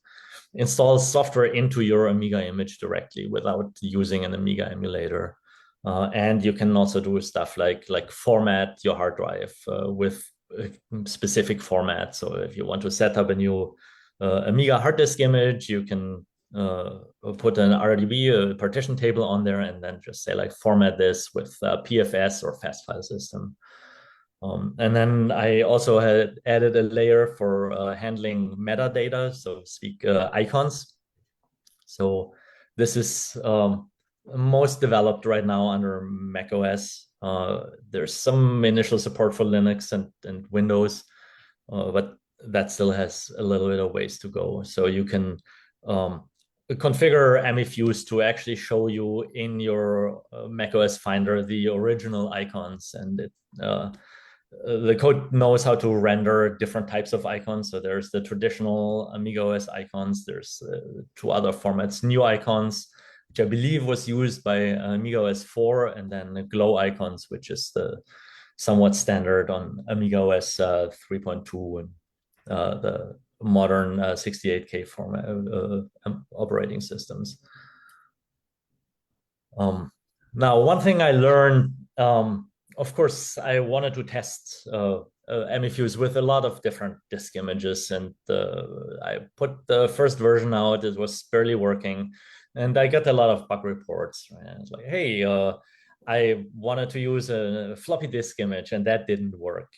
install software into your Amiga image directly without using an Amiga emulator. And you can also do stuff like format your hard drive with a specific format. So if you want to set up a new Amiga hard disk image, you can put an RDB, a partition table on there, and then just say like format this with PFS or fast file system. And then I also had added a layer for handling metadata, so to speak, icons. So this is most developed right now under macOS. There's some initial support for Linux and Windows, but that still has a little bit of ways to go. So you can configure amifuse to actually show you in your macOS Finder the original icons, and it the code knows how to render different types of icons. So there's the traditional amigaOS icons. There's two other formats, new icons, which I believe was used by amigaOS 4, and then the glow icons, which is the somewhat standard on amigaOS 3.2 and the modern 68K format operating systems. Now, one thing I learned, of course, I wanted to test amifuse with a lot of different disk images, and I put the first version out. It was barely working, and I got a lot of bug reports. Right? It's like, hey, I wanted to use a floppy disk image, and that didn't work,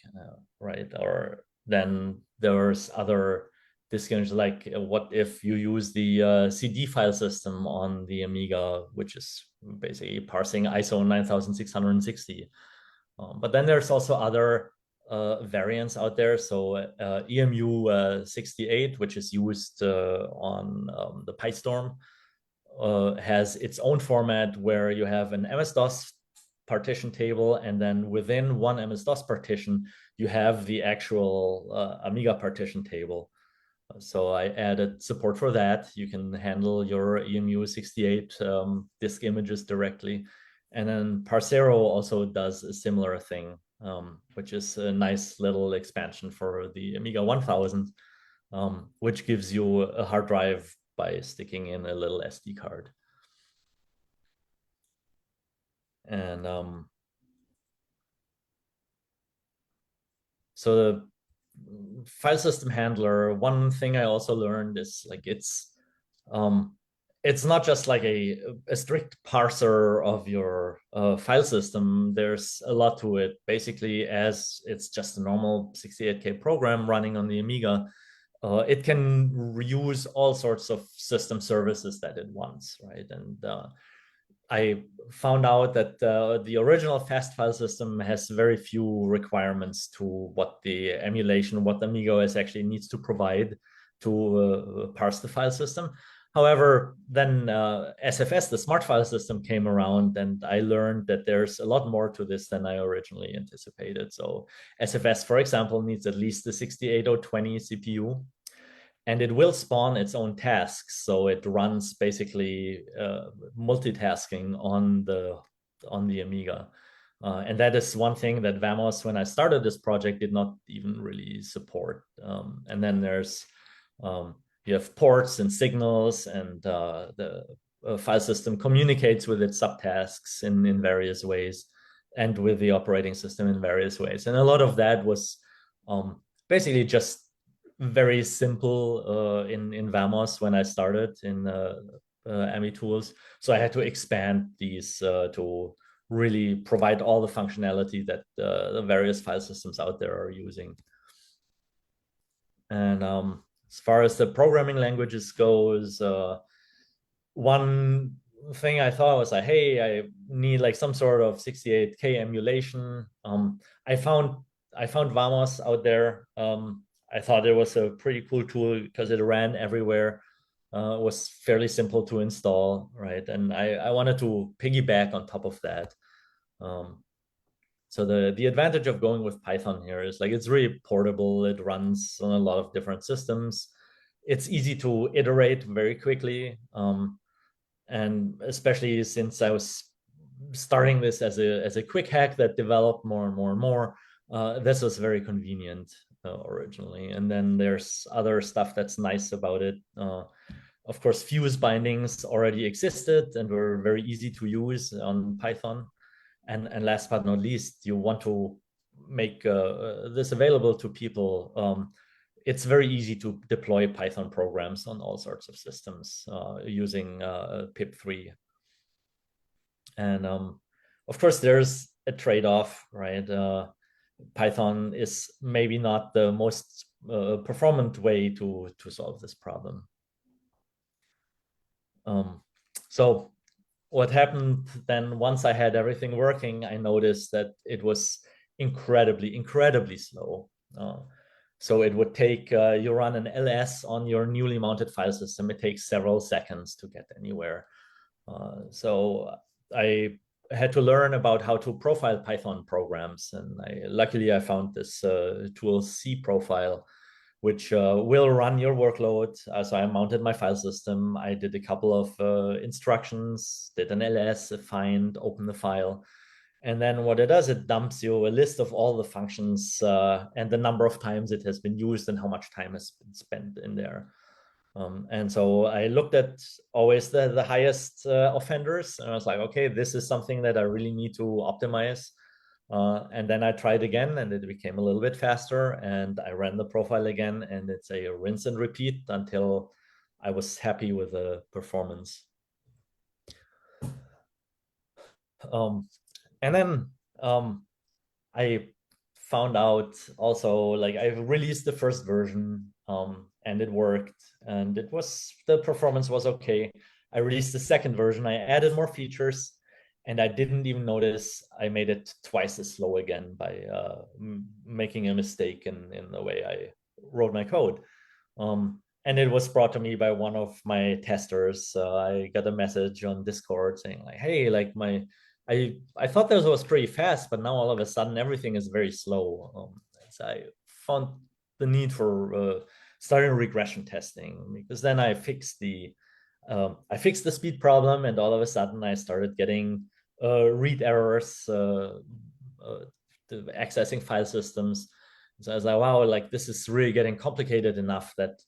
right? Or then there's other disk images, like what if you use the CD file system on the Amiga, which is basically parsing ISO 9660. But then there's also other variants out there. So EMU68, which is used on the PyStorm, has its own format where you have an MS-DOS partition table, and then within one MS-DOS partition, you have the actual Amiga partition table. So I added support for that. You can handle your EMU68 disk images directly. And then Parsero also does a similar thing, which is a nice little expansion for the Amiga 1000, which gives you a hard drive by sticking in a little SD card. And so the file system handler, one thing I also learned is like it's not just like a strict parser of your file system. There's a lot to it. Basically, as it's just a normal 68K program running on the Amiga, it can reuse all sorts of system services that it wants, right? And I found out that the original fast file system has very few requirements to what the emulation, what the amigaOS actually needs to provide to parse the file system. However, then SFS, the smart file system, came around, and I learned that there's a lot more to this than I originally anticipated. So SFS, for example, needs at least the 68020 CPU. And it will spawn its own tasks, so it runs basically multitasking on the Amiga, and that is one thing that Vamos, when I started this project, did not even really support. And then there's you have ports and signals, and the file system communicates with its subtasks in various ways, and with the operating system in various ways. And a lot of that was basically just very simple in Vamos when I started in AmiTools. So I had to expand these to really provide all the functionality that the various file systems out there are using. And as far as the programming languages goes, one thing I thought was like, hey, I need like some sort of 68K emulation. I found Vamos out there. I thought it was a pretty cool tool because it ran everywhere. It was fairly simple to install, right? And I wanted to piggyback on top of that. So the advantage of going with Python here is like it's really portable. It runs on a lot of different systems. It's easy to iterate very quickly. And especially since I was starting this as a quick hack that developed more and more and more, this was very convenient originally. And then there's other stuff that's nice about it. Of course, fuse bindings already existed and were very easy to use on Python. And last but not least, you want to make this available to people. It's very easy to deploy Python programs on all sorts of systems using pip3. And of course, there's a trade-off, right? Python is maybe not the most performant way to solve this problem. So what happened then, once I had everything working, I noticed that it was incredibly slow. So it would take, you run an ls on your newly mounted file system, it takes several seconds to get anywhere. So I had to learn about how to profile Python programs. And luckily I found this tool cprofile, which will run your workload. So I mounted my file system. I did a couple of instructions, did an ls, a find, open the file. And then what it does, it dumps you a list of all the functions and the number of times it has been used and how much time has been spent in there. And so I looked at always the highest offenders, and I was like, okay, this is something that I really need to optimize. And then I tried again, and it became a little bit faster, and I ran the profile again, and it's a rinse and repeat until I was happy with the performance. And then I found out also, like, I released the first version and it worked, and the performance was okay. I released the second version, I added more features, and I didn't even notice I made it twice as slow again by making a mistake in the way I wrote my code. And it was brought to me by one of my testers. I got a message on Discord saying like, hey, like I thought this was pretty fast, but now all of a sudden everything is very slow. So I found the need for starting regression testing, because then I fixed the speed problem, and all of a sudden I started getting read errors accessing file systems. So I was like, wow, like this is really getting complicated enough that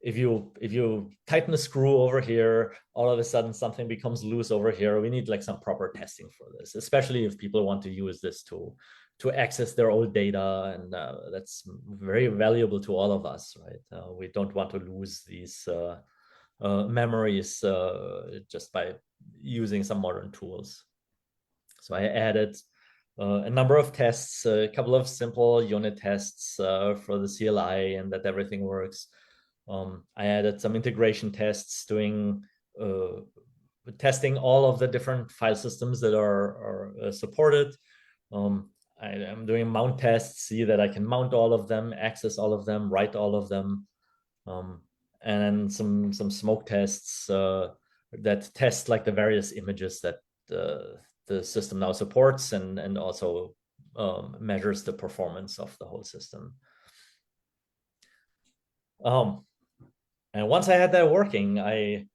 if you tighten a screw over here, all of a sudden something becomes loose over here. We need like some proper testing for this, especially if people want to use this to access their old data, and that's very valuable to all of us, right? We don't want to lose these memories just by using some modern tools. So I added a number of tests, a couple of simple unit tests for the CLI, and that everything works. I added some integration tests doing testing all of the different file systems that are supported. I'm doing mount tests, see that I can mount all of them, access all of them, write all of them. And then some smoke tests that test like the various images that the system now supports, and also measures the performance of the whole system. And once I had that working, I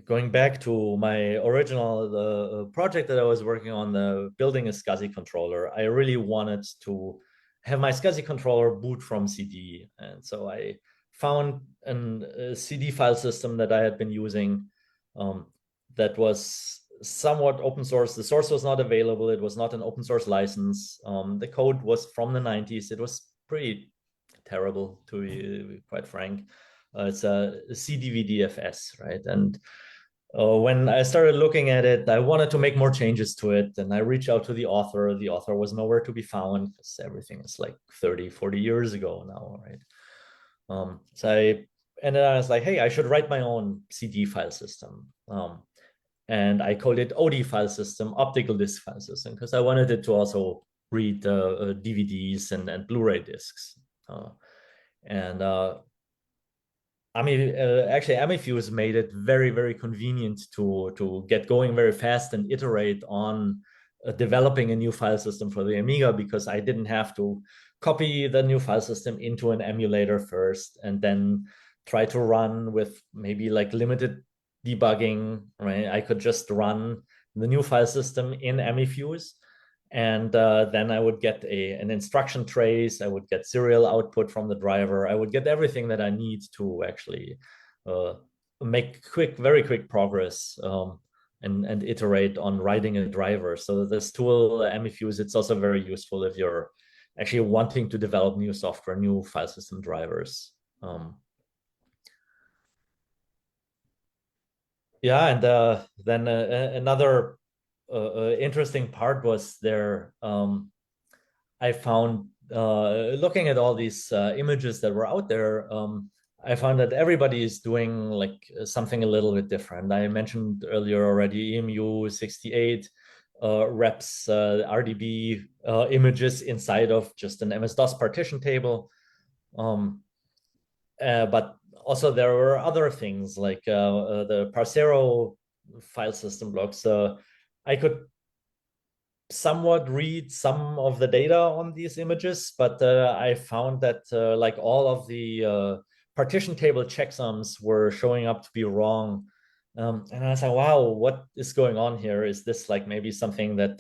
going back to my original project that I was working on, the building a SCSI controller, I really wanted to have my SCSI controller boot from CD. And so I found a CD file system that I had been using that was somewhat open source. The source was not available. It was not an open source license. The code was from the 90s. It was pretty terrible, to be quite frank. It's a CDVDFS, right? And when I started looking at it, I wanted to make more changes to it. And I reached out to the author. The author was nowhere to be found, because everything is like 30, 40 years ago now, right? So I was like, hey, I should write my own CD file system. And I called it OD file system, optical disc file system, because I wanted it to also read DVDs and Blu-ray discs. Actually, amifuse made it very, very convenient to get going very fast and iterate on developing a new file system for the Amiga, because I didn't have to copy the new file system into an emulator first and then try to run with maybe like limited debugging, right? I could just run the new file system in amifuse And then I would get an instruction trace. I would get serial output from the driver. I would get everything that I need to actually make very quick progress and iterate on writing a driver. So this tool, amifuse, it's also very useful if you're actually wanting to develop new software, new file system drivers. Yeah, and then another interesting part was there. I found looking at all these images that were out there, I found that everybody is doing like something a little bit different. I mentioned earlier already EMU68 reps RDB images inside of just an MS-DOS partition table. But also there were other things like the Parsero file system blocks. I could somewhat read some of the data on these images, but I found that like all of the partition table checksums were showing up to be wrong. And I was like, wow, what is going on here? Is this like maybe something that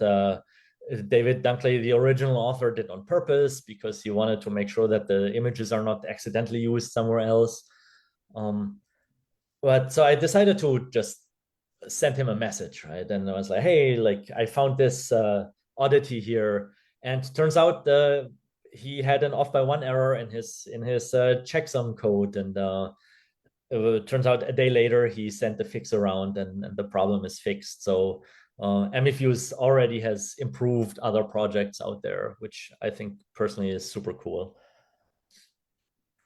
David Dunkley, the original author, did on purpose because he wanted to make sure that the images are not accidentally used somewhere else? But so I decided to just send him a message, right? And I was like, hey, like I found this oddity here, and turns out he had an off by one error in his checksum code, and it turns out a day later he sent the fix around, and the problem is fixed. So amifuse already has improved other projects out there, which I think personally is super cool.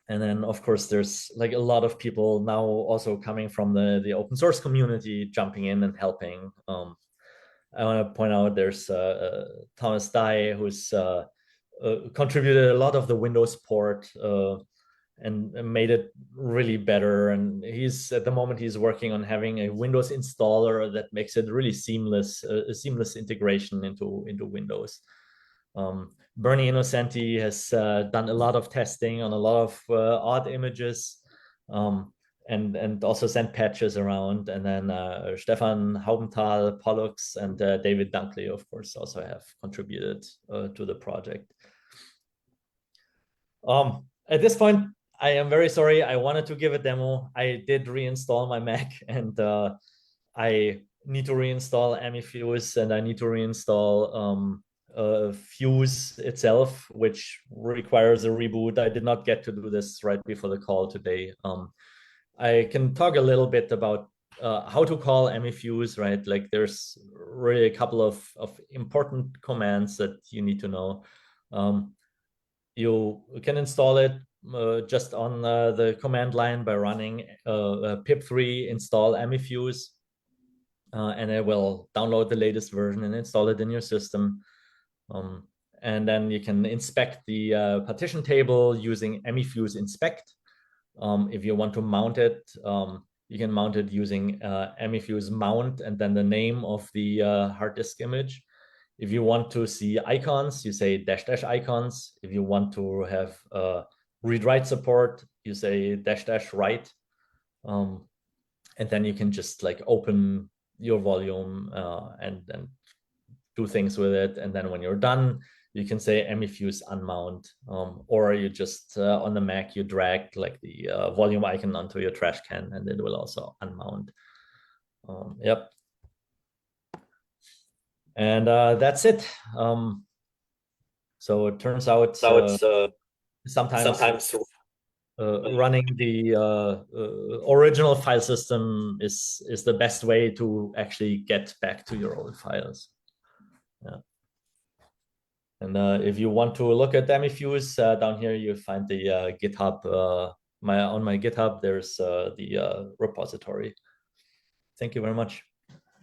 And then, of course, there's like a lot of people now also coming from the open source community, jumping in and helping. I want to point out there's Thomas Dye, who's contributed a lot of the Windows port and made it really better. And at the moment he's working on having a Windows installer that makes it really seamless, a seamless integration into Windows. Bernie Innocenti has done a lot of testing on a lot of odd images, and also sent patches around. And then Stefan Haubenthal, Pollux, and David Dunkley, of course, also have contributed to the project. At this point, I am very sorry. I wanted to give a demo. I did reinstall my Mac, and I need to reinstall amifuse, and I need to reinstall Fuse itself, which requires a reboot. I did not get to do this right before the call today. I can talk a little bit about how to call amifuse, right? Like there's really a couple of important commands that you need to know. You can install it just on the command line by running pip3 install amifuse, and it will download the latest version and install it in your system. And then you can inspect the partition table using amifuse inspect. If you want to mount it, you can mount it using amifuse mount and then the name of the hard disk image. If you want to see icons, you say -- icons. If you want to have read-write support, you say -- write. And then you can just like open your volume and do things with it. And then when you're done, you can say amifuse unmount, or you just on the Mac, you drag like the volume icon onto your trash can and it will also unmount. Yep. And that's it. So it turns out sometimes running the original file system is the best way to actually get back to your old files. Yeah. And if you want to look at amifuse, down here you find the GitHub. On my GitHub, there's the repository. Thank you very much.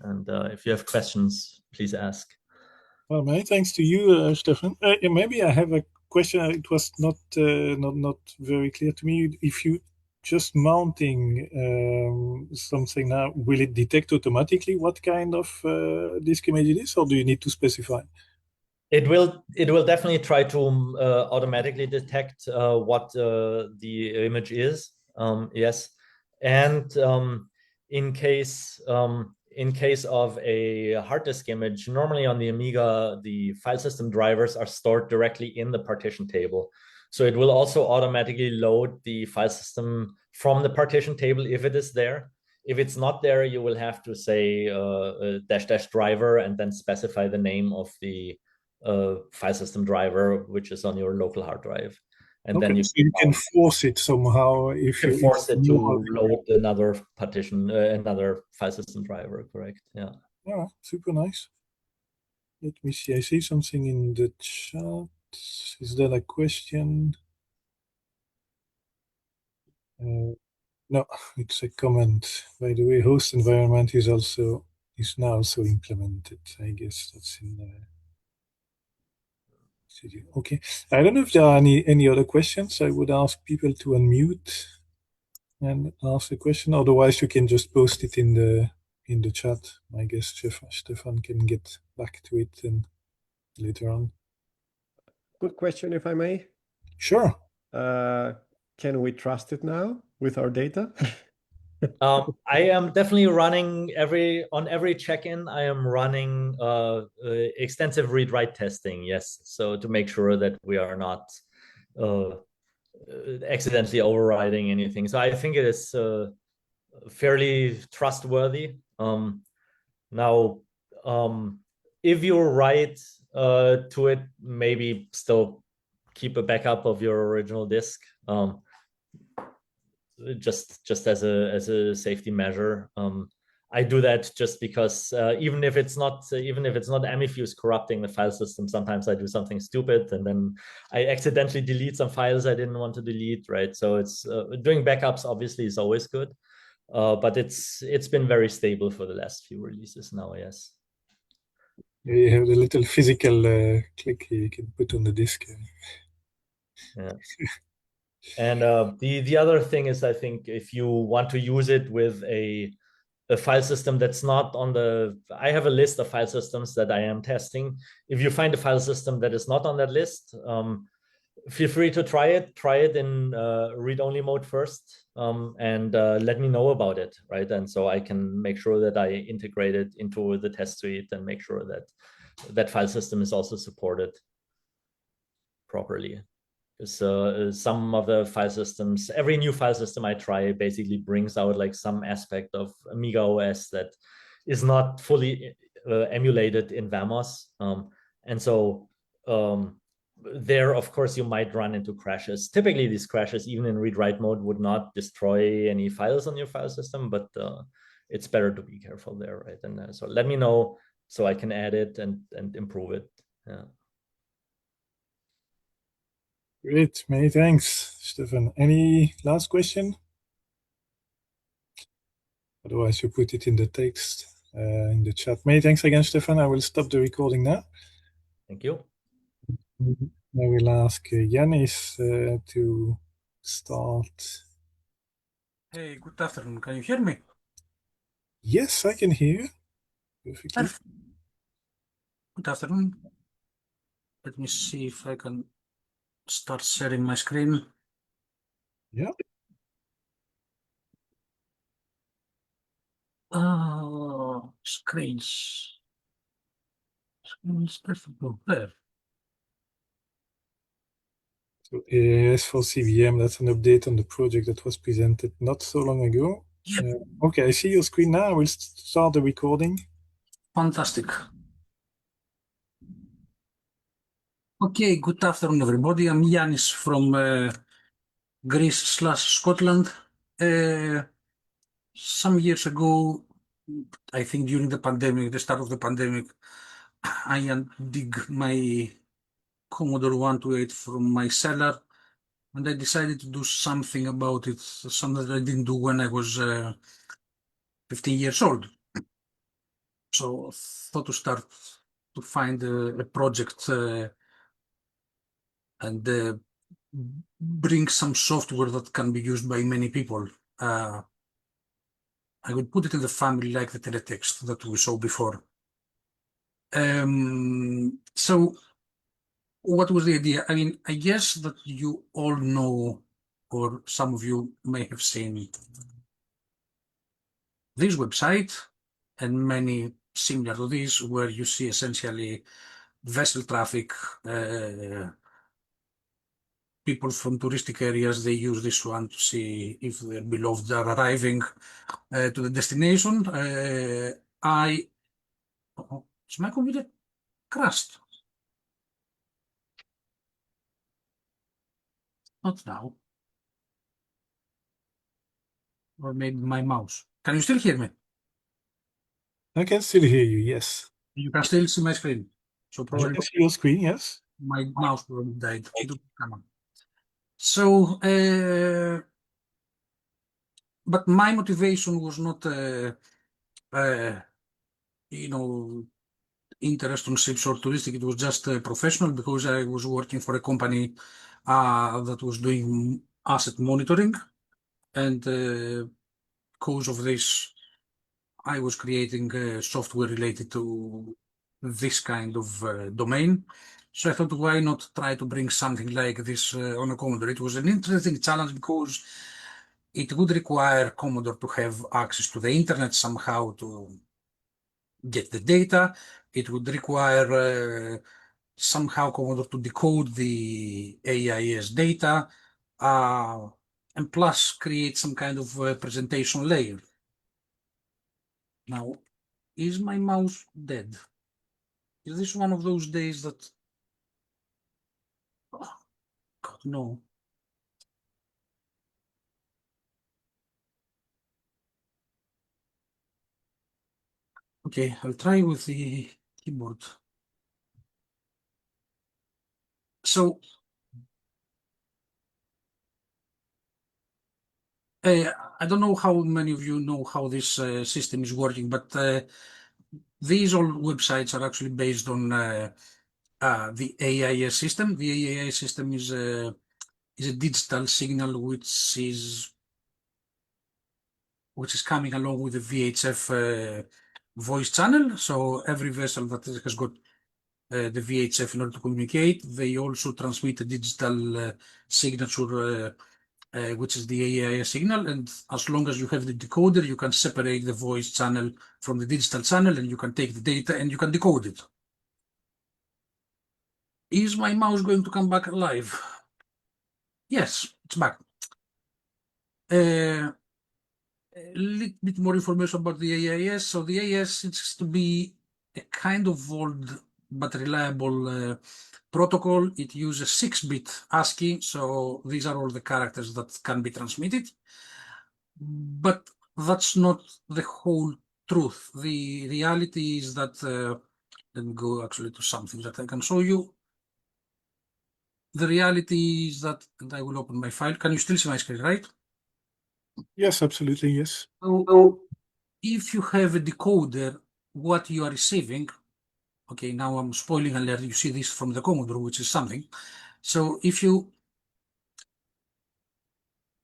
And if you have questions, please ask. Well, many thanks to you, Stefan. Maybe I have a question. It was not very clear to me. If you just mounting something now, will it detect automatically what kind of disk image it is, or do you need to specify? It will definitely try to automatically detect what the image is. Yes, and in case in case of a hard disk image, normally on the Amiga, the file system drivers are stored directly in the partition table. So it will also automatically load the file system from the partition table if it is there. If it's not there, you will have to say -- driver and then specify the name of the file system driver, which is on your local hard drive. And okay, then you, so you can force it somehow if can you force it to load another partition, another file system driver, correct? Yeah. Yeah, super nice. Let me see. I see something in the chat. Is that a question? No, it's a comment. By the way, host environment is now also implemented. I guess that's in the studio. Okay. I don't know if there are any other questions. I would ask people to unmute and ask a question. Otherwise, you can just post it in the chat. I guess Stefan can get back to it and later on. Good question, if I may. Sure. Can we trust it now with our data? I am definitely running on every check-in. I am running extensive read-write testing. Yes, so to make sure that we are not accidentally overriding anything. So I think it is fairly trustworthy. Now, if you write to it, maybe still keep a backup of your original disk. Just as a safety measure. I do that just because even if it's not amifuse corrupting the file system, sometimes I do something stupid and then I accidentally delete some files I didn't want to delete, right? So it's doing backups obviously is always good, but it's been very stable for the last few releases now. Yes. You have the little physical click you can put on the disk. Yeah. And the other thing is, I think if you want to use it with a file system that's not on I have a list of file systems that I am testing. If you find a file system that is not on that list, feel free to try it in read-only mode first, and let me know about it, right? And so I can make sure that I integrate it into the test suite and make sure that that file system is also supported properly. Because some of the file systems, every new file system I try basically brings out like some aspect of amigaOS that is not fully emulated in Vamos. And so there, of course, you might run into crashes. Typically, these crashes, even in read-write mode, would not destroy any files on your file system, but it's better to be careful there, right? And so let me know so I can add it and improve it. Yeah. Great, many thanks, Stefan. Any last question? Otherwise, you put it in the text in the chat. Many thanks again, Stefan. I will stop the recording now. Thank you. I will ask Yiannis to start. Hey, good afternoon. Can you hear me? Yes, I can hear you perfectly. Perfect. Good afternoon. Let me see if I can start sharing my screen. Yeah. Oh, screens. Screens, perfect. Oh, there. So as for CBM, that's an update on the project that was presented not so long ago. Yep. Okay, I see your screen now. I will start the recording. Fantastic. Okay, good afternoon, everybody. I'm Yiannis from Greece/Scotland. Some years ago, I think during the pandemic, the start of the pandemic, I undid my Commodore 128 from my cellar, and I decided to do something about it, something that I didn't do when I was 15 years old. So I thought to start to find a project and bring some software that can be used by many people. I would put it in the family like the teletext that we saw before. So what was the idea? I mean, I guess that you all know, or some of you may have seen this website, and many similar to this, where you see essentially vessel traffic. People from touristic areas, they use this one to see if their beloved are arriving to the destination. Is my computer crashed? Not now. Or maybe my mouse. Can you still hear me? I can still hear you, yes. You can still see my screen. So I probably can see your screen, yes. my mouse probably died. Come on. So, but my motivation was not, interest on ships or touristic. It was just professional, because I was working for a company that was doing asset monitoring, and because of this, I was creating software related to this kind of domain. So I thought, why not try to bring something like this on a Commodore? It was an interesting challenge because it would require Commodore to have access to the internet somehow to get the data. It would require somehow Commodore to decode the AIS data, and plus create some kind of presentation layer. Now, is my mouse dead? Is this one of those days that... Oh, God, no. Okay, I'll try with the keyboard. So, I don't know how many of you know how this system is working, but these all websites are actually based on the AIS system. The AIS system is a digital signal which is coming along with the VHF voice channel. So every vessel that has got the VHF in order to communicate, they also transmit a digital signature, which is the AIS signal. And as long as you have the decoder, you can separate the voice channel from the digital channel, and you can take the data and you can decode it. Is my mouse going to come back alive? Yes, it's back. A little bit more information about the AIS. So the AIS seems to be a kind of old but reliable protocol. It uses 6-bit ASCII, so these are all the characters that can be transmitted. But that's not the whole truth. The reality is that, let me go actually to something that I can show you. The reality is that, and I will open my file. Can you still see my screen, right? Yes, absolutely, yes. So if you have a decoder, what you are receiving, okay, now I'm spoiling alert, you see this from the Commodore, which is something. So if you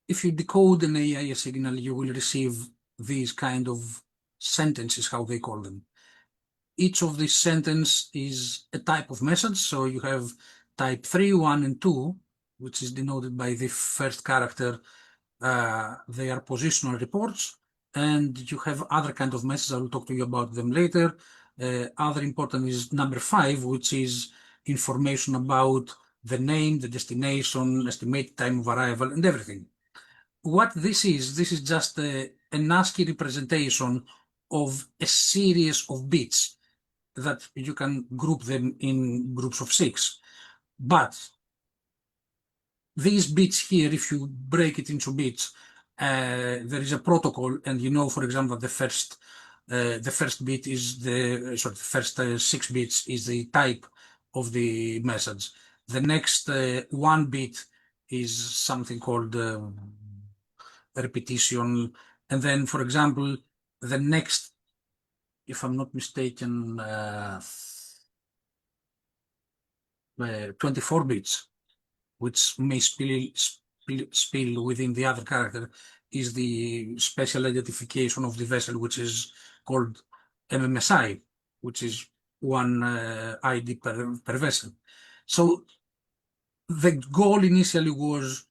decode an AIS signal, you will receive these kind of sentences, how they call them. Each of these sentences is a type of message. So you have type 3, 1, and 2, which is denoted by the first character. They are positional reports. And you have other kind of messages. I will talk to you about them later. Other important is number 5, which is information about the name, the destination, estimated time of arrival, and everything. What this is just an ASCII representation of a series of bits that you can group them in groups of 6. But these bits here, if you break it into bits, there is a protocol, and you know, for example, the first bit is the first 6 bits is the type of the message. The next 1 bit is something called repetition, and then, for example, the next, if I'm not mistaken, 24 bits, which may spill within the other character, is the special identification of the vessel, which is called MMSI, which is 1 ID per vessel. So the goal initially was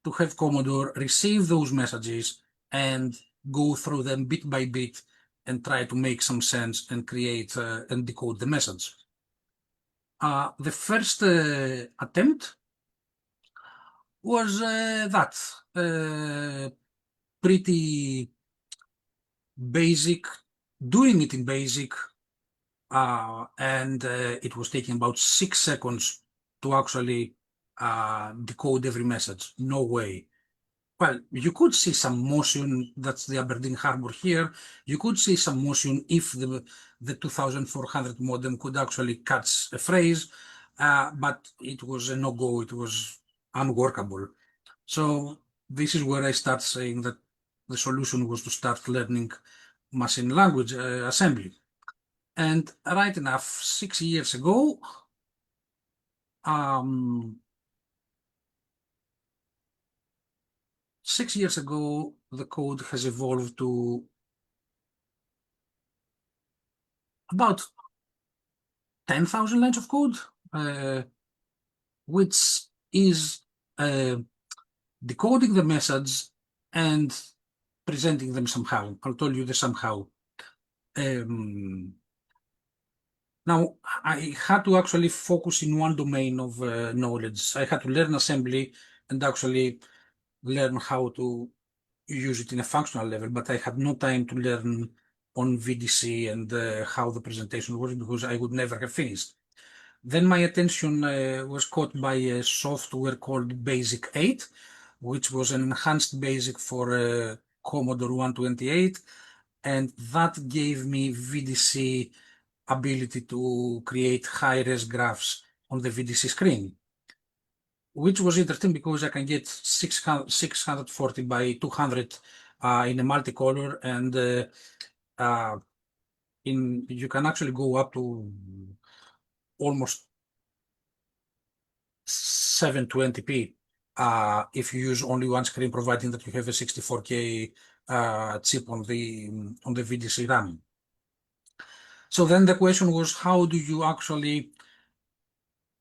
to have Commodore receive those messages and go through them bit by bit and try to make some sense and create and decode the message. The first attempt was pretty basic, doing it in BASIC, and it was taking about 6 seconds to actually decode every message. No way. Well, you could see some motion. That's the Aberdeen Harbor here. You could see some motion if the 2400 modem could actually catch a phrase, but it was a no-go. It was unworkable. So this is where I start saying that the solution was to start learning machine language assembly. And right enough, 6 years ago, 6 years ago, the code has evolved to about 10,000 lines of code, which is decoding the message and presenting them somehow. I'll tell you the somehow. Now, I had to actually focus in one domain of knowledge. I had to learn assembly and actually learn how to use it in a functional level, but I had no time to learn on VDC and how the presentation works because I would never have finished. Then my attention was caught by a software called Basic 8, which was an enhanced BASIC for Commodore 128, and that gave me VDC ability to create high-res graphs on the VDC screen, which was interesting because I can get 640 by 200 in a multicolor, and you can actually go up to almost 720p if you use only one screen, providing that you have a 64K chip on the VDC RAM. So then the question was, how do you actually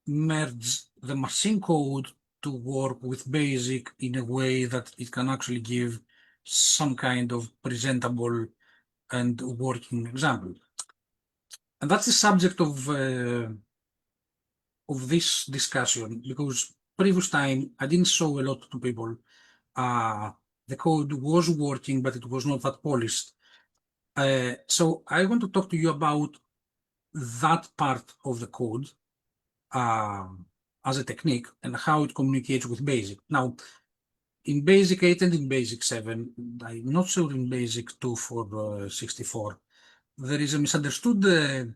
merge the machine code to work with BASIC in a way that it can actually give some kind of presentable and working example? And that's the subject of this discussion, because previous time I didn't show a lot to people. The code was working, but it was not that polished. So I want to talk to you about that part of the code as a technique and how it communicates with BASIC. Now, in BASIC 8 and in BASIC 7, I'm not sure in BASIC 2 for 64, there is a misunderstood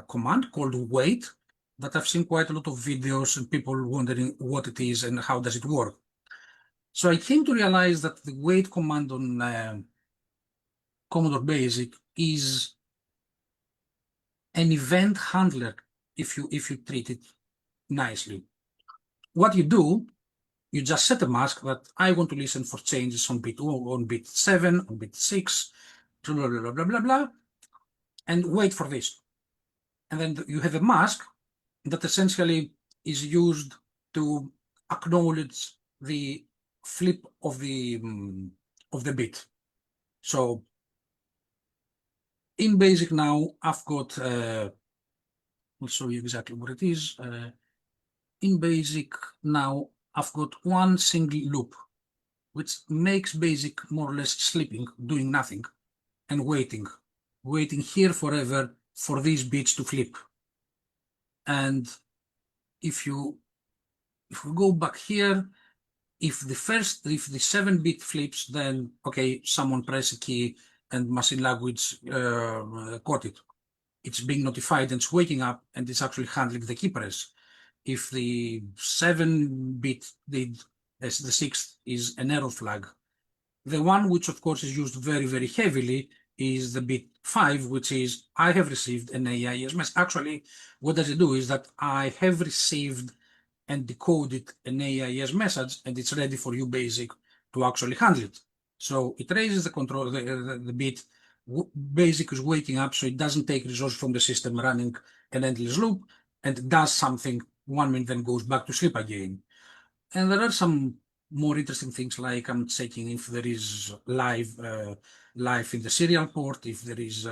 command called wait that I've seen quite a lot of videos and people wondering what it is and how does it work. So I came to realize that the wait command on Commodore BASIC is an event handler if you treat it nicely. What you do, you just set a mask that I want to listen for changes on bit 7, on bit 6, blah, blah, blah, blah, blah, blah, and wait for this. And then you have a mask that essentially is used to acknowledge the flip of the bit. So in BASIC now, I've got, I'll show you exactly what it is. In BASIC now, I've got one single loop, which makes BASIC more or less sleeping, doing nothing, and waiting here forever for these bits to flip. And if you go back here, if the 7-bit flips, then okay, someone press a key and machine language caught it. It's being notified and it's waking up and it's actually handling the key press. If the 7-bit did as the 6th is an error flag. The one which of course is used very, very heavily is the bit 5, which is I have received an AIS message. Actually, what does it do is that I have received and decoded an AIS message and it's ready for you BASIC to actually handle it. So it raises the control, the bit. BASIC is waking up, so it doesn't take resources from the system running an endless loop, and it does something 1 minute, then goes back to sleep again. And there are some more interesting things, like I'm checking if there is live life in the serial port, if there is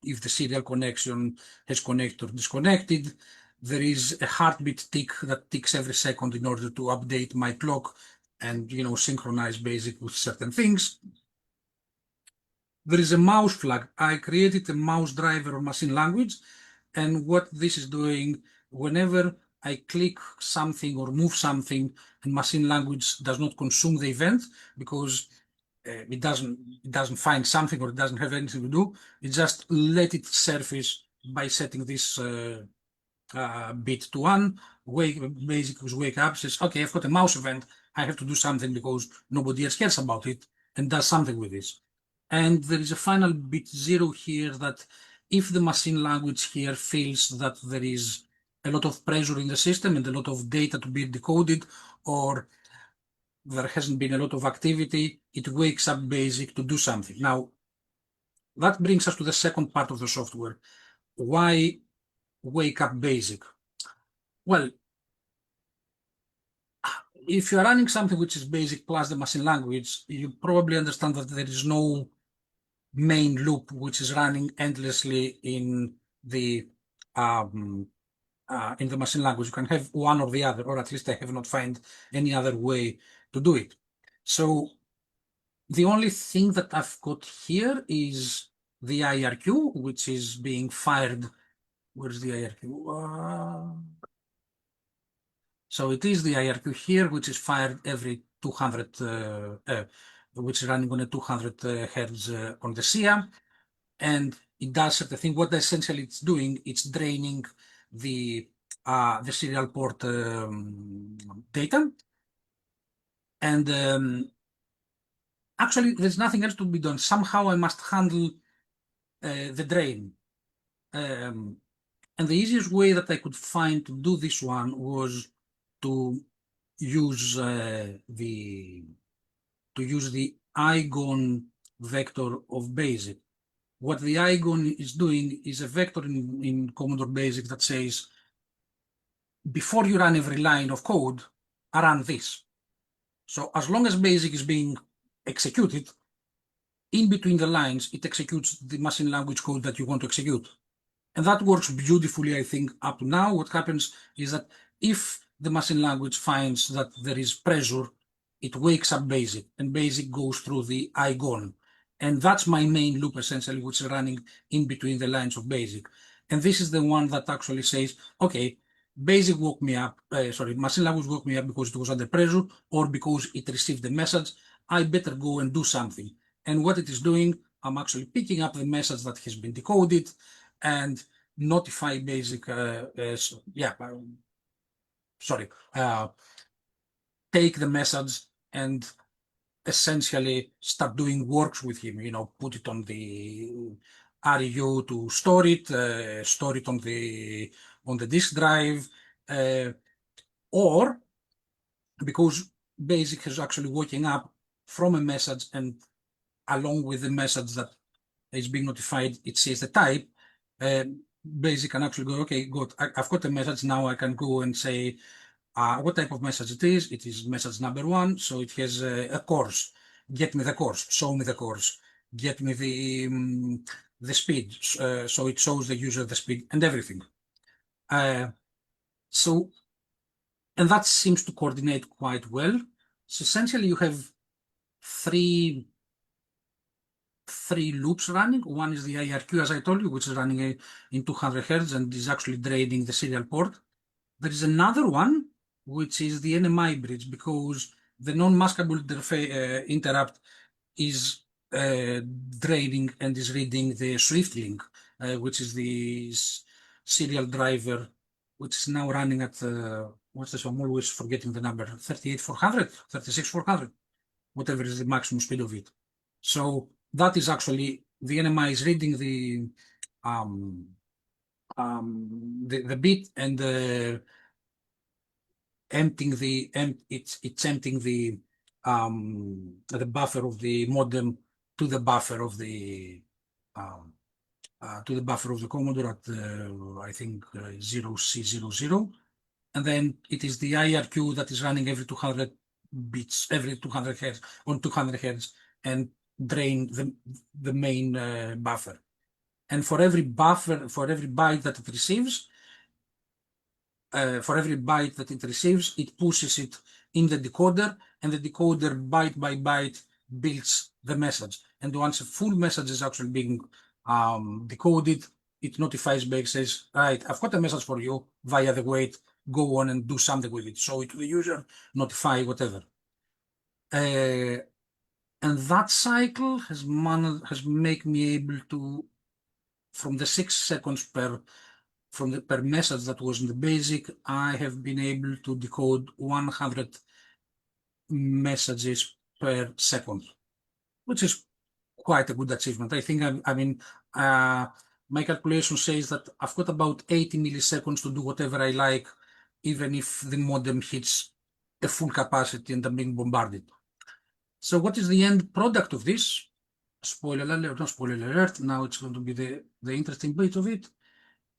if the serial connection has connected or disconnected. There is a heartbeat tick that ticks every second in order to update my clock and, you know, synchronize BASIC with certain things. There is a mouse flag. I created a mouse driver of machine language, and what this is doing, whenever I click something or move something and machine language does not consume the event because it doesn't find something or it doesn't have anything to do, it just let it surface by setting this bit to 1. Basically wake up, says, okay, I've got a mouse event, I have to do something because nobody else cares about it, and does something with this. And there is a final bit 0 here that if the machine language here feels that there is a lot of pressure in the system and a lot of data to be decoded, or there hasn't been a lot of activity, it wakes up BASIC to do something. Now, that brings us to the second part of the software. Why wake up BASIC? Well, if you're running something which is BASIC plus the machine language, you probably understand that there is no main loop which is running endlessly in the machine language. You can have one or the other, or at least I have not found any other way to do it. So the only thing that I've got here is the IRQ, which is being fired. Where's the IRQ? So it is the IRQ here, which is fired every 200, which is running on a 200 hertz on the SIA. And it does certain thing. What essentially it's doing, it's draining the serial port data. And actually, there's nothing else to be done. Somehow I must handle the drain. And the easiest way that I could find to do this one was to use the IGON vector of BASIC. What the IGON is doing is a vector in Commodore BASIC that says, before you run every line of code, I run this. So as long as BASIC is being executed, in between the lines, it executes the machine language code that you want to execute. And that works beautifully, I think, up to now. What happens is that if the machine language finds that there is pressure, it wakes up BASIC, and BASIC goes through the IGON. And that's my main loop, essentially, which is running in between the lines of BASIC. And this is the one that actually says, okay, BASIC woke me up, machine language woke me up because it was under pressure or because it received the message. I better go and do something. And what it is doing, I'm actually picking up the message that has been decoded and notify BASIC, take the message and essentially start doing works with him, you know, put it on the REU to store it on the disk drive, or because BASIC is actually waking up from a message, and along with the message that is being notified, it says the type, BASIC can actually go, okay, good, I've got a message, now I can go and say what type of message it is. It is message number 1, so it has a course. Get me the course, show me the course, get me the speed, so it shows the user the speed and everything. And that seems to coordinate quite well. So essentially you have three loops running. One is the IRQ, as I told you, which is running in 200 hertz and is actually draining the serial port. There is another one, which is the NMI bridge, because the non-maskable interrupt is draining and is reading the Swift link, which is the serial driver, which is now running at, what's this? I'm always forgetting the number, 38400, 36400, whatever is the maximum speed of it. So that is actually, the NMI is reading the bit and it's emptying the buffer of the modem to the buffer of the Commodore at I think 0C00, and then it is the IRQ that is running every 200 bits, every 200 hertz on 200 hertz, and drain the main buffer. And for every byte that it receives, it pushes it in the decoder, and the decoder byte by byte builds the message. And once a full message is actually being decoded, it notifies back, says, right, I've got a message for you via the wait, go on and do something with it. Show it to the user, notify, whatever. And that cycle has made me able to, from the 6 seconds per message that was in the basic, I have been able to decode 100 messages per second, which is quite a good achievement. I think, my calculation says that I've got about 80 milliseconds to do whatever I like, even if the modem hits the full capacity and I'm being bombarded. So what is the end product of this? Spoiler alert, not spoiler alert, now it's going to be the interesting bit of it.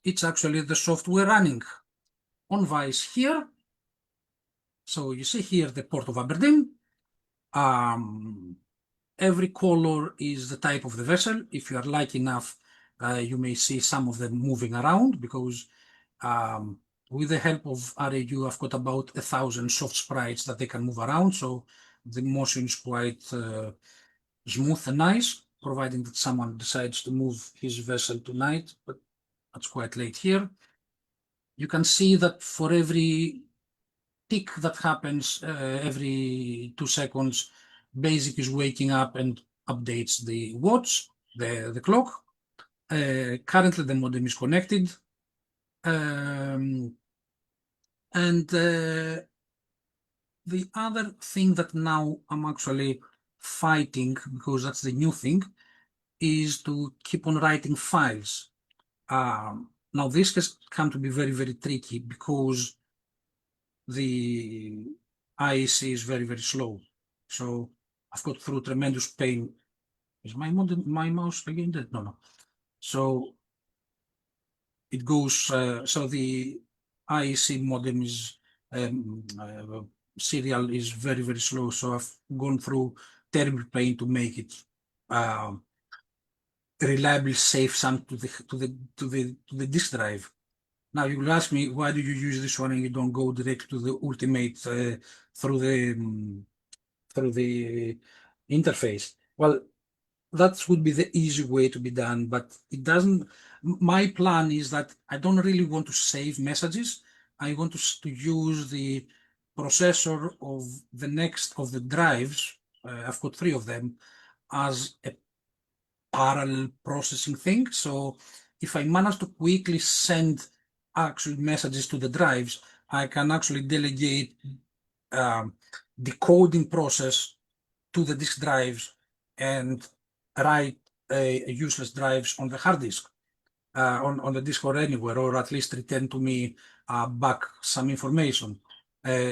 It's actually the software running on Vice here. So you see here the port of Aberdeen. Every color is the type of the vessel. If you are lucky enough, you may see some of them moving around, because with the help of RAU, I've got about 1,000 soft sprites that they can move around. So the motion is quite smooth and nice, providing that someone decides to move his vessel tonight, but that's quite late here. You can see that for every tick that happens every 2 seconds, BASIC is waking up and updates the watch, the clock. Currently, the modem is connected. And the other thing that now I'm actually fighting, because that's the new thing, is to keep on writing files. Now, this has come to be very, very tricky, because the IEC is very, very slow. So I've got through tremendous pain. Is my mouse again dead? No. So it goes, so the IEC modem is, serial is very, very slow. So I've gone through terrible pain to make it reliably safe some to the disk drive. Now you will ask me, why do you use this one and you don't go direct to the ultimate through the interface? Well, that would be the easy way to be done, but it doesn't. My plan is that I don't really want to save messages. I want to use the processor of the next of the drives. I've got 3 of them as a parallel processing thing. So if I manage to quickly send actual messages to the drives, I can actually delegate decoding process to the disk drives and write useless drives on the hard disk, on the disk or anywhere, or at least return to me back some information.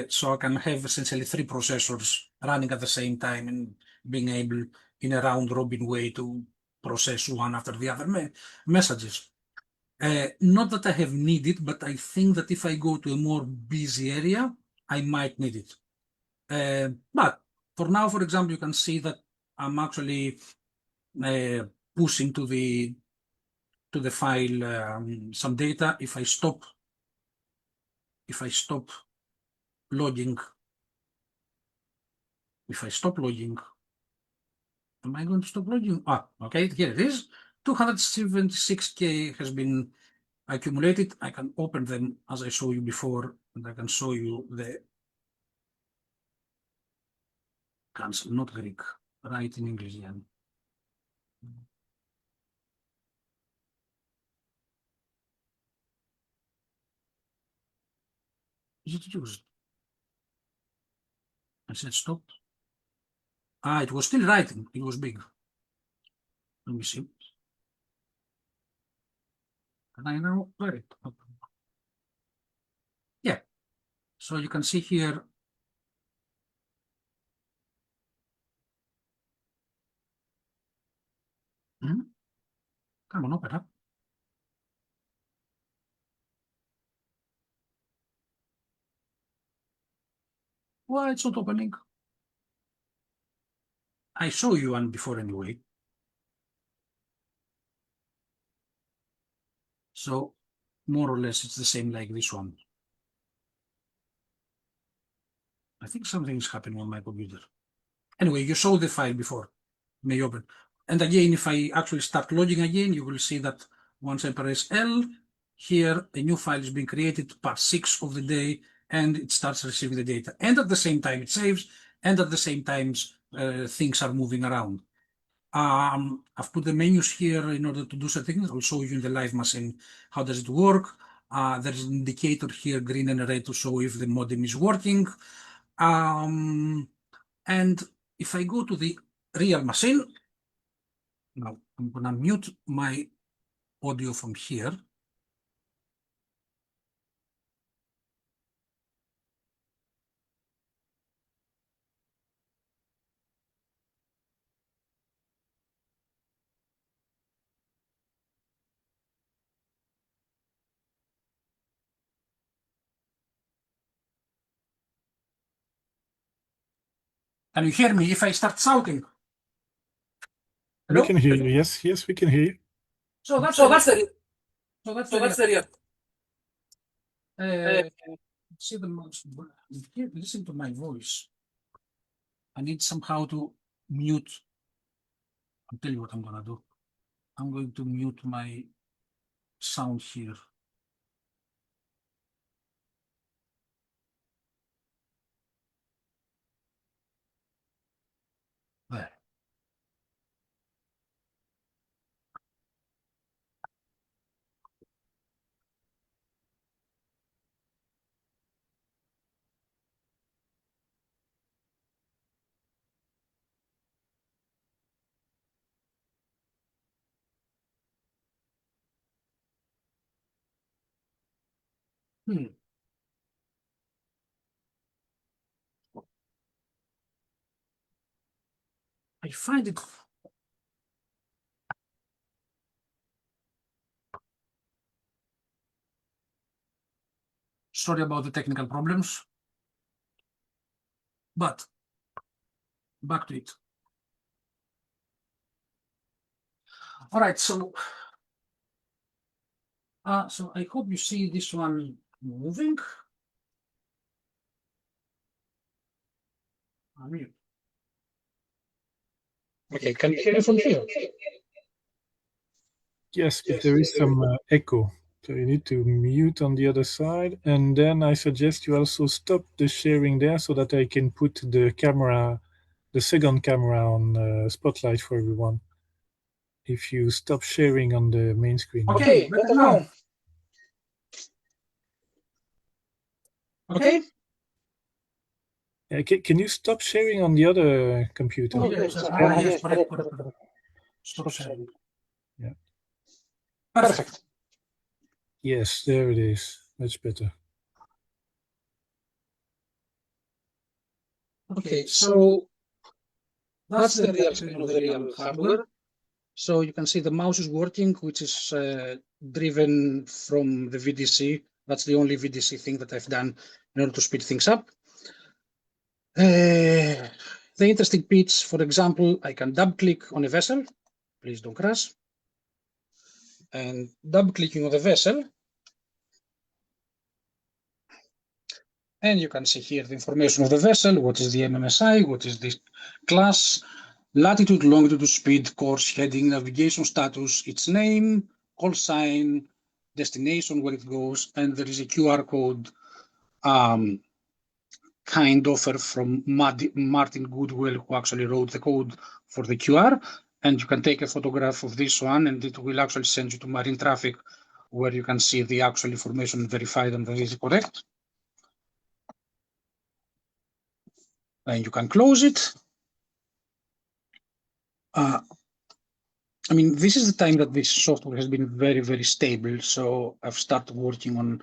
So I can have essentially 3 processors running at the same time and being able in a round robin way to process one after the other messages. Not that I have need it, but I think that if I go to a more busy area, I might need it. But for now, for example, you can see that I'm actually pushing to the file some data. If I stop logging, am I going to stop logging? Okay, here it is. 276K has been accumulated. I can open them as I showed you before, and I can show you the cancel, not Greek, right in English again. Is it used? I said stop. It was still writing. It was big. Let me see. Can I now write it? Yeah. So you can see here. Come on, open up. Why it's not opening? I saw you one before anyway. So more or less it's the same like this one. I think something is happening on my computer. Anyway, you saw the file before. May open. And again, if I actually start loading again, you will see that once I press L, here a new file is being created, part 6 of the day, and it starts receiving the data. And at the same time it saves, and at the same time things are moving around. I've put the menus here in order to do certain things. I'll show you in the live machine how does it work. There's an indicator here, green and red, to show if the modem is working. And if I go to the real machine, now I'm gonna mute my audio from here. Can you hear me if I start shouting? We can hear you. Yes, yes, we can hear you. So that's the real. See the mouse. Listen to my voice. I need somehow to mute. I'll tell you what I'm gonna do. I'm going to mute my sound here. There. I find it sorry about the technical problems, but back to it. All right, so I hope you see this one moving. Okay, can you hear it from here? Yes, but there is some echo. So you need to mute on the other side. And then I suggest you also stop the sharing there so that I can put the camera, the second camera on Spotlight for everyone. If you stop sharing on the main screen. Okay, better now. Okay. Can you stop sharing on the other computer? Oh, yes, yes, correct. Stop sharing. Yeah. Perfect. Yes, there it is. Much better. Okay, so that's the real screen of the real hardware. So you can see the mouse is working, which is driven from the VDC. That's the only VDC thing that I've done in order to speed things up. The interesting bits, for example, I can double click on a vessel. Please don't crash. And double clicking on the vessel. And you can see here the information of the vessel, what is the MMSI, what is the class, latitude, longitude, speed, course, heading, navigation status, its name, call sign, destination, where it goes, and there is a QR code kind offer from Martin Goodwell, who actually wrote the code for the QR. And you can take a photograph of this one, and it will actually send you to marine traffic, where you can see the actual information verified and that is correct. And you can close it. I mean, this is the time that this software has been very, very stable. So I've started working on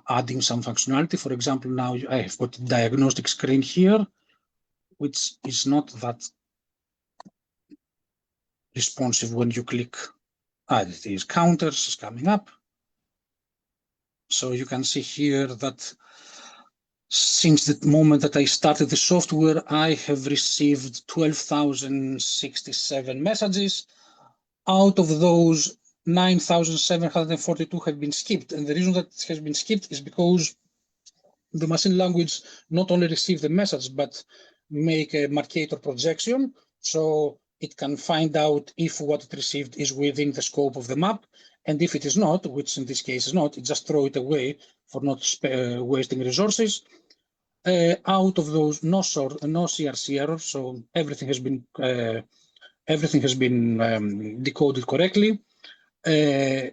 adding some functionality. For example, now I have got a diagnostic screen here, which is not that responsive when you click. These counters is coming up. So you can see here that since the moment that I started the software, I have received 12,067 messages. Out of those, 9,742 have been skipped. And the reason that it has been skipped is because the machine language not only receives the message, but make a marker projection. So it can find out if what it received is within the scope of the map. And if it is not, which in this case is not, it just throw it away for not wasting resources. Out of those, no CRC errors, so everything has been decoded correctly. I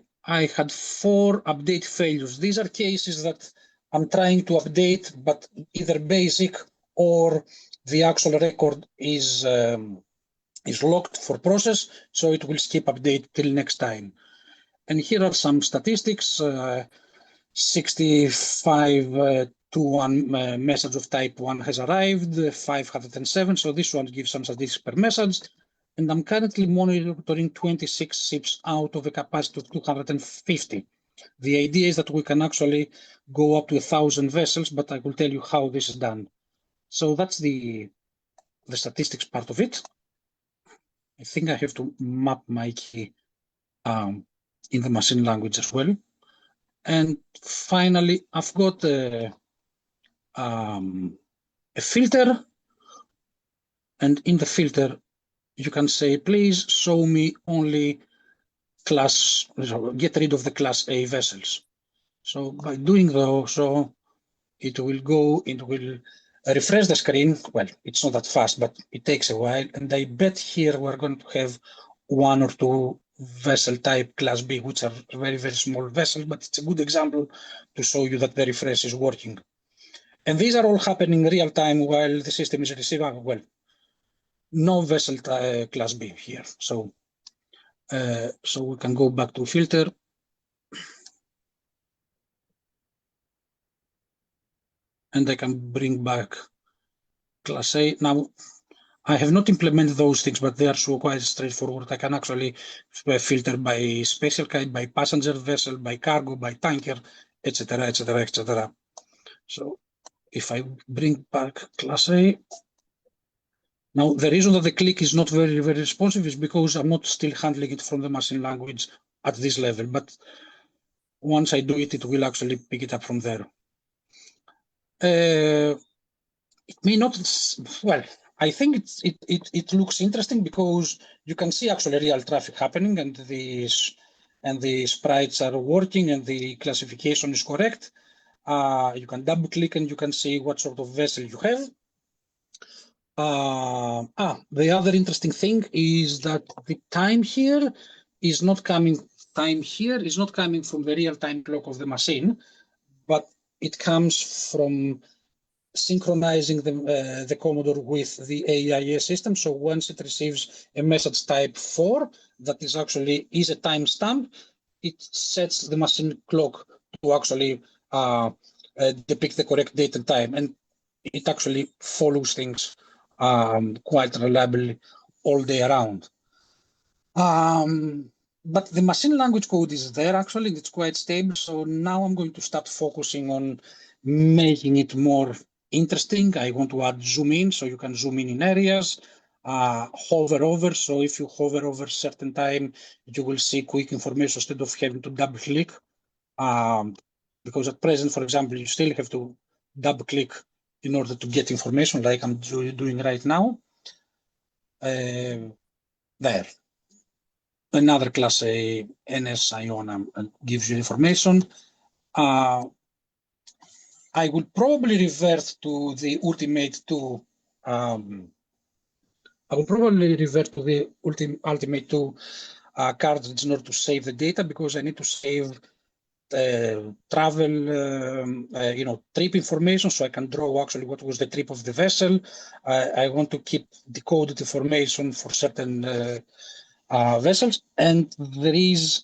had 4 update failures. These are cases that I'm trying to update, but either basic or the actual record is locked for process, so it will skip update till next time. And here are some statistics. 65 to 1 message of type 1 has arrived, 507. So this one gives some statistics per message. And I'm currently monitoring 26 ships out of a capacity of 250. The idea is that we can actually go up to 1,000 vessels, but I will tell you how this is done. So that's the statistics part of it. I think I have to map my key in the machine language as well. And finally, I've got a filter, and in the filter, you can say, please show me only class, get rid of the class A vessels. So by doing so, it will go, it will refresh the screen. Well, it's not that fast, but it takes a while. And I bet here we're going to have 1 or 2 vessel type class B, which are very, very small vessels, but it's a good example to show you that the refresh is working. And these are all happening in real time while the system is receiving, well, no vessel class B here. So we can go back to filter. And I can bring back class A. Now, I have not implemented those things, but they are so quite straightforward. I can actually filter by special kind, by passenger vessel, by cargo, by tanker, etc., etc., etc. So if I bring back class A, now the reason that the click is not very, very responsive is because I'm not still handling it from the machine language at this level, but once I do it, it will actually pick it up from there. It may not, well, I think it looks interesting because you can see actually real traffic happening, and the sprites are working and the classification is correct. You can double click and you can see what sort of vessel you have. The other interesting thing is that the time here is not coming from the real-time clock of the machine, but it comes from synchronizing the Commodore with the AIS system. So once it receives a message type 4 that is actually a timestamp, it sets the machine clock to actually depict the correct date and time, and it actually follows things quite reliably all day around. But the machine language code is there actually, it's quite stable. So now I'm going to start focusing on making it more interesting. I want to add zoom in, so you can zoom in areas, hover over. So if you hover over a certain time, you will see quick information instead of having to double click. Because at present, for example, you still have to double click in order to get information like I'm doing right now. There. Another class A NS Iona gives you information. I will probably revert to the Ultimate 2. I will probably revert to the Ultimate 2 cartridge in order to save the data, because I need to save travel, trip information, so I can draw actually what was the trip of the vessel. I want to keep decoded information for certain vessels, and there is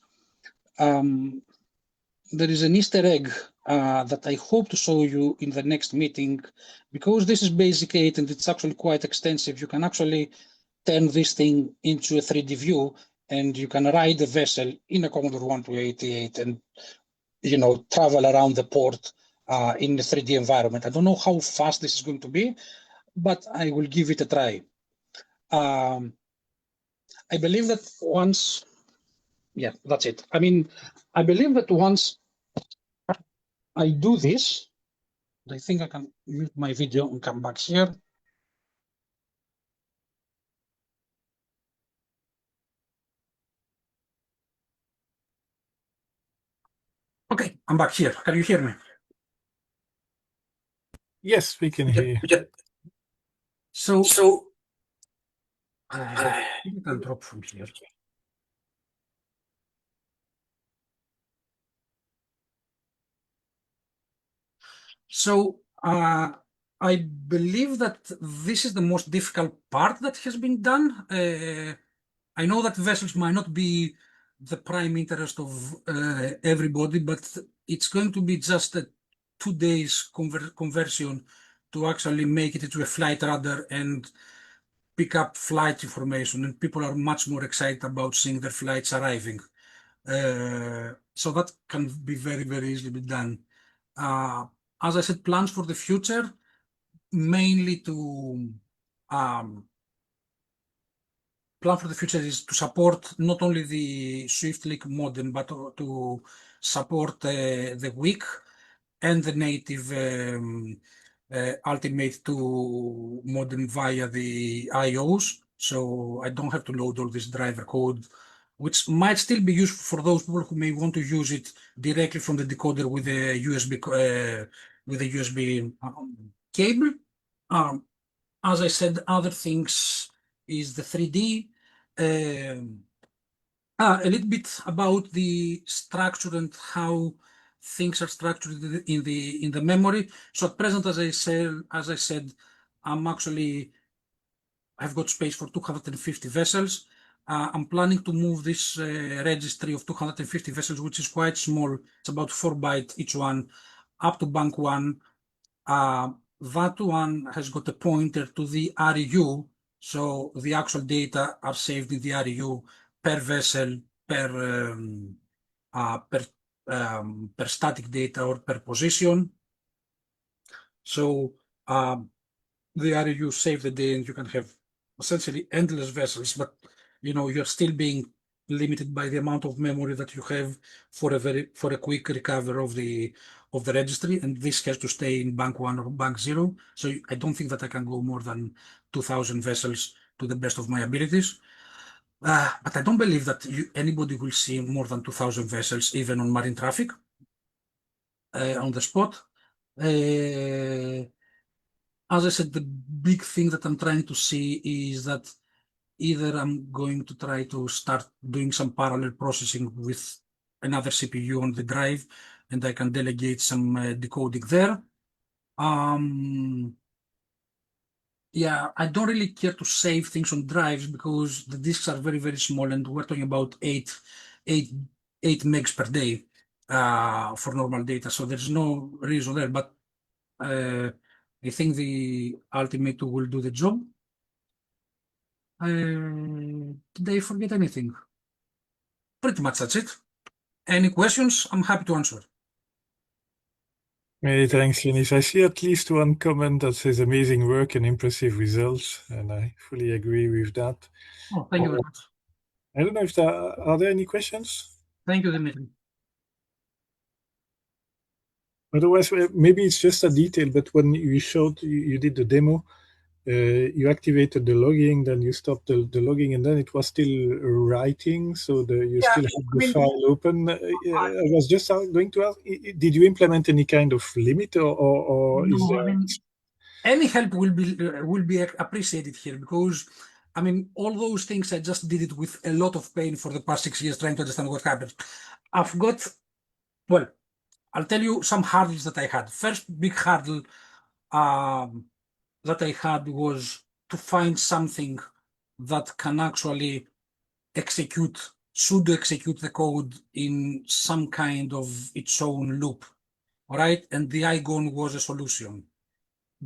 an Easter egg that I hope to show you in the next meeting, because this is basic 8 and it's actually quite extensive. You can actually turn this thing into a 3D view, and you can ride the vessel in a Commodore 1288 and travel around the port in the 3D environment. I don't know how fast this is going to be, but I will give it a try. I believe that once, yeah, that's it. I mean, I believe that once I do this, I think I can mute my video and come back here. Okay, I'm back here. Can you hear me? Yes, we can hear you. Yeah. So I think I can drop from here. So I believe that this is the most difficult part that has been done. I know that vessels might not be the prime interest of everybody, but it's going to be just a 2 days conversion to actually make it into a flight radar and pick up flight information, and people are much more excited about seeing their flights arriving. So that can be very, very easily be done. As I said, plans for the future, mainly to plan for the future is to support not only the SwiftLink modem, but to support the WIC and the native Ultimate 2 modem via the IOs. So I don't have to load all this driver code, which might still be useful for those people who may want to use it directly from the decoder with a USB cable. As I said, other things is the 3D. A little bit about the structure and how things are structured in the memory. So at present, as I said, I've got space for 250 vessels. I'm planning to move this registry of 250 vessels, which is quite small. It's about 4 bytes each one, up to bank 1. That one has got a pointer to the REU, so the actual data are saved in the REU per vessel, per static data or per position. So the REU save the day, and you can have essentially endless vessels, but you're still being limited by the amount of memory that you have for a quick recovery of the registry, and this has to stay in bank 1 or bank 0. So I don't think that I can go more than 2,000 vessels to the best of my abilities. But I don't believe that anybody will see more than 2,000 vessels, even on marine traffic, on the spot. As I said, the big thing that I'm trying to see is that either I'm going to try to start doing some parallel processing with another CPU on the drive, and I can delegate some decoding there. Yeah, I don't really care to save things on drives because the disks are very, very small, and we're talking about 8 megs per day for normal data. So there's no reason there, but I think the Ultimate 2 will do the job. Did I forget anything? Pretty much that's it. Any questions? I'm happy to answer. Many thanks, Yiannis. I see at least one comment that says amazing work and impressive results, and I fully agree with that. Oh, thank you very much. I don't know if are there any questions? Thank you, Dimitri. Otherwise, maybe it's just a detail, but when you did the demo, you activated the logging, then you stopped the logging, and then it was still writing, so you still had the file open. I was just going to ask, did you implement any kind of limit, or No, is there... I mean, any help will be appreciated here, because I mean, all those things I just did it with a lot of pain for the past 6 years trying to understand what happened. Well, I'll tell you some hurdles that I had. First big hurdle that I had was to find something that can actually pseudo-execute the code in some kind of its own loop. All right, and the IGON was a solution.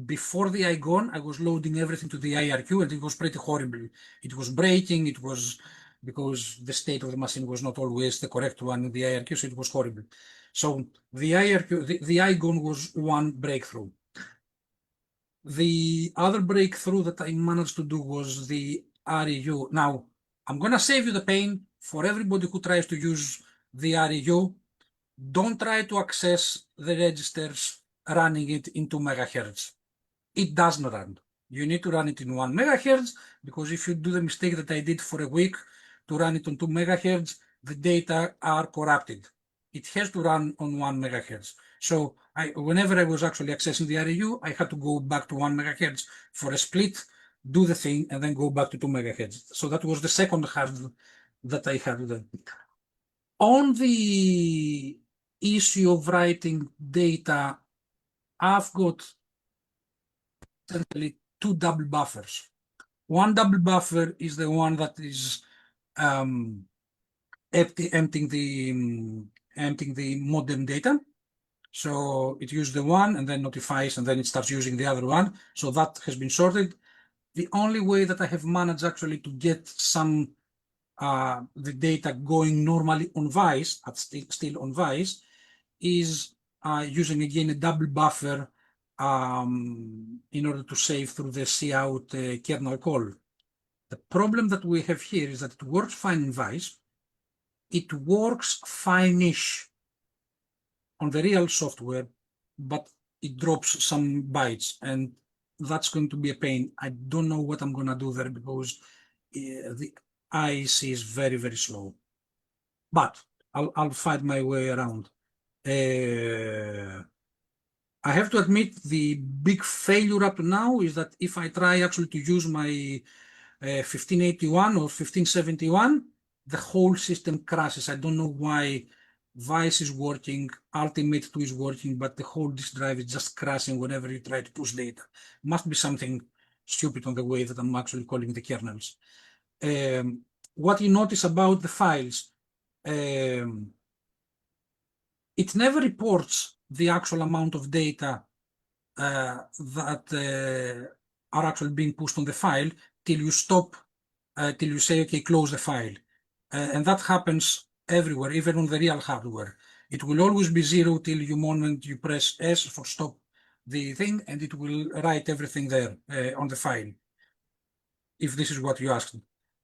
Before the IGON, I was loading everything to the IRQ, and it was pretty horrible. It was breaking, it was because the state of the machine was not always the correct one in the IRQ, so it was horrible. So the IRQ, the IGON was one breakthrough. The other breakthrough that I managed to do was the REU. Now, I'm going to save you the pain for everybody who tries to use the REU. Don't try to access the registers running it in 2 megahertz. It doesn't run. You need to run it in 1 megahertz, because if you do the mistake that I did for a week to run it on 2 megahertz, the data are corrupted. It has to run on 1 megahertz. So whenever I was actually accessing the REU, I had to go back to 1 megahertz for a split, do the thing, and then go back to 2 megahertz. So that was the second hurdle that I had done. On the issue of writing data, I've got essentially 2 double buffers. One double buffer is the one that is emptying the modem data. So it uses the one and then notifies, and then it starts using the other one. So that has been sorted. The only way that I have managed actually to get some the data going normally on Vice, still on Vice, is using again a double buffer in order to save through the cout kernel call. The problem that we have here is that it works fine in Vice. It works fine-ish on the real software, but it drops some bytes, and that's going to be a pain. I don't know what I'm going to do there, because the IC is very, very slow. But I'll find my way around. I have to admit, the big failure up to now is that if I try actually to use my 1581 or 1571, the whole system crashes. I don't know why. Vice is working, Ultimate 2 is working, but the whole disk drive is just crashing whenever you try to push data. Must be something stupid on the way that I'm actually calling the kernels. What you notice about the files, it never reports the actual amount of data that are actually being pushed on the file till you stop, till you say, okay, close the file. And that happens everywhere, even on the real hardware. It will always be 0 till the moment you press S for stop the thing, and it will write everything there on the file, if this is what you asked.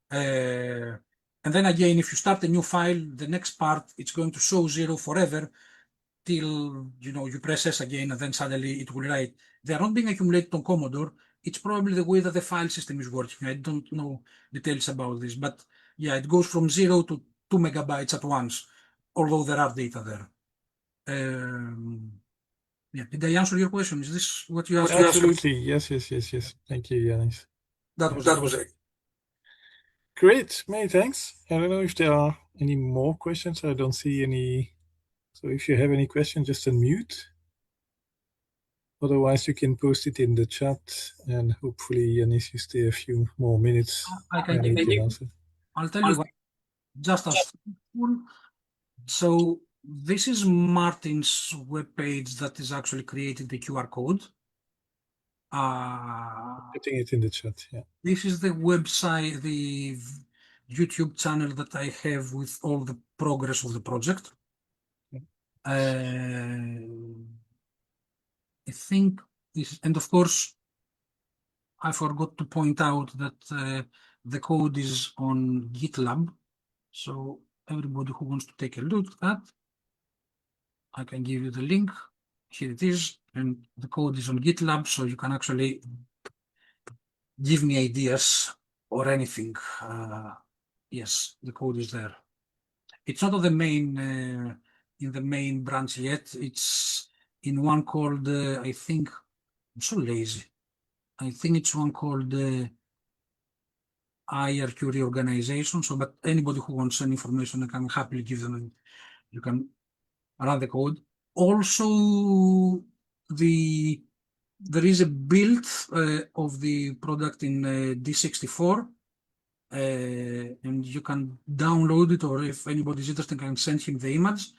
And then again, if you start a new file, the next part, it's going to show 0 forever till you press S again, and then suddenly it will write. They are not being accumulated on Commodore. It's probably the way that the file system is working. I don't know details about this, but yeah, it goes from 0 to 2 megabytes at once, although there are data there. Yeah, did I answer your question? Is this what you asked? Absolutely. Yes. Thank you, Yiannis. That was it. Great. Many thanks. I don't know if there are any more questions. I don't see any. So if you have any questions, just unmute. Otherwise, you can post it in the chat, and hopefully, Yiannis, you stay a few more minutes. I can and you can answer. I'll tell you what, just as full. So this is Martin's webpage that is actually creating the QR code. Putting it in the chat, yeah. This is the website, the YouTube channel that I have with all the progress of the project. I think this, and of course, I forgot to point out that the code is on GitLab. So everybody who wants to take a look at that, I can give you the link. Here it is, and the code is on GitLab, so you can actually give me ideas or anything. Yes, the code is there. It's not on the main in the main branch yet. It's in one called I think, I'm so lazy. I think it's one called IRQ reorganization. So, but anybody who wants any information, I can happily give them. And you can run the code. Also, there is a build of the product in D64. And you can download it, or if anybody's interested, I can send him the image.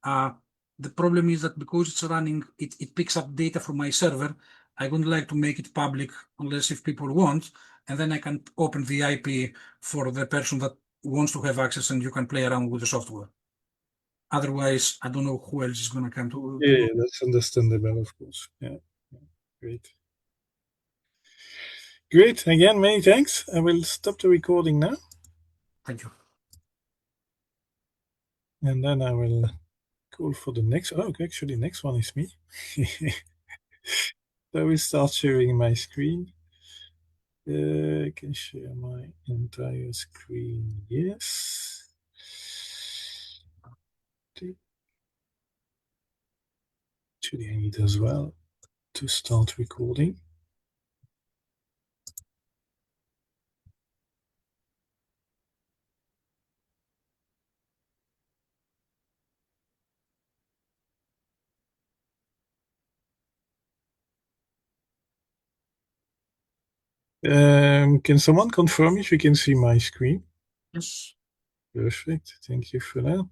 The problem is that because it's running, it picks up data from my server. I wouldn't like to make it public unless if people want, and then I can open the IP for the person that wants to have access and you can play around with the software. Otherwise, I don't know who else is going to come to. Yeah, that's understandable, of course. Yeah, great. Great. Again, many thanks. I will stop the recording now. Thank you. And then I will call for the next. Oh, actually, next one is me. I will start sharing my screen. I can share my entire screen. Yes. Actually, I need as well to start recording. Can someone confirm if you can see my screen? Yes. Perfect. Thank you for that.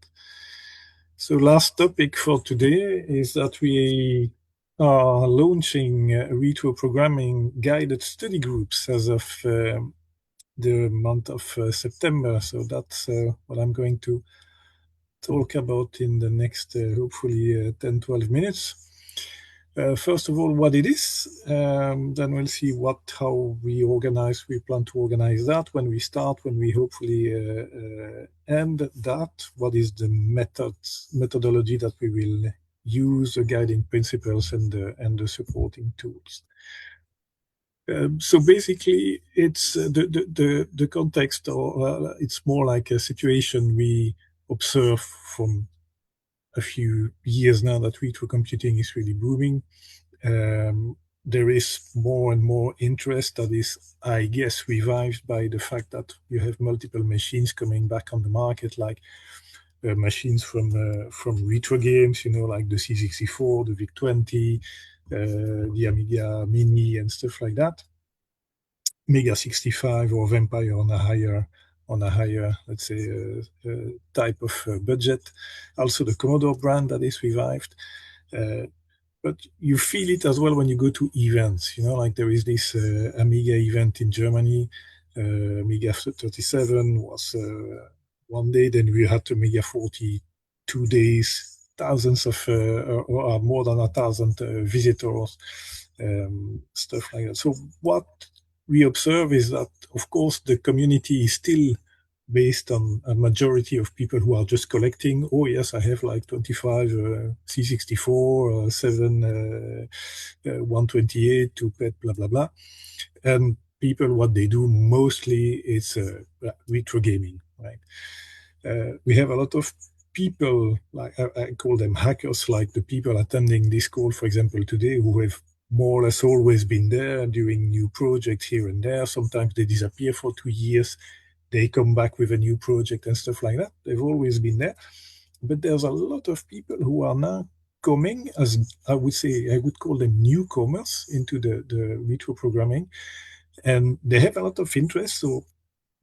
So last topic for today is that we are launching retroprogramming guided study groups as of the month of September. So that's what I'm going to talk about in the next hopefully 10-12 minutes. First of all, what it is, then we'll see how we plan to organize that, when we start, when we hopefully end that, what is the methodology that we will use, the guiding principles and the supporting tools. So basically, it's the context, or it's more like a situation we observe from a few years now that retro computing is really booming. There is more and more interest that is, I guess, revived by the fact that you have multiple machines coming back on the market, like machines from retro games, like the C64, the VIC-20, the Amiga Mini and stuff like that. Mega 65 or Vampire on a higher, let's say, type of budget. Also the Commodore brand that is revived. But you feel it as well when you go to events, like there is this Amiga event in Germany. Amiga 37 was one day, then we had Amiga 40 2 days, thousands of, or more than 1,000 visitors, stuff like that. So what we observe is that, of course, the community is still based on a majority of people who are just collecting. Oh yes, I have like 25 C64, 7 128 to pet, blah blah blah. And people, what they do mostly is retro gaming, right? We have a lot of people, like I call them hackers, like the people attending this call, for example, today, who have more or less always been there doing new projects here and there. Sometimes they disappear for 2 years. They come back with a new project and stuff like that. They've always been there. But there's a lot of people who are now coming, as I would say, I would call them newcomers into the retro programming. And they have a lot of interest. So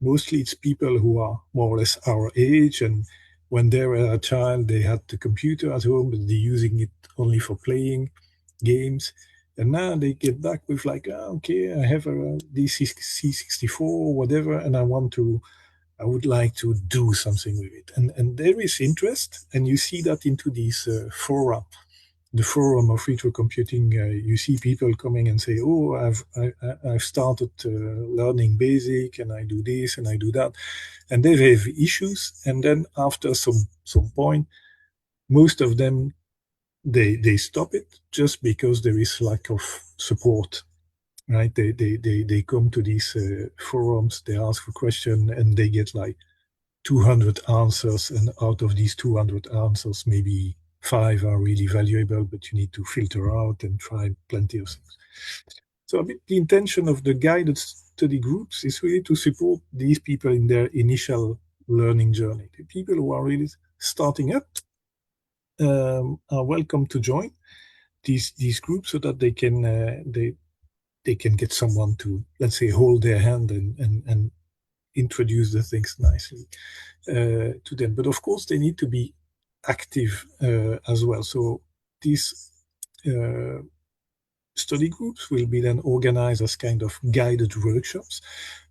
mostly it's people who are more or less our age. And when they were a child, they had the computer at home, but they're using it only for playing games. And now they get back with like, okay, I have a C64 or whatever, and I would like to do something with it. And there is interest, and you see that into these fora, the forum of retro computing. You see people coming and say, oh, I've started learning BASIC, and I do this and I do that. And they have issues. And then after some point, most of them, they stop it just because there is lack of support, right? They come to these forums, they ask for questions, and they get like 200 answers, and out of these 200 answers, maybe 5 are really valuable, but you need to filter out and try plenty of things. So a bit the intention of the guided study groups is really to support these people in their initial learning journey. The people who are really starting up are welcome to join these groups, so that they can get someone to, let's say, hold their hand and introduce the things nicely to them. But of course, they need to be active as well. So these study groups will be then organized as kind of guided workshops,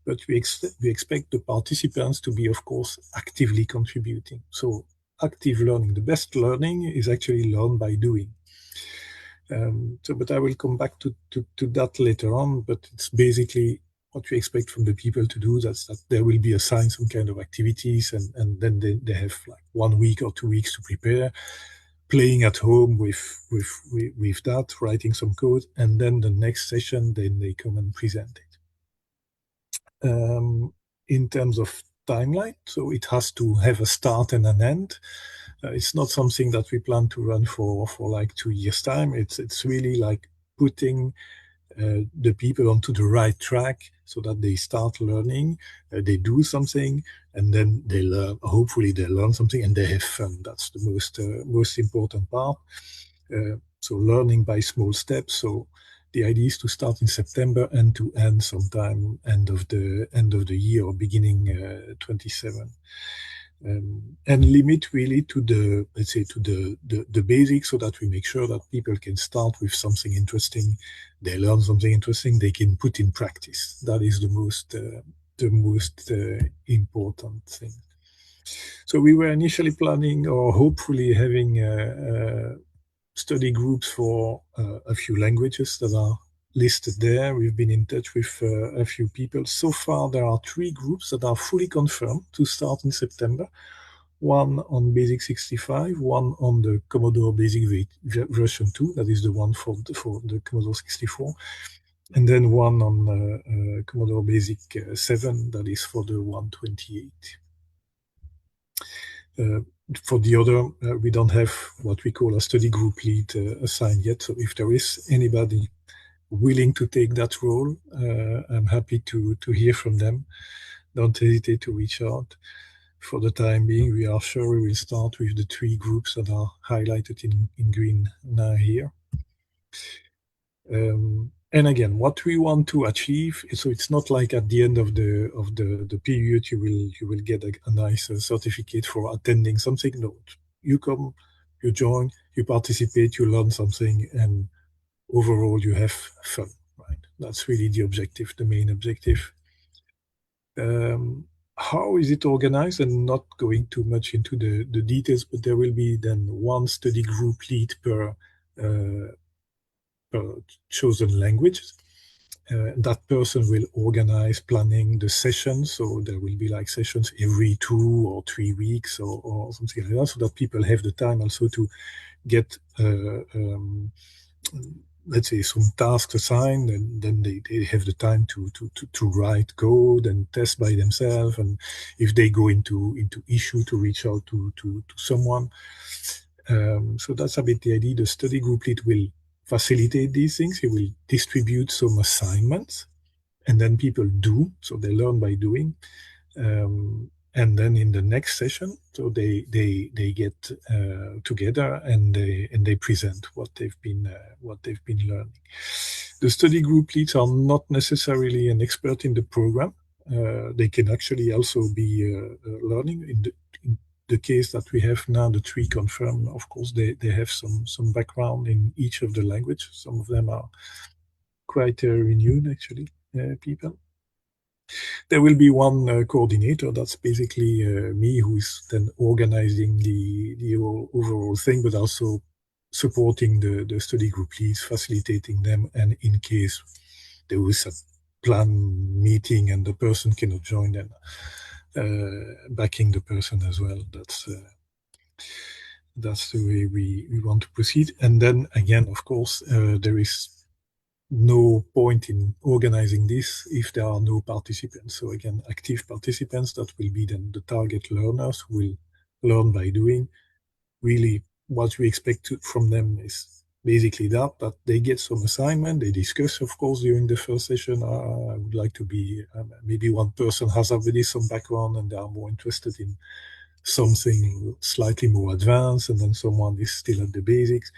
but we expect the participants to be, of course, actively contributing. So active learning, the best learning is actually learned by doing. But I will come back to that later on, but it's basically what we expect from the people to do, that there will be assigned some kind of activities, and then they have like 1 week or 2 weeks to prepare, playing at home with that, writing some code, and then the next session, then they come and present it. In terms of timeline, so it has to have a start and an end. It's not something that we plan to run for like 2 years time. It's really like putting the people onto the right track so that they start learning, they do something, and then they learn. Hopefully they learn something and they have fun. That's the most important part. So learning by small steps. So the idea is to start in September and to end sometime end of the year or beginning 27. And limit really to the, let's say, to the basics, so that we make sure that people can start with something interesting, they learn something interesting, they can put in practice. That is the most important thing. So we were initially planning, or hopefully having study groups for a few languages that are listed there. We've been in touch with a few people. So far, there are 3 groups that are fully confirmed to start in September. One on Basic 65, one on the Commodore Basic version 2, that is the one for the Commodore 64, and then one on Commodore Basic 7, that is for the 128. For the other, we don't have what we call a study group lead assigned yet. So if there is anybody willing to take that role, I'm happy to hear from them. Don't hesitate to reach out. For the time being, we are sure we will start with the 3 groups that are highlighted in green now here. And again, what we want to achieve, so it's not like at the end of the period you will get a nice certificate for attending something. No, you come, you join, you participate, you learn something, and overall you have fun. Right? That's really the objective, the main objective. How is it organized? And not going too much into the details, but there will be then 1 study group lead per chosen language. That person will organize planning the sessions. So there will be like sessions every 2 or 3 weeks or something like that, so that people have the time also to get let's say some tasks assigned, and then they have the time to write code and test by themselves, and if they go into issue, to reach out to someone. So that's a bit the idea. The study group lead will facilitate these things. He will distribute some assignments, and then people do, so they learn by doing. And then in the next session, so they get together and they present what they've been learning. The study group leads are not necessarily an expert in the program. They can actually also be learning. In the case that we have now, the 3 confirmed, of course, they have some background in each of the language. Some of them are quite renewed, actually, people. There will be 1 coordinator. That's basically me, who is then organizing the overall thing, but also supporting the study group leads, facilitating them, and in case there is a plan meeting and the person cannot join, then backing the person as well. That's the way we want to proceed. And then again, of course, there is no point in organizing this if there are no participants. So again, active participants, that will be then the target learners, who will learn by doing. Really, what we expect from them is basically that they get some assignment, they discuss, of course, during the first session. I would like to be, maybe one person has already some background and they are more interested in something slightly more advanced, and then someone is still at the basics.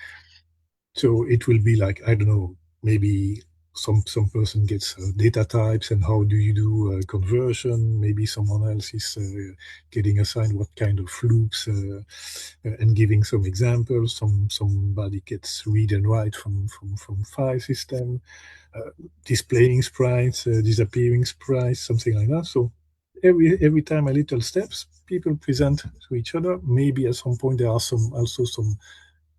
So it will be like, I don't know, maybe some person gets data types and how do you do conversion. Maybe someone else is getting assigned what kind of loops and giving some examples. Somebody gets read and write from file system, displaying sprites, disappearing sprites, something like that. So every time a little steps, people present to each other. Maybe at some point there are also some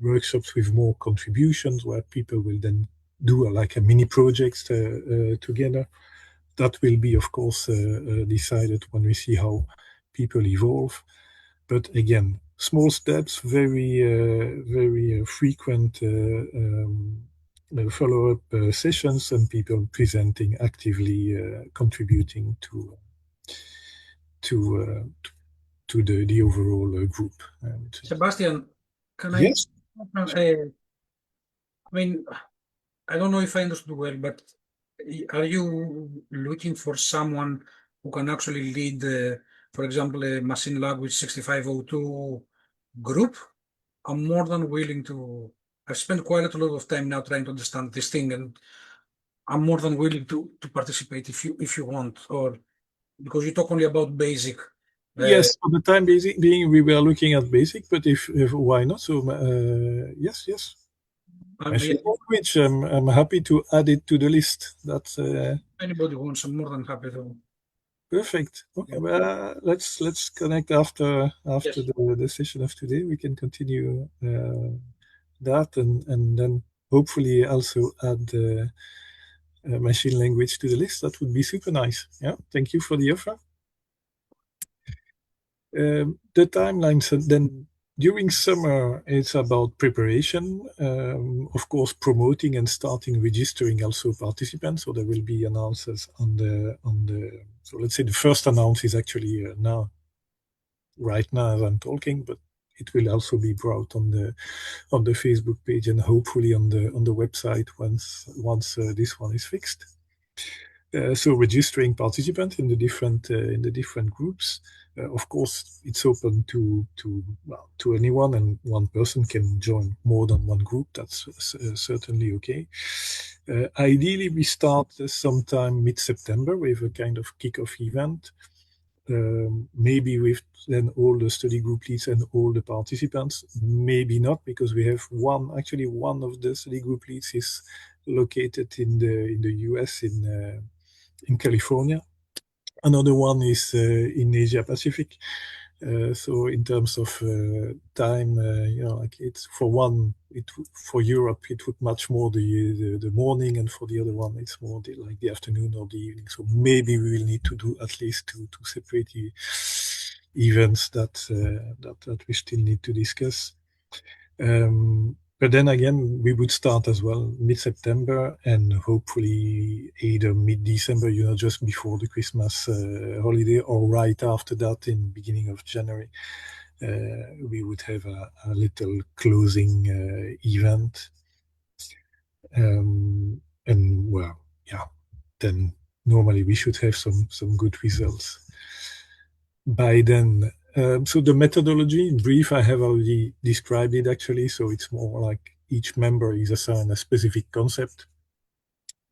workshops with more contributions where people will then do like a mini projects together. That will be, of course, decided when we see how people evolve. But again, small steps, very frequent follow-up sessions, and people presenting actively, contributing to the overall group. Sebastian, can Yes. I mean, I don't know if I understood well, but are you looking for someone who can actually lead, for example, a machine language 6502 group? I'm more than willing to. I've spent quite a lot of time now trying to understand this thing, and I'm more than willing to participate if you want, or because you talk only about basic. Yes, for the time being, we were looking at basic, but if why not? So yes. Machine language, I'm happy to add it to the list. That's anybody wants, I'm more than happy to. Perfect. Okay, well, let's connect after Yes. the session of today. We can continue that and then hopefully also add machine language to the list. That would be super nice. Yeah, thank you for the offer. The timelines then during summer, it's about preparation, of course, promoting and starting registering also participants. So there will be announcers on the. So let's say the first announce is actually right now as I'm talking, but it will also be brought on the Facebook page and hopefully on the website once this one is fixed. So registering participants in the different groups. Of course, it's open to anyone, and one person can join more than one group. That's certainly okay. Ideally, we start sometime mid-September with a kind of kick-off event. Maybe with then all the study group leads and all the participants. Maybe not, because we have one of the study group leads is located in the US in California. Another one is in Asia Pacific. So in terms of time, like it's for Europe, it would much more the morning, and for the other one, it's more like the afternoon or the evening. So maybe we will need to do at least two separate events that we still need to discuss. But then again, we would start as well mid-September and hopefully either mid-December, just before the Christmas holiday, or right after that in beginning of January. We would have a little closing event. And well, yeah, then normally we should have some good results by then. So the methodology, in brief, I have already described it actually. So it's more like each member is assigned a specific concept.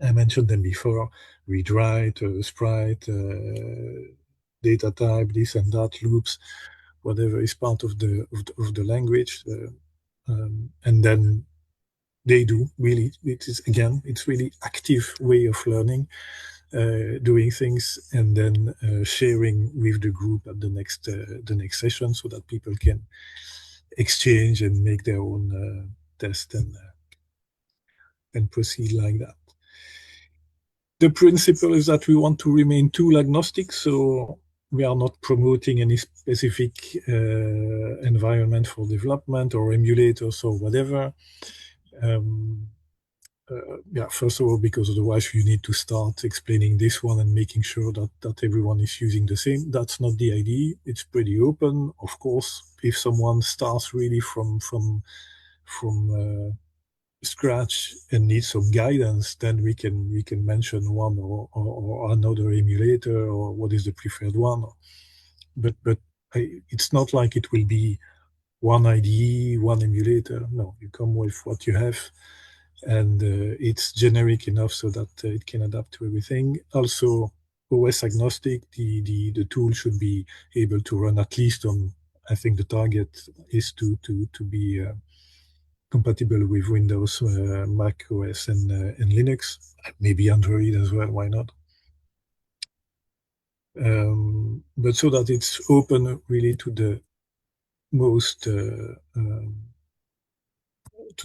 I mentioned them before: read, write, sprite, data type, this and that, loops, whatever is part of the language. And then they do really. It's really active way of learning. Doing things and then sharing with the group at the next session, so that people can exchange and make their own test and proceed like that. The principle is that we want to remain tool agnostic, so we are not promoting any specific environment for development or emulators or whatever. First of all, because otherwise you need to start explaining this one and making sure that everyone is using the same. That's not the idea. It's pretty open. Of course, if someone starts really from scratch and needs some guidance, then we can mention one or another emulator, or what is the preferred one. But it's not like it will be one IDE, one emulator. No, you come with what you have. and it's generic enough so that it can adapt to everything. Also, OS agnostic, the tool should be able to run at least on, I think the target is to be compatible with Windows, Mac OS, and Linux, maybe Android as well. Why not? But so that it's open really to the most to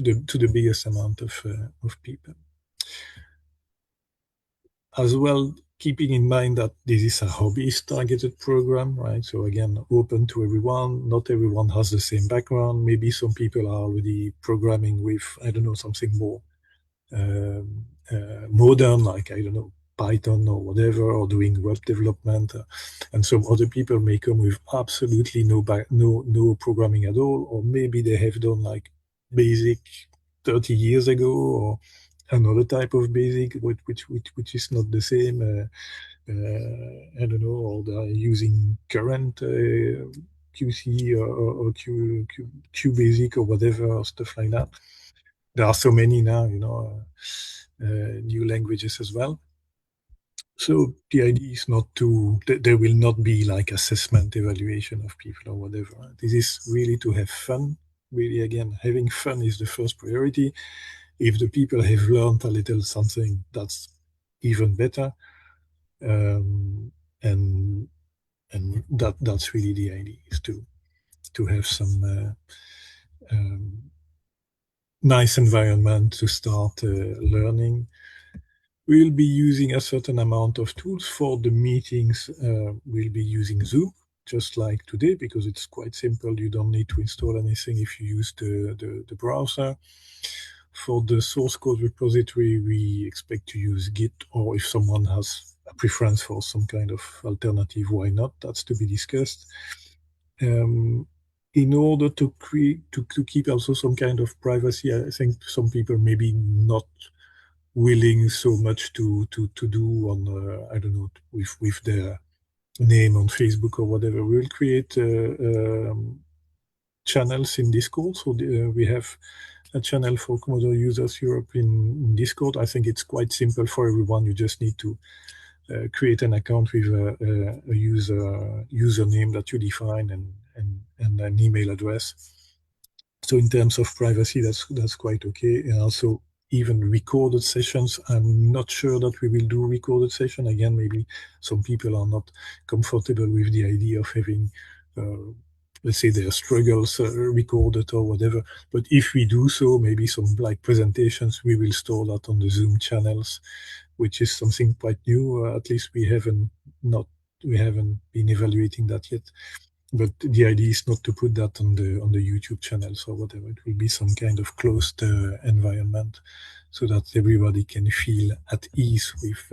the biggest amount of people. As well, keeping in mind that this is a hobbyist targeted program, right? So again, open to everyone. Not everyone has the same background. Maybe some people are already programming with, I don't know, something more modern, like, I don't know, Python or whatever, or doing web development. And some other people may come with absolutely no programming at all, or maybe they have done like BASIC 30 years ago, or another type of BASIC, which is not the same. I don't know, or they're using current QC or QBasic or whatever, or stuff like that. There are so many now, new languages as well. So the idea is not to, there will not be like assessment evaluation of people or whatever. This is really to have fun. Really, again, having fun is the first priority. If the people have learned a little something, that's even better. And that's really the idea, is to have some nice environment to start learning. We'll be using a certain amount of tools for the meetings. We'll be using Zoom, just like today, because it's quite simple. You don't need to install anything if you use the browser. For the source code repository, we expect to use Git, or if someone has a preference for some kind of alternative, why not? That's to be discussed. In order to keep also some kind of privacy, I think some people maybe not willing so much to do on I don't know, with their name on Facebook or whatever. We'll create channels in Discord. So we have a channel for Commodore Users Europe in Discord. I think it's quite simple for everyone. You just need to create an account with a username that you define and an email address. So in terms of privacy, that's quite okay. And also, even recorded sessions, I'm not sure that we will do recorded session. Again, maybe some people are not comfortable with the idea of having, let's say, their struggles recorded or whatever. But if we do so, maybe some like presentations, we will store that on the Zoom channels, which is something quite new. At least we haven't been evaluating that yet. But the idea is not to put that on the YouTube channels or whatever. It will be some kind of closed environment, so that everybody can feel at ease with,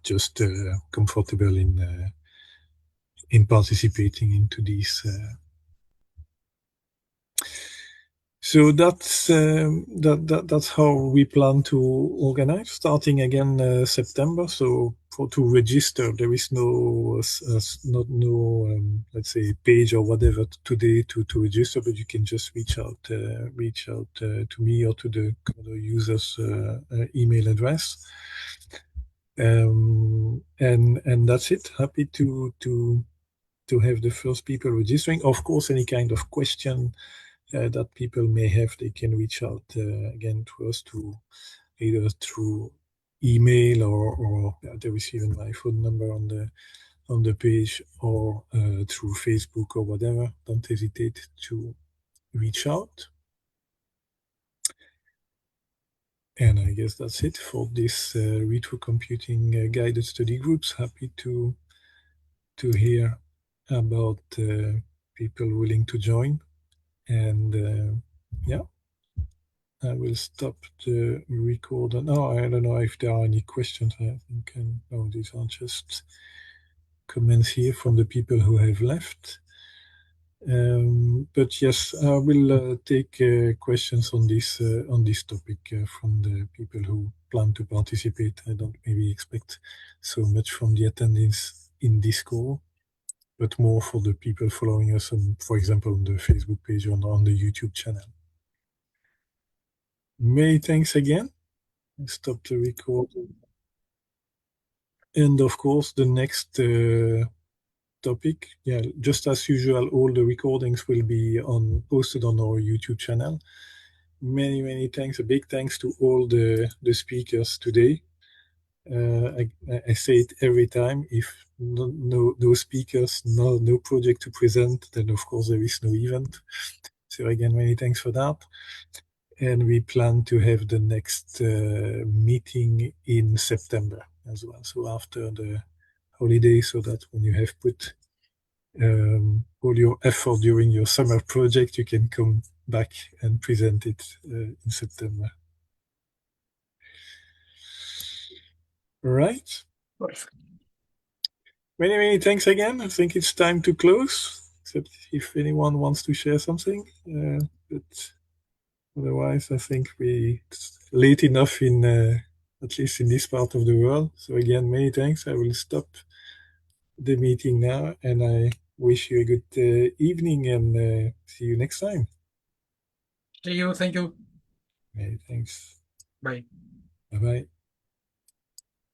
just comfortable in participating into these. So that's how we plan to organize, starting again September. So to register, there is no let's say page or whatever today to register, but you can just reach out to me or to the Commodore users email address, and that's it. Happy to have the first people registering. Of course, any kind of question that people may have, they can reach out again to us either through email or there is even my phone number on the page, or through Facebook or whatever. Don't hesitate to reach out. And I guess that's it for this retro computing guided study groups. Happy to hear about people willing to join. And I will stop the recorder now. I don't know if there are any questions. I think no, these are just comments here from the people who have left. But yes, I will take questions on this topic from the people who plan to participate. I don't maybe expect so much from the attendees in this call, but more for the people following us on, for example, on the Facebook page or on the YouTube channel. Many thanks again. I stop the recording. And of course, the next topic, yeah, just as usual, all the recordings will be posted on our YouTube channel. Many thanks. A big thanks to all the speakers today. I say it every time. If no speakers, no project to present, then of course there is no event. So again, many thanks for that. And we plan to have the next meeting in September as well. So after the holiday, so that when you have put all your effort during your summer project, you can come back and present it in September. Right. Many thanks again. I think it's time to close, except if anyone wants to share something. But otherwise, I think it's late enough in at least in this part of the world. So again, many thanks. I will stop the meeting now, and I wish you a good evening, and see you next time. See you. Thank you. Many thanks. Bye. Bye-bye.